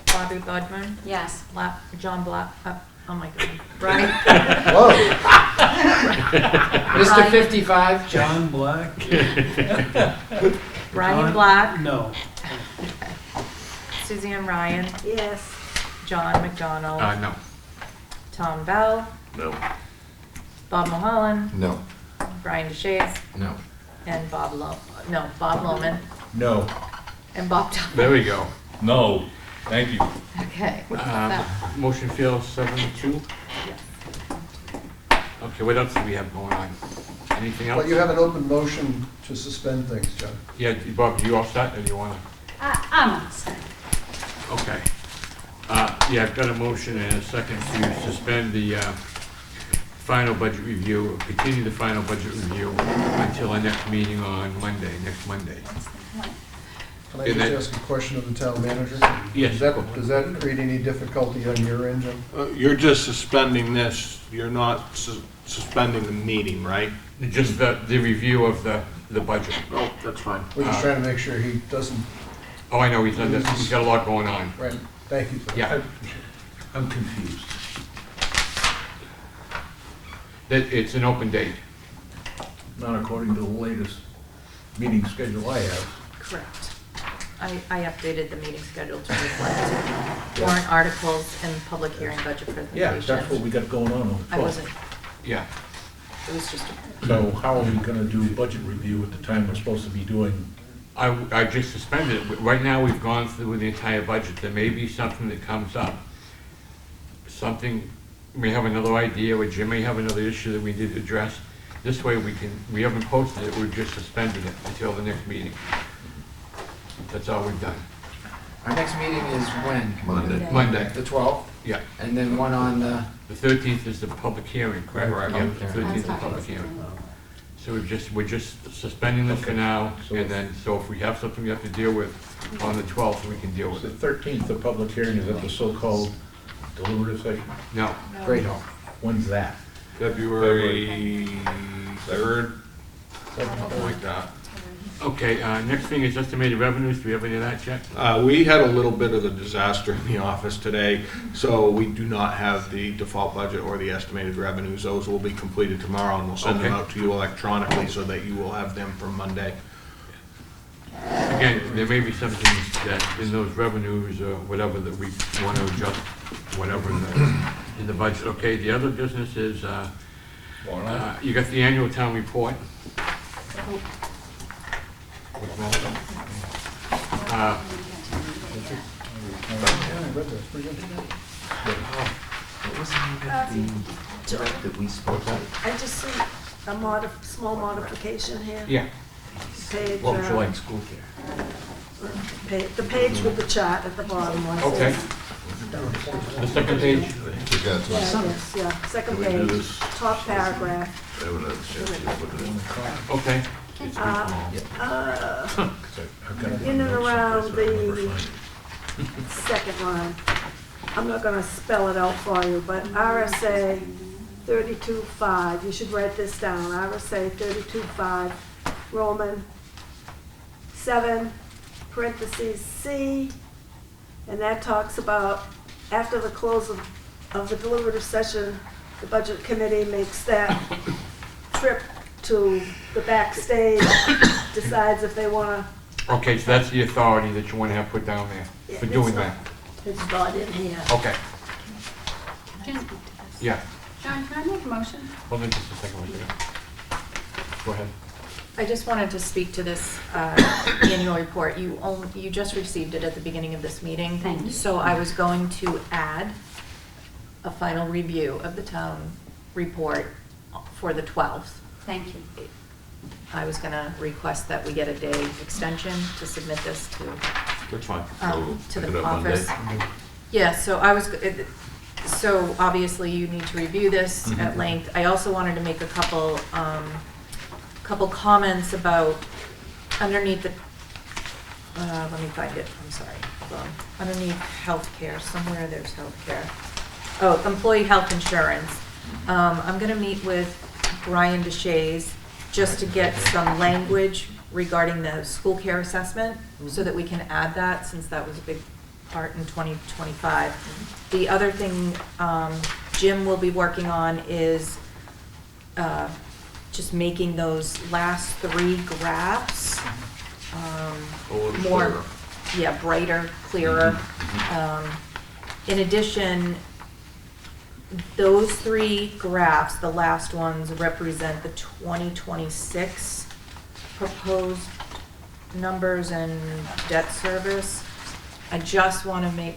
Bobby Budman, Yes. John Black, oh my God, Brian, Whoa. Mr. 55, John Black? Brian Black, No. Suzanne Ryan, Yes. John McDonald, No. Tom Bell, no. Bob Mulholland, No. Brian DeShays, No. and Bob Lohman, No. and Bob Thomas. There we go. No. Thank you. Okay. what's that? Motion fails 7-2. Okay, what else do we have going on? Anything else? But you have an open motion to suspend things, John. Yeah, Bob, you all set, or do you wanna? I'm all set. Okay. Yeah, I've got a motion and a second to suspend the final budget review, continue the final budget review until our next meeting on Monday, next Monday. Can I And that- just ask a question of the town manager? Yes. Does that create any difficulty on your end, Jim? You're just suspending this, you're not suspending the meeting, right? Just the review of the budget. Oh, that's fine. We're just trying to make sure he doesn't, Oh, I know, he's done this, he's got a lot going on. right, thank you for that. Yeah, I'm confused. it's an open date. Not according to the latest meeting schedule I have. Correct. I updated the meeting schedule to reflect warrant articles and public hearing budget presentation. Yeah, that's what we got going on the 12th. I wasn't, Yeah. it was just, So how are we gonna do budget review at the time we're supposed to be doing? I just suspended it. Right now, we've gone through the entire budget. There may be something that comes up. Something, we have another idea, or Jim may have another issue that we need to address. This way, we haven't posted it, we've just suspended it until the next meeting. That's all we've done. Our next meeting is when? Monday, The 12th? yeah. And then one on the, The 13th is the public hearing, correct? Correct. Yeah, Public the hearing. 13th is the public hearing. So we're just suspending this for now, and then, so if we have something we have to deal with on the 12th, we can deal with The it. 13th, the public hearing is at the so-called deliberative session. No, Great Hall. When's that? February 3rd, something like that. okay, next thing is estimated revenues. Do we have any of that, Chet? We had a little bit of a disaster in the office today, so we do not have the default budget or the estimated revenues. Those will be completed tomorrow, and we'll send them Okay. out to you electronically so that you will have them for Monday. Again, there may be something that in those revenues or whatever that we want to adjust, whatever in the budget. Okay, the other business is, you got the annual town report. What's wrong? Yeah, I read that, it's pretty good. What was the name that we spoke of? I just see a small modification here. Yeah, Page, what would you like? school care. The page with the chart at the bottom. one Okay. says- The second page? Yeah, yes, yeah, second Can we do page, this? top paragraph. I haven't had a chance to look at it. Okay. It's Uh, small. I've got it In and on notes around someplace, I remember the finding it. second line. I'm not gonna spell it out for you, but RSA 32.5, you should write this down, RSA 32.5, Roman 7, parentheses C, and that talks about, after the close of the deliberative session, the budget committee makes that trip to the backstage, decides if they wanna. Okay, so that's the authority that you want to have put down there for doing that. It's not in here. Okay, Can- yeah. John, can I make a motion? Hold on just a second. Go ahead. I just wanted to speak to this annual report. You just received it at the beginning of this meeting. Thank you. So I was going to add a final review of the town report for the 12th. Thank you. I was going to request that we get a day extension to submit this to That's fine. to Pick it the up Monday. office. Yeah, so so obviously you need to review this at length. I also wanted to make a couple comments about underneath the, let me find it, I'm sorry, hold on. Underneath healthcare, somewhere there's healthcare. Oh, employee health insurance. I'm gonna meet with Brian DeShays just to get some language regarding the school care assessment, so that we can add that, since that was a big part in 2025. The other thing Jim will be working on is just making those last 3 graphs more, clearer. yeah, brighter, clearer. In addition, those 3 graphs, the last ones, represent the 2026 proposed numbers and debt service. I just want to make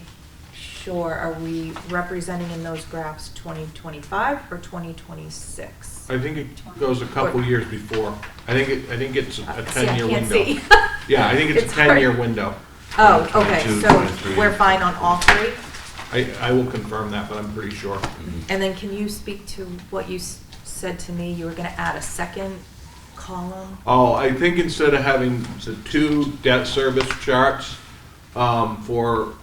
sure, are we representing in those graphs 2025 or 2026? I think it goes a couple years before. I think it's a See, I 10-year can't window. see. Yeah, I think it's a It's hard. 10-year window. Oh, okay, 22, so 23. we're fine on all three? I will confirm that, but I'm pretty sure. And then can you speak to what you said to me? You were going to add a second column? Oh, I think instead of having the 2 debt service charts for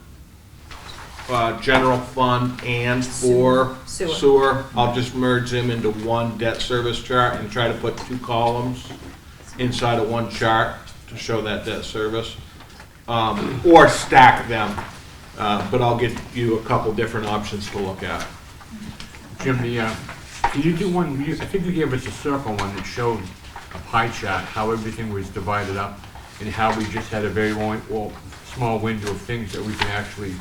general fund and for Sewer. sewer, I'll just merge them into one debt service chart and try to put 2 columns inside of one chart to show that debt service. Or stack them, but I'll get you a couple different options to look at. Jim, can you do one, I think you gave us a circle one that showed a pie chart, how everything was divided up, and how we just had a very small window of things that we can actually,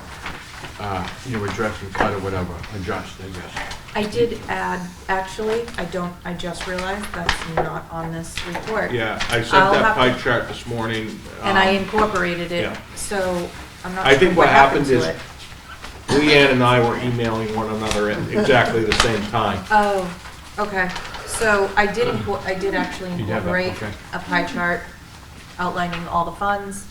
address and cut or whatever, adjust, I guess. I did add, actually, I just realized that's not on this report. Yeah, I sent I'll that have pie to- chart this morning. And I incorporated it, yeah. so I'm not I sure think what what happened happened to is it. Leanne and I were emailing one another at exactly the same time. Oh, okay. So I did actually You have that, incorporate okay. a pie chart outlining all the funds.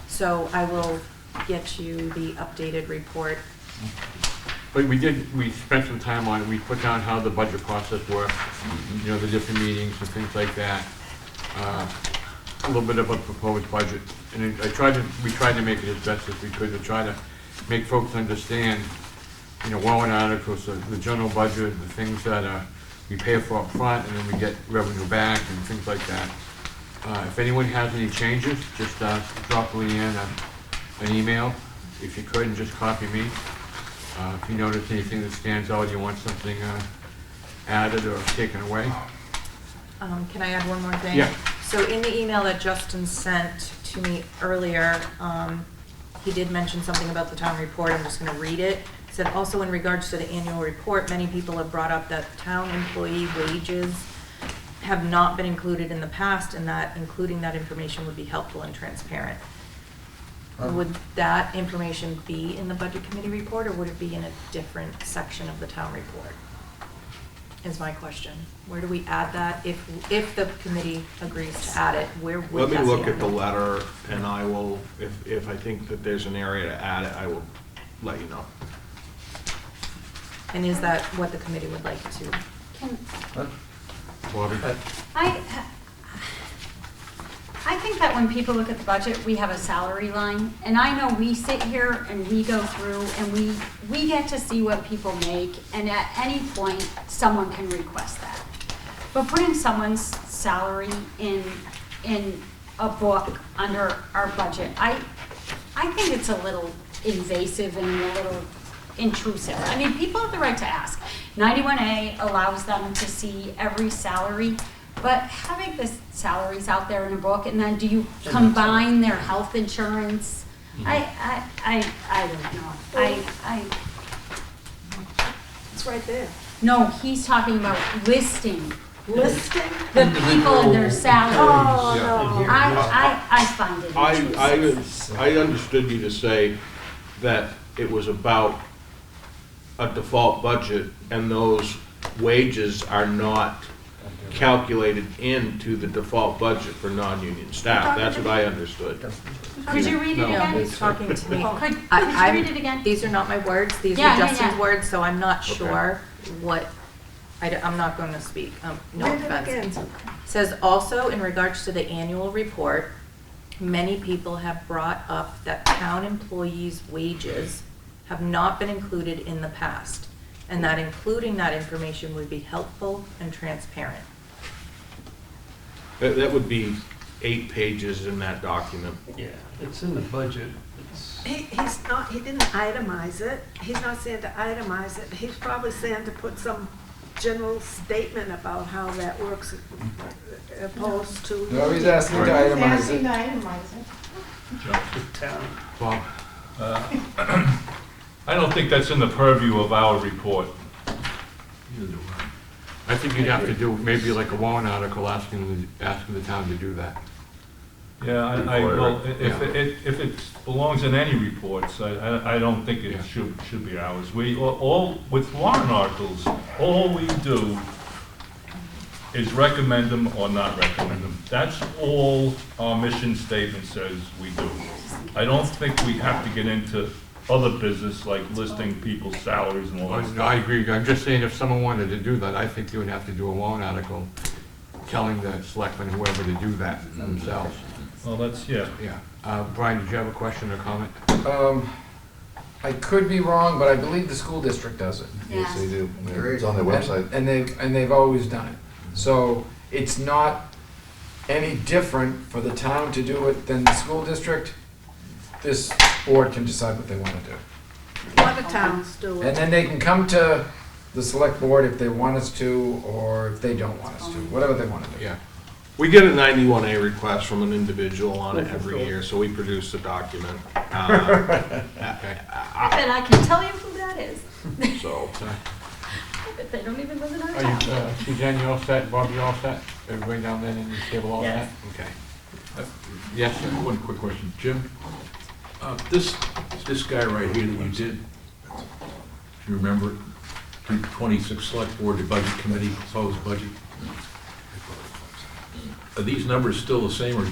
So I will get you the updated report. But we spent some time on it, we put down how the budget process works, the different meetings and things like that. A little bit of a proposed budget, and we tried to make it as best as we could to try to make folks understand, warrant articles, the general budget, the things that we pay for up front, and then we get revenue back and things like that. If anyone has any changes, just drop Leanne an email, if you could, and just copy me. If you notice anything that stands out, you want something added or taken away. Can I add one more thing? Yeah. So in the email that Justin sent to me earlier, he did mention something about the town report. I'm just going to read it. It said, also in regards to the annual report, many people have brought up that town employee wages have not been included in the past, and that including that information would be helpful and transparent. Would that information be in the budget committee report, or would it be in a different section of the town report? Is my question. Where do we add that? If the committee agrees to add it, where would Let me that look be at the added? letter, and I will, if I think that there's an area to add it, I will let you know. And is that what the committee would like to? Can, Bobby? I think that when people look at the budget, we have a salary line, and I know we sit here and we go through and we get to see what people make, and at any point, someone can request that. But putting someone's salary in a book under our budget, I think it's a little invasive and a little intrusive. I mean, people have the right to ask. 91A allows them to see every salary, but having the salaries out there in a book, and then do you combine their health insurance? I don't know. It's right there. No, he's talking about listing Listing? the people and their salaries. Oh, no. I find it intrusive. I understood you to say that it was about a default budget, and those wages are not calculated into the default budget for non-union staff. That's what I understood. Could you read it No, again? he's talking to me. Could you I'm- read it again? These are not my words, these Yeah, are yeah, Justin's yeah. words, so I'm not Okay. sure what, I'm not going to speak, no Read it offense. again. Says also, in regards to the annual report, many people have brought up that town employees' wages have not been included in the past, and that including that information would be helpful and transparent. That would be 8 pages in that document. Yeah, it's in the budget. It's- He didn't itemize it. He's not saying to itemize it. He's probably saying to put some general statement about how that works opposed to. No, he's asking to itemize it. The town. Bob? I don't think that's in the purview of our report. I think you'd have to do maybe like a warrant article asking the town to do that. Yeah, well, if it belongs in any reports, I don't think it should be ours. We, all, with warrant articles, all we do is recommend them or not recommend them. That's all our mission statement says we do. I don't think we have to get into other business like listing people's salaries and all that No, stuff. I agree. I'm just saying if someone wanted to do that, I think you would have to do a warrant article telling the selectmen, whoever, to do that themselves. Well, that's, yeah. Yeah. Brian, did you have a question or comment? I could be wrong, but I believe the school district does it. Yes, they do. It's on their website. And they've always done it. So it's not any different for the town to do it than the school district. This board can decide what they want to do. A lot of towns do And it. then they can come to the select board if they want us to, or if they don't want us to, whatever they want to do. Yeah. We get a 91A request from an individual on it every year, so we produce a document. Okay. And I can tell you who that is. So, But they don't even live in our Are you, town. Suzanne, you all set? Bob, you all set? Everybody down there in the table all set? Yes. Okay. Yes, sir. One quick question, Jim. This guy right here that you did, if you remember, 26 select board, the budget committee, proposed budget. Are these numbers still the same, or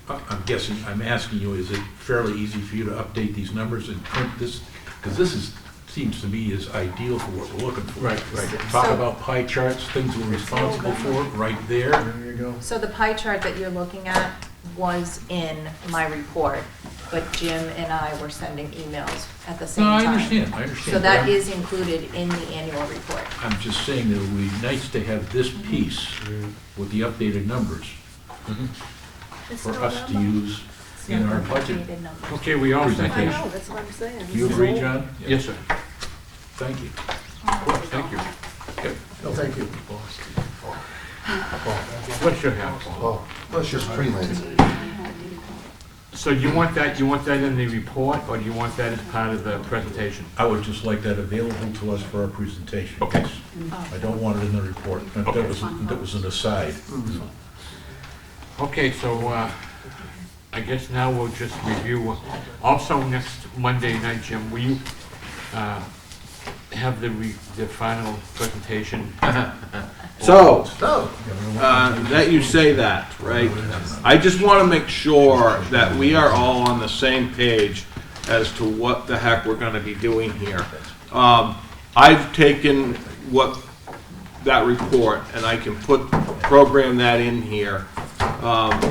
I'm guessing, I'm asking you, is it fairly easy for you to update these numbers and print this? Because this seems to me is ideal for what we're looking for. Right. Talk about pie charts, things we're responsible for, right there. There you go. So the pie chart that you're looking at was in my report, but Jim and I were sending emails at the same No, I time. understand. So that is included in the annual report. I'm just saying that it would be nice to have this piece with the updated numbers for us to use in our budget. Updated numbers. Okay, we all set I here. know, that's what I'm saying. Do you agree, John? Yes, sir. Thank you. Of course, thank you. No, thank you. What's your house? Oh, let's just pre-land. So you want that in the report, or do you want that as part of the presentation? I would just like that available to us for our presentation. Okay. I don't want it in the report. That was an aside. Okay, so, I guess now we'll just review. Also, next Monday night, Jim, will you, have the final presentation? So, that you say that, right? I just want to make sure that we are all on the same page as to what the heck we're going to be doing here. I've taken that report, and I can program that in here,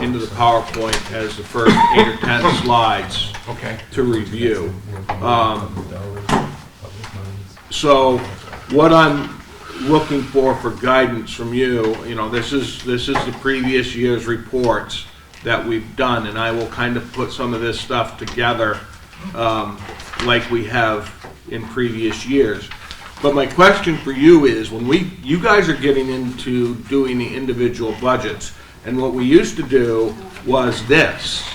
into the PowerPoint as the first 8 or 10 slides Okay. to review. So what I'm looking for guidance from you, this is the previous year's reports that we've done, and I will kind of put some of this stuff together like we have in previous years. But my question for you is, when you guys are getting into doing the individual budgets, and what we used to do was this,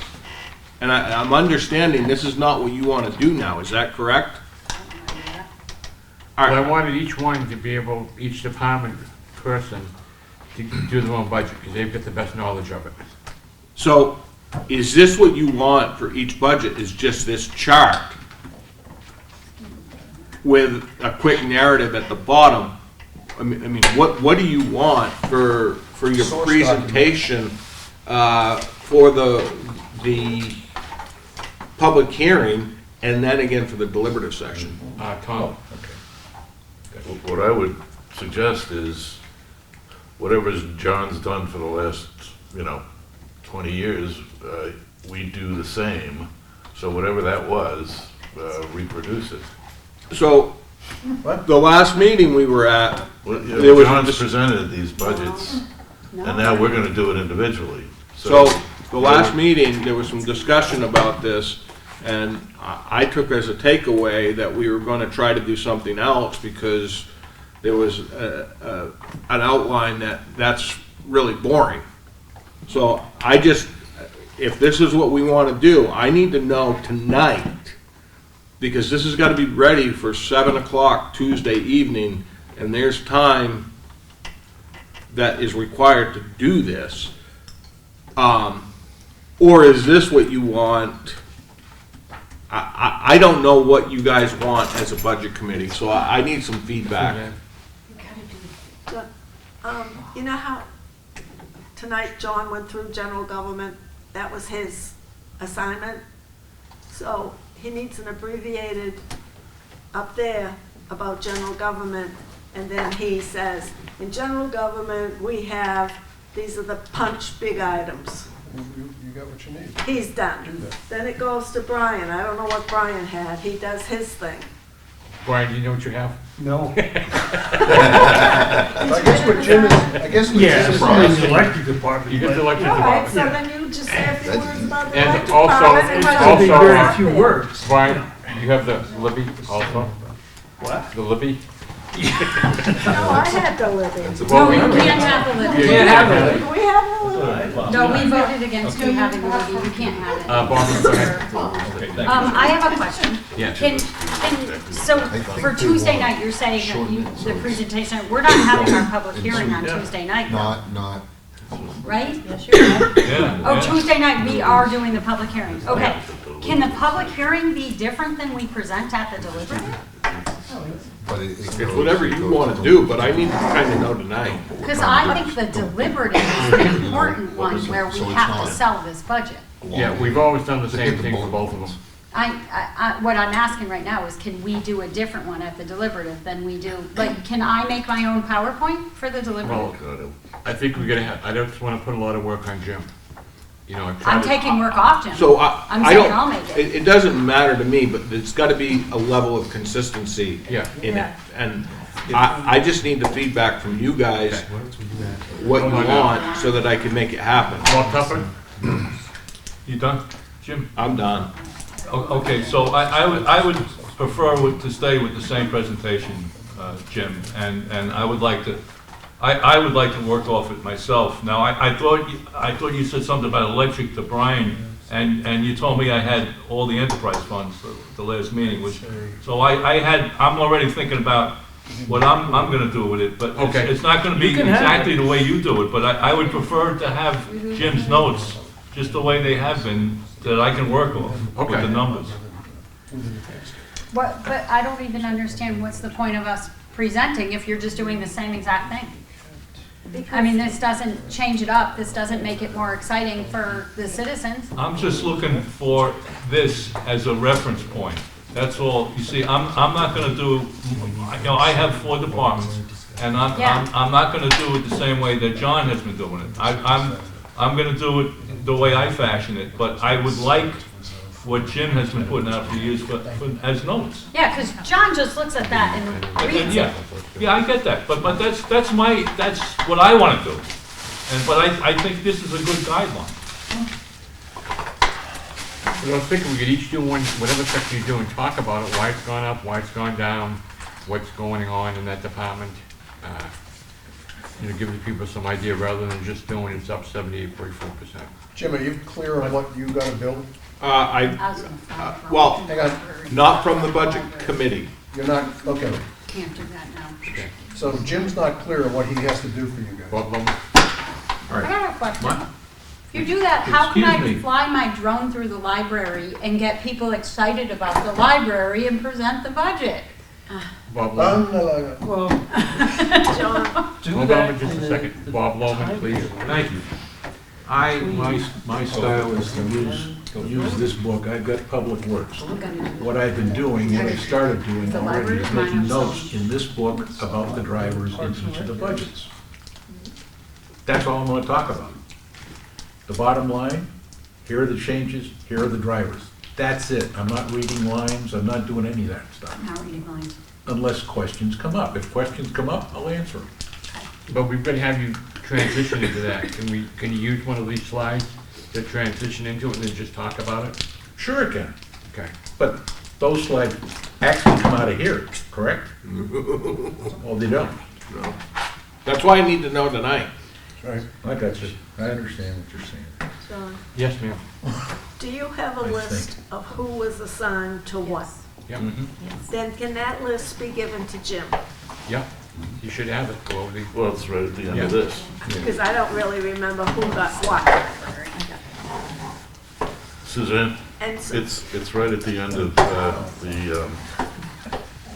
and I'm understanding this is not what you want to do now, is that correct? Well, I wanted each one to be able, each department person to do their own budget, because they've got the best knowledge of it. So, is this what you want for each budget, is just this chart with a quick narrative at the bottom? I mean, what do you want for your Source presentation for the public hearing, and then again for the deliberative session? Tom? What I would suggest is, whatever John's done for the last, 20 years, we do the same. So whatever that was, reproduce it. So, the last meeting we were at, Well, there was John's presented these budgets, and now we're gonna do it individually. So, the last meeting, there was some discussion about this, and I took as a takeaway that we were gonna try to do something else, because there was an outline that's really boring. So if this is what we wanna do, I need to know tonight, because this has gotta be ready for 7 o'clock Tuesday evening, and there's time that is required to do this. Or is this what you want? I don't know what you guys want as a budget committee, so I need some feedback. You know how tonight John went through general government? That was his assignment. So he needs an abbreviated up there about general government. And then he says, in general government, we have, these are the punch big items. You got what you need. He's done. Do that. Then it goes to Brian. I don't know what Brian had. He does his thing. Brian, do you know what you have? No. I guess what Jim is, I guess what Yeah, Jim it's is in the saying, electric department. You get the electric All right, department. so then you just say a few words about the And electric also- department. and It's what gonna be else very is few there. words. Brian, you have the Libby also? What? The Libby? No, I had the Libby. No, we can't have the Libby. Can't have it. Do we have the Libby? No, we voted against you having the Libby, you can't have it. Barbara, go ahead. I have a question. Yeah. So for Tuesday night, you're saying that you, the presentation, we're not having our public hearing on Tuesday night, though, Not, right? Yeah. Oh, Tuesday night, we are doing the public hearing. Okay. Can the public hearing be different than we present at the deliberative? but It's whatever you want to do, but I need to kind of know tonight. Because I think the deliberative is the important one where we have to sell this budget. Yeah, we've always done the same thing for both of them. What I'm asking right now is, can we do a different one at the deliberative than we do? Like, can I make my own PowerPoint for the deliberative? Well, I think we're gonna have, I don't want to put a lot of work on Jim. You know, I've tried I'm to- taking work off, Jim. So I'm I saying don't. I'll make it. It doesn't matter to me, but there's got to be a level of consistency Yeah. in it. And I just need the feedback from you guys, what you want, so that I can make it happen. Bob Tupper? You done? Jim? I'm done. Okay, so I would prefer to stay with the same presentation, Jim, and I would like to, I would like to work off it myself. Now, I thought you said something about electric to Brian, and you told me I had all the enterprise funds the last meeting, which, so I'm already thinking about what I'm gonna do with it, but Okay. it's not gonna be You can have exactly it. the way you do it, but I would prefer to have Jim's notes just the way they have been, that I can work off with Okay. the numbers. But I don't even understand what's the point of us presenting if you're just doing the same exact thing. I mean, this doesn't change it up, this doesn't make it more exciting for the citizens. I'm just looking for this as a reference point. That's all. You see, I'm not gonna do, I have 4 departments, and Yeah. I'm not gonna do it the same way that John has been doing it. I'm gonna do it the way I fashion it, but I would like what Jim has been putting out for years as notes. Yeah, because John just looks at that and reads Yeah, it. yeah, I get that, but that's what I wanna do. But I think this is a good guideline. I was thinking we could each do one, whatever section you're doing, talk about it, why it's gone up, why it's gone down, what's going on in that department. You know, give the people some idea rather than just doing it's up 78.4%. Jim, are you clear on what you got to build? I was gonna find from- Well, Hang on, not from the budget committee. you're not, okay. Can't do that now. Okay. So Jim's not clear on what he has to do for you guys. Bob Loman? I got a question. If you do that, how can Excuse I me. fly my drone through the library and get people excited about the library and present the budget? Bob Loman? Well, John, do Hold that. on just a second. Bob Loman, please. Thank you. My style is to use this book. I've got Public Works. What I've been doing, what I started doing already, is making notes in this book about the drivers in each of the budgets. That's all I'm going to talk about. The bottom line, here are the changes, here are the drivers. That's it. I'm not reading lines, I'm not doing any of that stuff, I'm not reading lines. unless questions come up. If questions come up, I'll answer them. But we've got to have you transition into that. Can you use one of these slides to transition into it and then just talk about it? Sure it can, Okay. but those slides actually come out of here, correct? Well, they don't. No. That's why I need to know tonight. Right. I got you. I understand what you're saying. John, Yes, ma'am. do you have a I list think. of who was assigned to what? Yep. Then can that list be given to Jim? Yep. You should have it. Well, Well, it's right at the end of Yeah. this. Because I don't really remember who got what. Suzanne, And so, it's right at the end of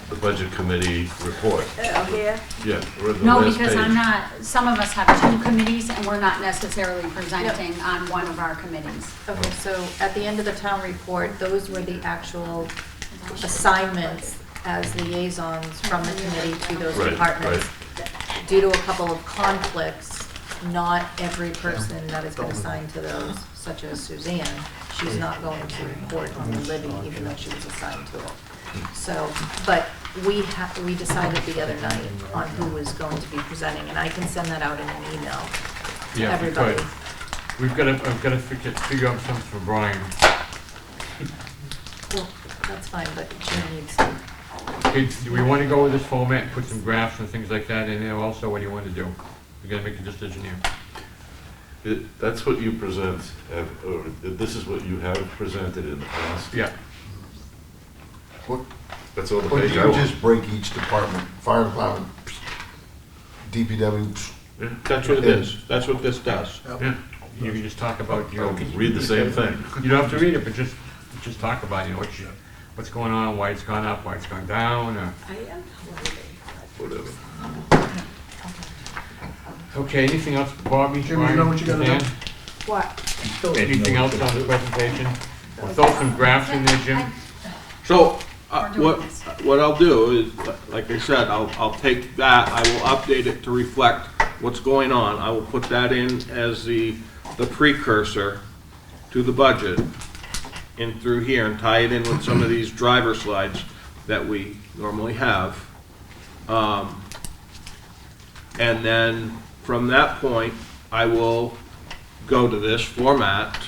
the budget committee report. here, Yeah, we're at the No, last because I'm page. not, some of us have two committees, and we're not necessarily presenting on one of our committees. Okay, so at the end of the town report, those were the actual assignments as liaisons from the committee to those Right, departments. Due to a couple of conflicts, not every person that has been assigned to those, such as Suzanne, she's not going to report on the levy, even though she was assigned to it. So, but we decided the other night on who was going to be presenting, and I can send that out in an email to Yeah, if you everybody. could. I've got to figure out something for Brian. Well, that's fine, but Jim needs to. Okay, do we want to go with this format, and put some graphs and things like that in there also? What do you want to do? We got to make a decision here. That's what you present, or this is what you have presented in the past. Yeah. What, That's all the or do page I you want. just break each department, fire department, DPW? Yeah, That's what it is. That's what this does. yeah. You can just talk about, you know, Read the same thing. you don't have to read it, but just talk about, you know, what's going on, why it's gone up, why it's gone down, or... I am. Whatever. Okay, anything else, Bobby? Jim, you know what you gotta do? Dan? What? Anything else on the presentation? We'll throw some graphs in there, Jim. So, We're doing this. what I'll do is, like I said, I'll take that, I will update it to reflect what's going on. I will put that in as the precursor to the budget in through here and tie it in with some of these driver slides that we normally have. And then from that point, I will go to this format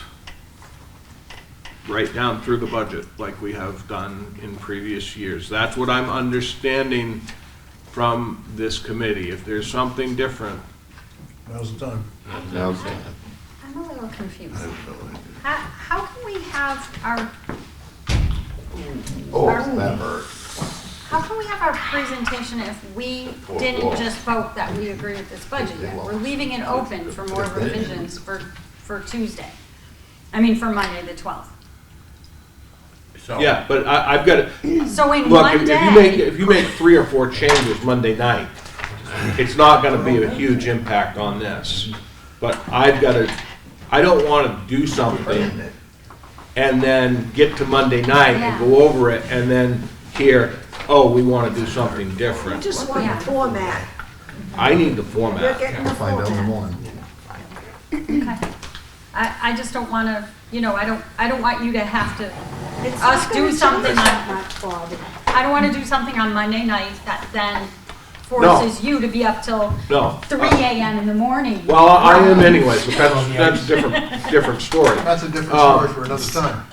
right down through the budget like we have done in previous years. That's what I'm understanding from this committee. If there's something different, Now's the time. I'm a little confused. How can we have our, Oh, that hurt. how can we have our presentation if we didn't just vote that we agree with this budget yet? We're leaving it open for more revisions for Tuesday. I mean, for Monday, the 12th. So, yeah, but I've got to, So in look, one if you day, make 3 or 4 changes Monday night, it's not gonna be a huge impact on this. But I don't wanna do something and then get to Monday night and go over it and then hear, oh, we wanna do something You different. just want Yeah. the format. I need the You're format. getting the Find out in the format. morning. okay. I just don't want to, you know, I don't want you to have to, It's us not do gonna something change on, that much, Bobby. I don't want to do something on Monday night that then forces you to be up till No. 3 a.m. in the morning. Well, I am anyways, but that's a different story. That's a different story for another time.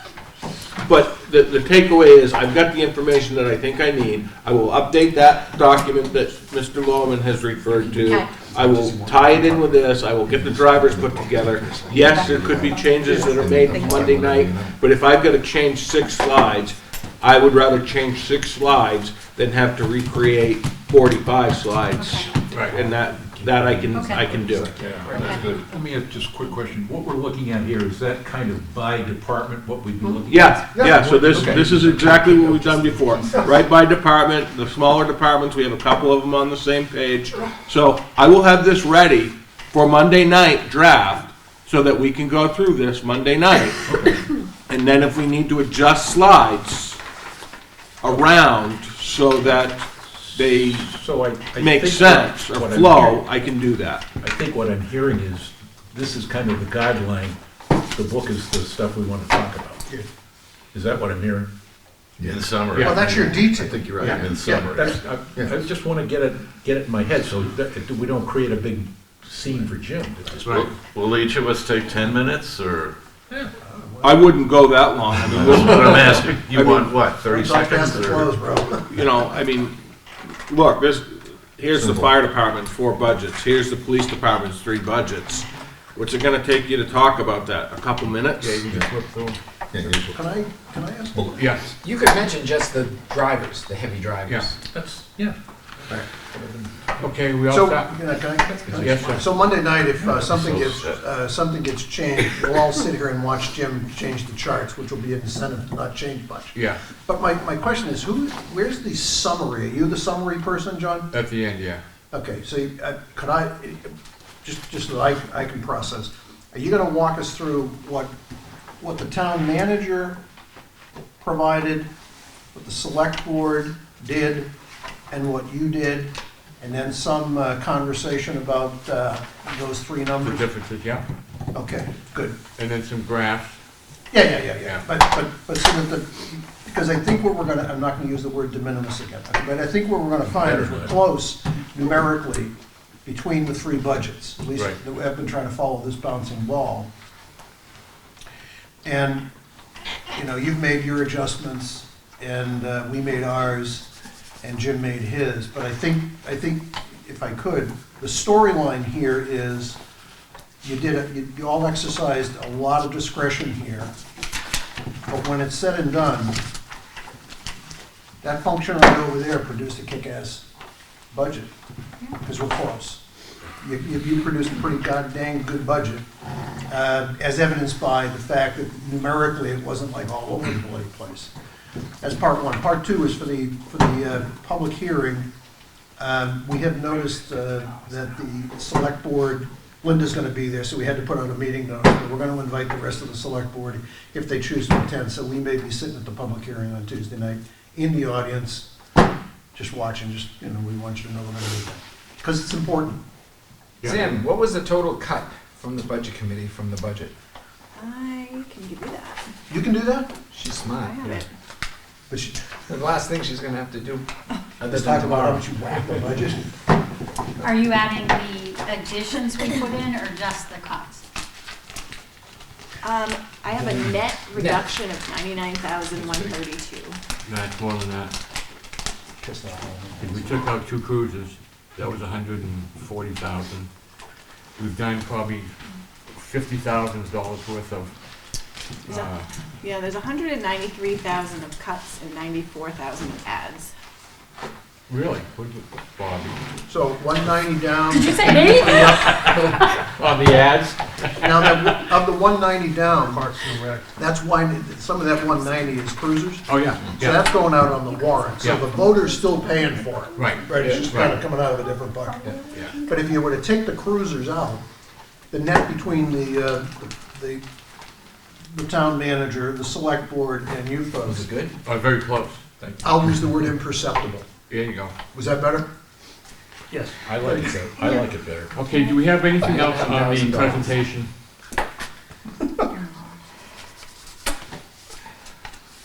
But the takeaway is, I've got the information that I think I need. I will update that document that Mr. Loman has referred to. Okay. I will tie it in with this, I will get the drivers put together. Yes, there could be changes that are made Monday night, but if I've got to change 6 slides, I would rather change 6 slides than have to recreate 45 slides. Right. And that I can do. Let me ask just a quick question. What we're looking at here, is that kind of by department, what we've been looking at? Yeah, so this Okay. is exactly what we've done before. Right by department, the smaller departments, we have a couple of them on the same page. So I will have this ready for Monday night draft, so that we can go through this Monday night. And then if we need to adjust slides around so that they So I make think sense or what I'm flow, hearing- I can do that. I think what I'm hearing is, this is kind of the guideline, the book is the stuff we want to talk about. Is that what I'm hearing? In summary. Well, that's your detail. I think you're right. Yeah. In summary. I just want to get it in my head, so that we don't create a big scene for Jim. That's right. Will each of us take 10 minutes, or? I wouldn't go that long. I mean, That's what I'm asking. You want, what, 30 It's all seconds? past the or- close, bro. you know, I mean, look, here's the fire department, 4 budgets, here's the police department's 3 budgets. What's it gonna take you to talk about that? A couple minutes? Yeah, you can just flip through. Yeah, here's what- Can I ask? Yes. You could mention just the drivers, the heavy drivers. Yeah. That's, yeah. Okay, we all So, set? Yes, sir. So Monday night, if something gets changed, we'll all sit here and watch Jim change the charts, which will be an incentive to not change much. Yeah, But my question is, where's the summary? Are you the summary person, John? at the end, yeah. Okay, so could I, just so that I can process, are you gonna walk us through what the town manager provided, what the select board did, and what you did, and then some conversation about those three The numbers? differences, yeah. Okay, good. And then some graphs. Yeah. But so that because I think what we're gonna, I'm not gonna use the word de minimis again, but I think what we're gonna find is we're close numerically between the three budgets. At least Right. I've been trying to follow this bouncing ball. And, you've made your adjustments, and we made ours, and Jim made his. But I think if I could, the storyline here is you all exercised a lot of discretion here, but when it's said and done, that function right over there produced a kick-ass budget, because we're close. You produced a pretty goddamn good budget, as evidenced by the fact that numerically it wasn't like all over the bloody place. That's part one. Part two is for the public hearing. We have noticed that the select board, Linda's gonna be there, so we had to put out a meeting notice, but we're gonna invite the rest of the select board if they choose to attend, so we may be sitting at the public hearing on Tuesday night in the audience, just watching, we want you to know we're gonna do that, because it's important. Yeah. Sam, what was the total cut from the budget committee from the budget? I can give you that. You can do that? She's I smart. have it. But you, The last thing she's gonna have to do, other let's than talk about how tomorrow. much you whack the budget. Are you adding the additions we put in or just the cuts? I have a net reduction of $99,132. No, it's more than that. If we took out 2 cruisers, that was 140,000. We've done probably $50,000 worth of, Yeah, there's 193,000 of cuts and 94,000 of adds. really? What is it, Bobby? So 190 down. Did you say me? On the ads? Now, of the 190 down, that's why, some of that 190 is cruisers. Oh, yeah, So yeah, that's going out on the warrant, so Yeah. the voter's still paying for it. right. Right, it's just kind of coming out of a different bucket. Yeah. But if you were to take the cruisers out, the net between the town manager, the select board, and you Was folks, it good? Oh, very close. Thank you. I'll use the word imperceptible. There you go. Was that better? Yes. I like it better. Okay, do we have anything else on the $1,000. presentation?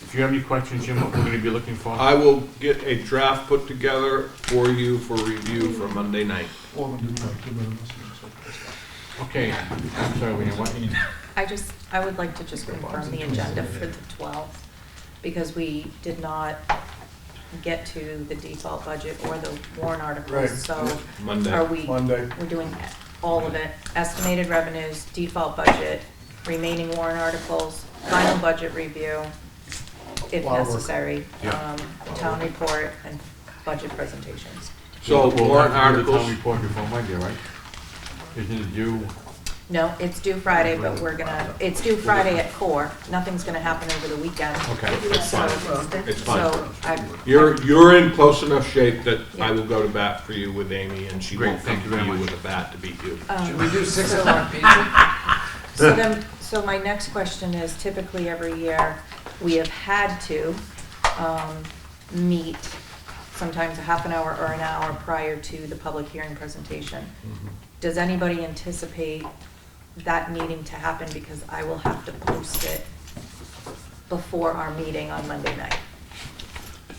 If you have any questions, Jim, what we're gonna be looking for? I will get a draft put together for you for review for Monday night. Okay, I'm sorry, Leanne, what? I would like to just confirm the agenda for the 12th, because we did not get to the default budget or the warrant Right. articles, so Monday. are we, Monday. we're doing all of it, estimated revenues, default budget, remaining warrant articles, final budget review, if Lot of work. necessary, Yeah. town report, and budget presentations. So We'll warrant have to do the town articles, report before Monday, right? Isn't it due? No, it's due Friday, but it's due Friday at 4. Nothing's gonna happen over the weekend. Okay. it's fine, it's fine. So I, You're in close enough shape that I will go to bat for you with Amy, and she Great, won't come thank you to very you much. with a bat to beat you. Should we do 6 o'clock pizza? So my next question is, typically every year, we have had to meet sometimes a half an hour or an hour prior to the public hearing presentation. Does anybody anticipate that meeting to happen, because I will have to post it before our meeting on Monday night?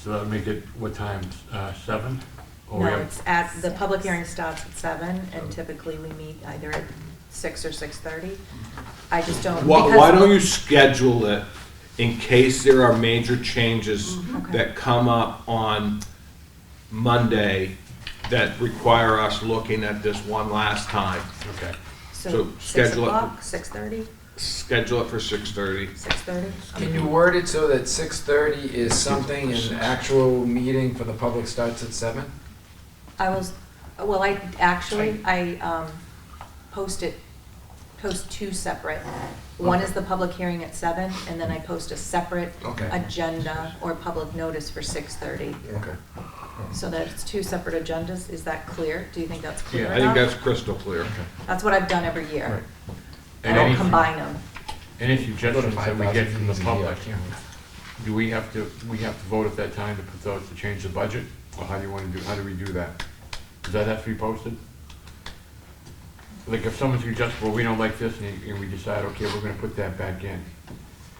So that'll make it, what time, 7? Or we No, have- it's the public hearing starts at 7, and typically we meet either at 6 or 6:30. I just don't. Why don't you schedule it in case there are major changes Okay. that come up on Monday that require us looking at this one last time? Okay. So So 6 schedule it. o'clock, 6:30, Schedule it for 6:30. 6:30? Can you word it so that 6:30 is something and the actual meeting for the public starts at 7? I was, Well, I post two separate. One is the public hearing at 7, and then I post a separate Okay. agenda or public notice for 6:30. Okay. So that it's two separate agendas. Is that clear? Do you think that's clear Yeah, I think enough? that's crystal clear. That's what I've done every year. Right. I And don't any- combine them. Any suggestions that we get from the 5,000 public, yeah. do we have to vote at that time to put those, to change the budget? Or how do we do that? Does that have to be posted? Like if someone suggests, well, we don't like this, and we decide, okay, we're gonna put that back in.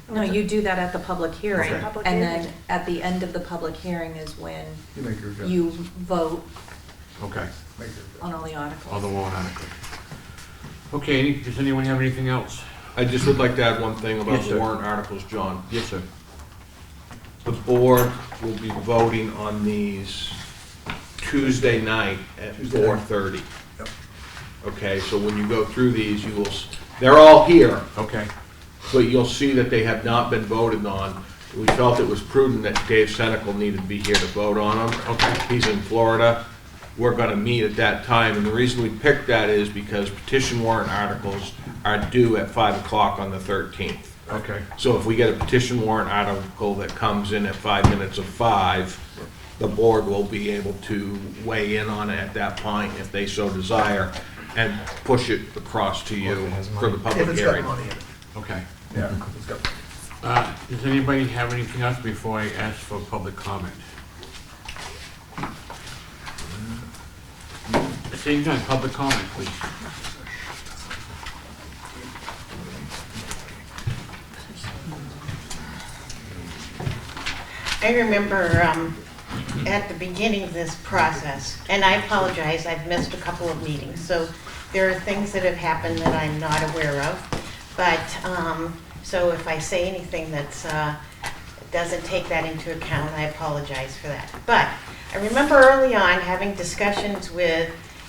No, you do that at the public hearing. Okay. Public And hearing. then at the end of the public hearing is when You make your adjustments. you vote Okay, Make your adjustments. on all the all articles. the warrant articles. Okay, does anyone have anything else? I just would like to add one thing about Yes, the sir. warrant articles, John. Yes, sir. The board will be voting on these Tuesday night at Tuesday night. 4:30. Yep. Okay, so when you go through these, you will, they're all here, Okay, but you'll see that they have not been voted on. We felt it was prudent that Dave Senecal needed to be here to vote on them. Okay. He's in Florida. We're gonna meet at that time, and the reason we picked that is because petition warrant articles are due at 5 o'clock on the 13th. okay. So if we get a petition warrant article that comes in at 5 minutes of 5, the board will be able to weigh in on it at that point if they so desire and push it across to you for the If public it's got hearing. money in it. Okay. Yeah, it's got. Does anybody have anything else before I ask for public comment? Seeing none, public comment, please. I remember at the beginning of this process, and I apologize, I've missed a couple of meetings, so there are things that have happened that I'm not aware of. But, so if I say anything that's, doesn't take that into account, I apologize for that. But I remember early on having discussions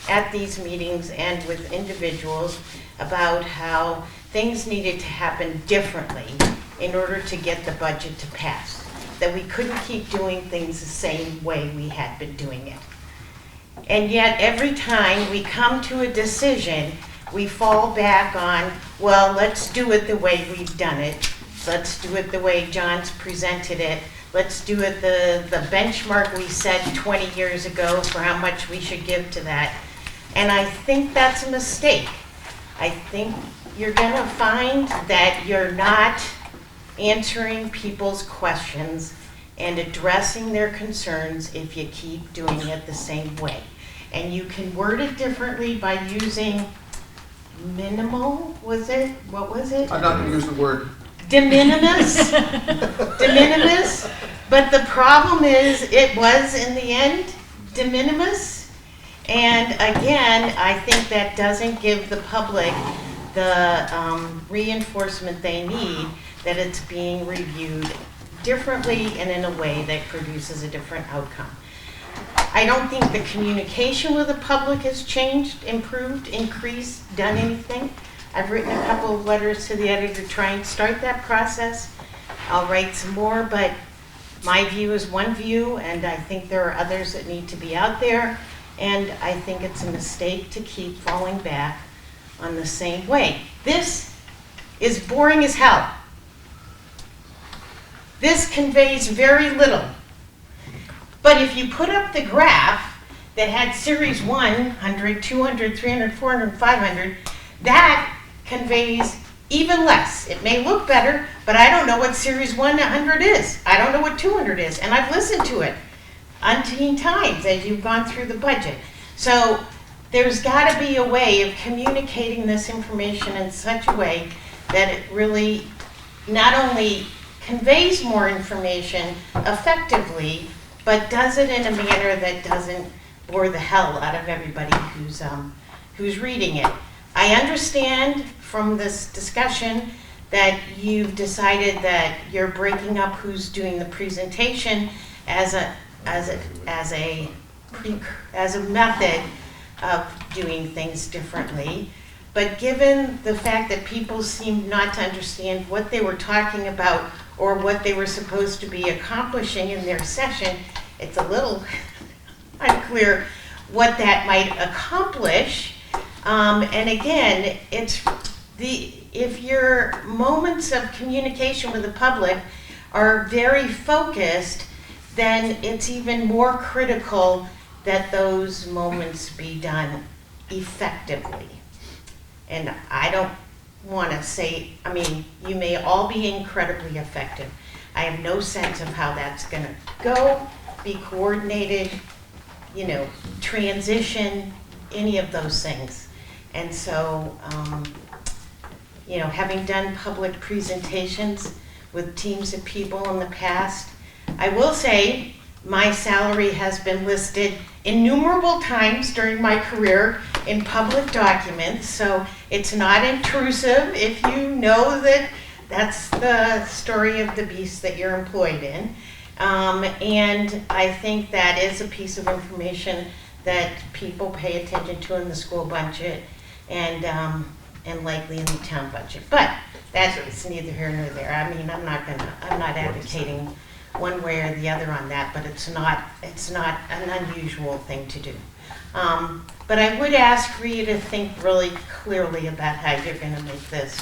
at these meetings and with individuals about how things needed to happen differently in order to get the budget to pass. That we couldn't keep doing things the same way we had been doing it. And yet, every time we come to a decision, we fall back on, well, let's do it the way we've done it. Let's do it the way John's presented it. Let's do it the benchmark we set 20 years ago for how much we should give to that. And I think that's a mistake. I think you're gonna find that you're not answering people's questions and addressing their concerns if you keep doing it the same way. And you can word it differently by using minimal, was it? What was it? I'm not gonna use the word. De minimis? De minimis? But the problem is, it was in the end de minimis. And again, I think that doesn't give the public the reinforcement they need that it's being reviewed differently and in a way that produces a different outcome. I don't think the communication with the public has changed, improved, increased, done anything. I've written a couple of letters to the editor to try and start that process. I'll write some more, but my view is one view, and I think there are others that need to be out there. And I think it's a mistake to keep falling back on the same way. This is boring as hell. This conveys very little. But if you put up the graph that had series 100, 200, 300, 400, 500, that conveys even less. It may look better, but I don't know what series 100 is. I don't know what 200 is, and I've listened to it umpteen times as you've gone through the budget. So there's got to be a way of communicating this information in such a way that it really not only conveys more information effectively, but does it in a manner that doesn't bore the hell out of everybody who's reading it. I understand from this discussion that you've decided that you're breaking up who's doing the presentation as a method of doing things differently. But given the fact that people seemed not to understand what they were talking about or what they were supposed to be accomplishing in their session, it's a little unclear what that might accomplish. And again, if your moments of communication with the public are very focused, then it's even more critical that those moments be done effectively. And I don't want to say, I mean, you may all be incredibly effective. I have no sense of how that's going to go, be coordinated, transition, any of those things. And so, having done public presentations with teams of people in the past, I will say my salary has been listed innumerable times during my career in public documents, so it's not intrusive if you know that that's the story of the beast that you're employed in. And I think that is a piece of information that people pay attention to in the school budget and likely in the town budget. But that's neither here nor there. I mean, I'm not advocating one way or the other on that, but it's not an unusual thing to do. But I would ask for you to think really clearly about how you're going to make this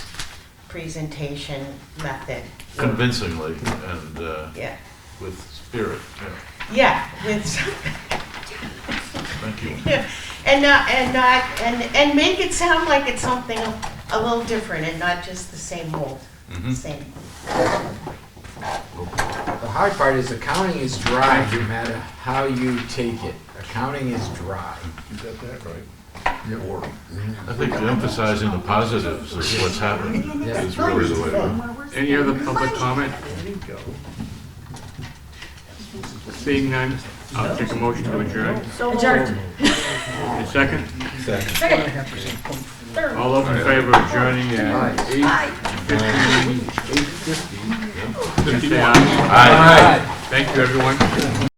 presentation method. Convincingly and Yeah. with spirit, yeah. Yeah, with Thank you. yeah. And make it sound like it's something a little different and not just the same old. Same. The hard part is accounting is dry, no matter how you take it. Accounting is dry. You got that right. I think emphasizing the positives is what's happening Yeah. is really the way to. Any other public comment? There you go. Seeing none, I'll take a motion to adjourn. Adjourned. A second? All those in favor of adjourning at 8:50? Say aye. Aye. Thank you, everyone.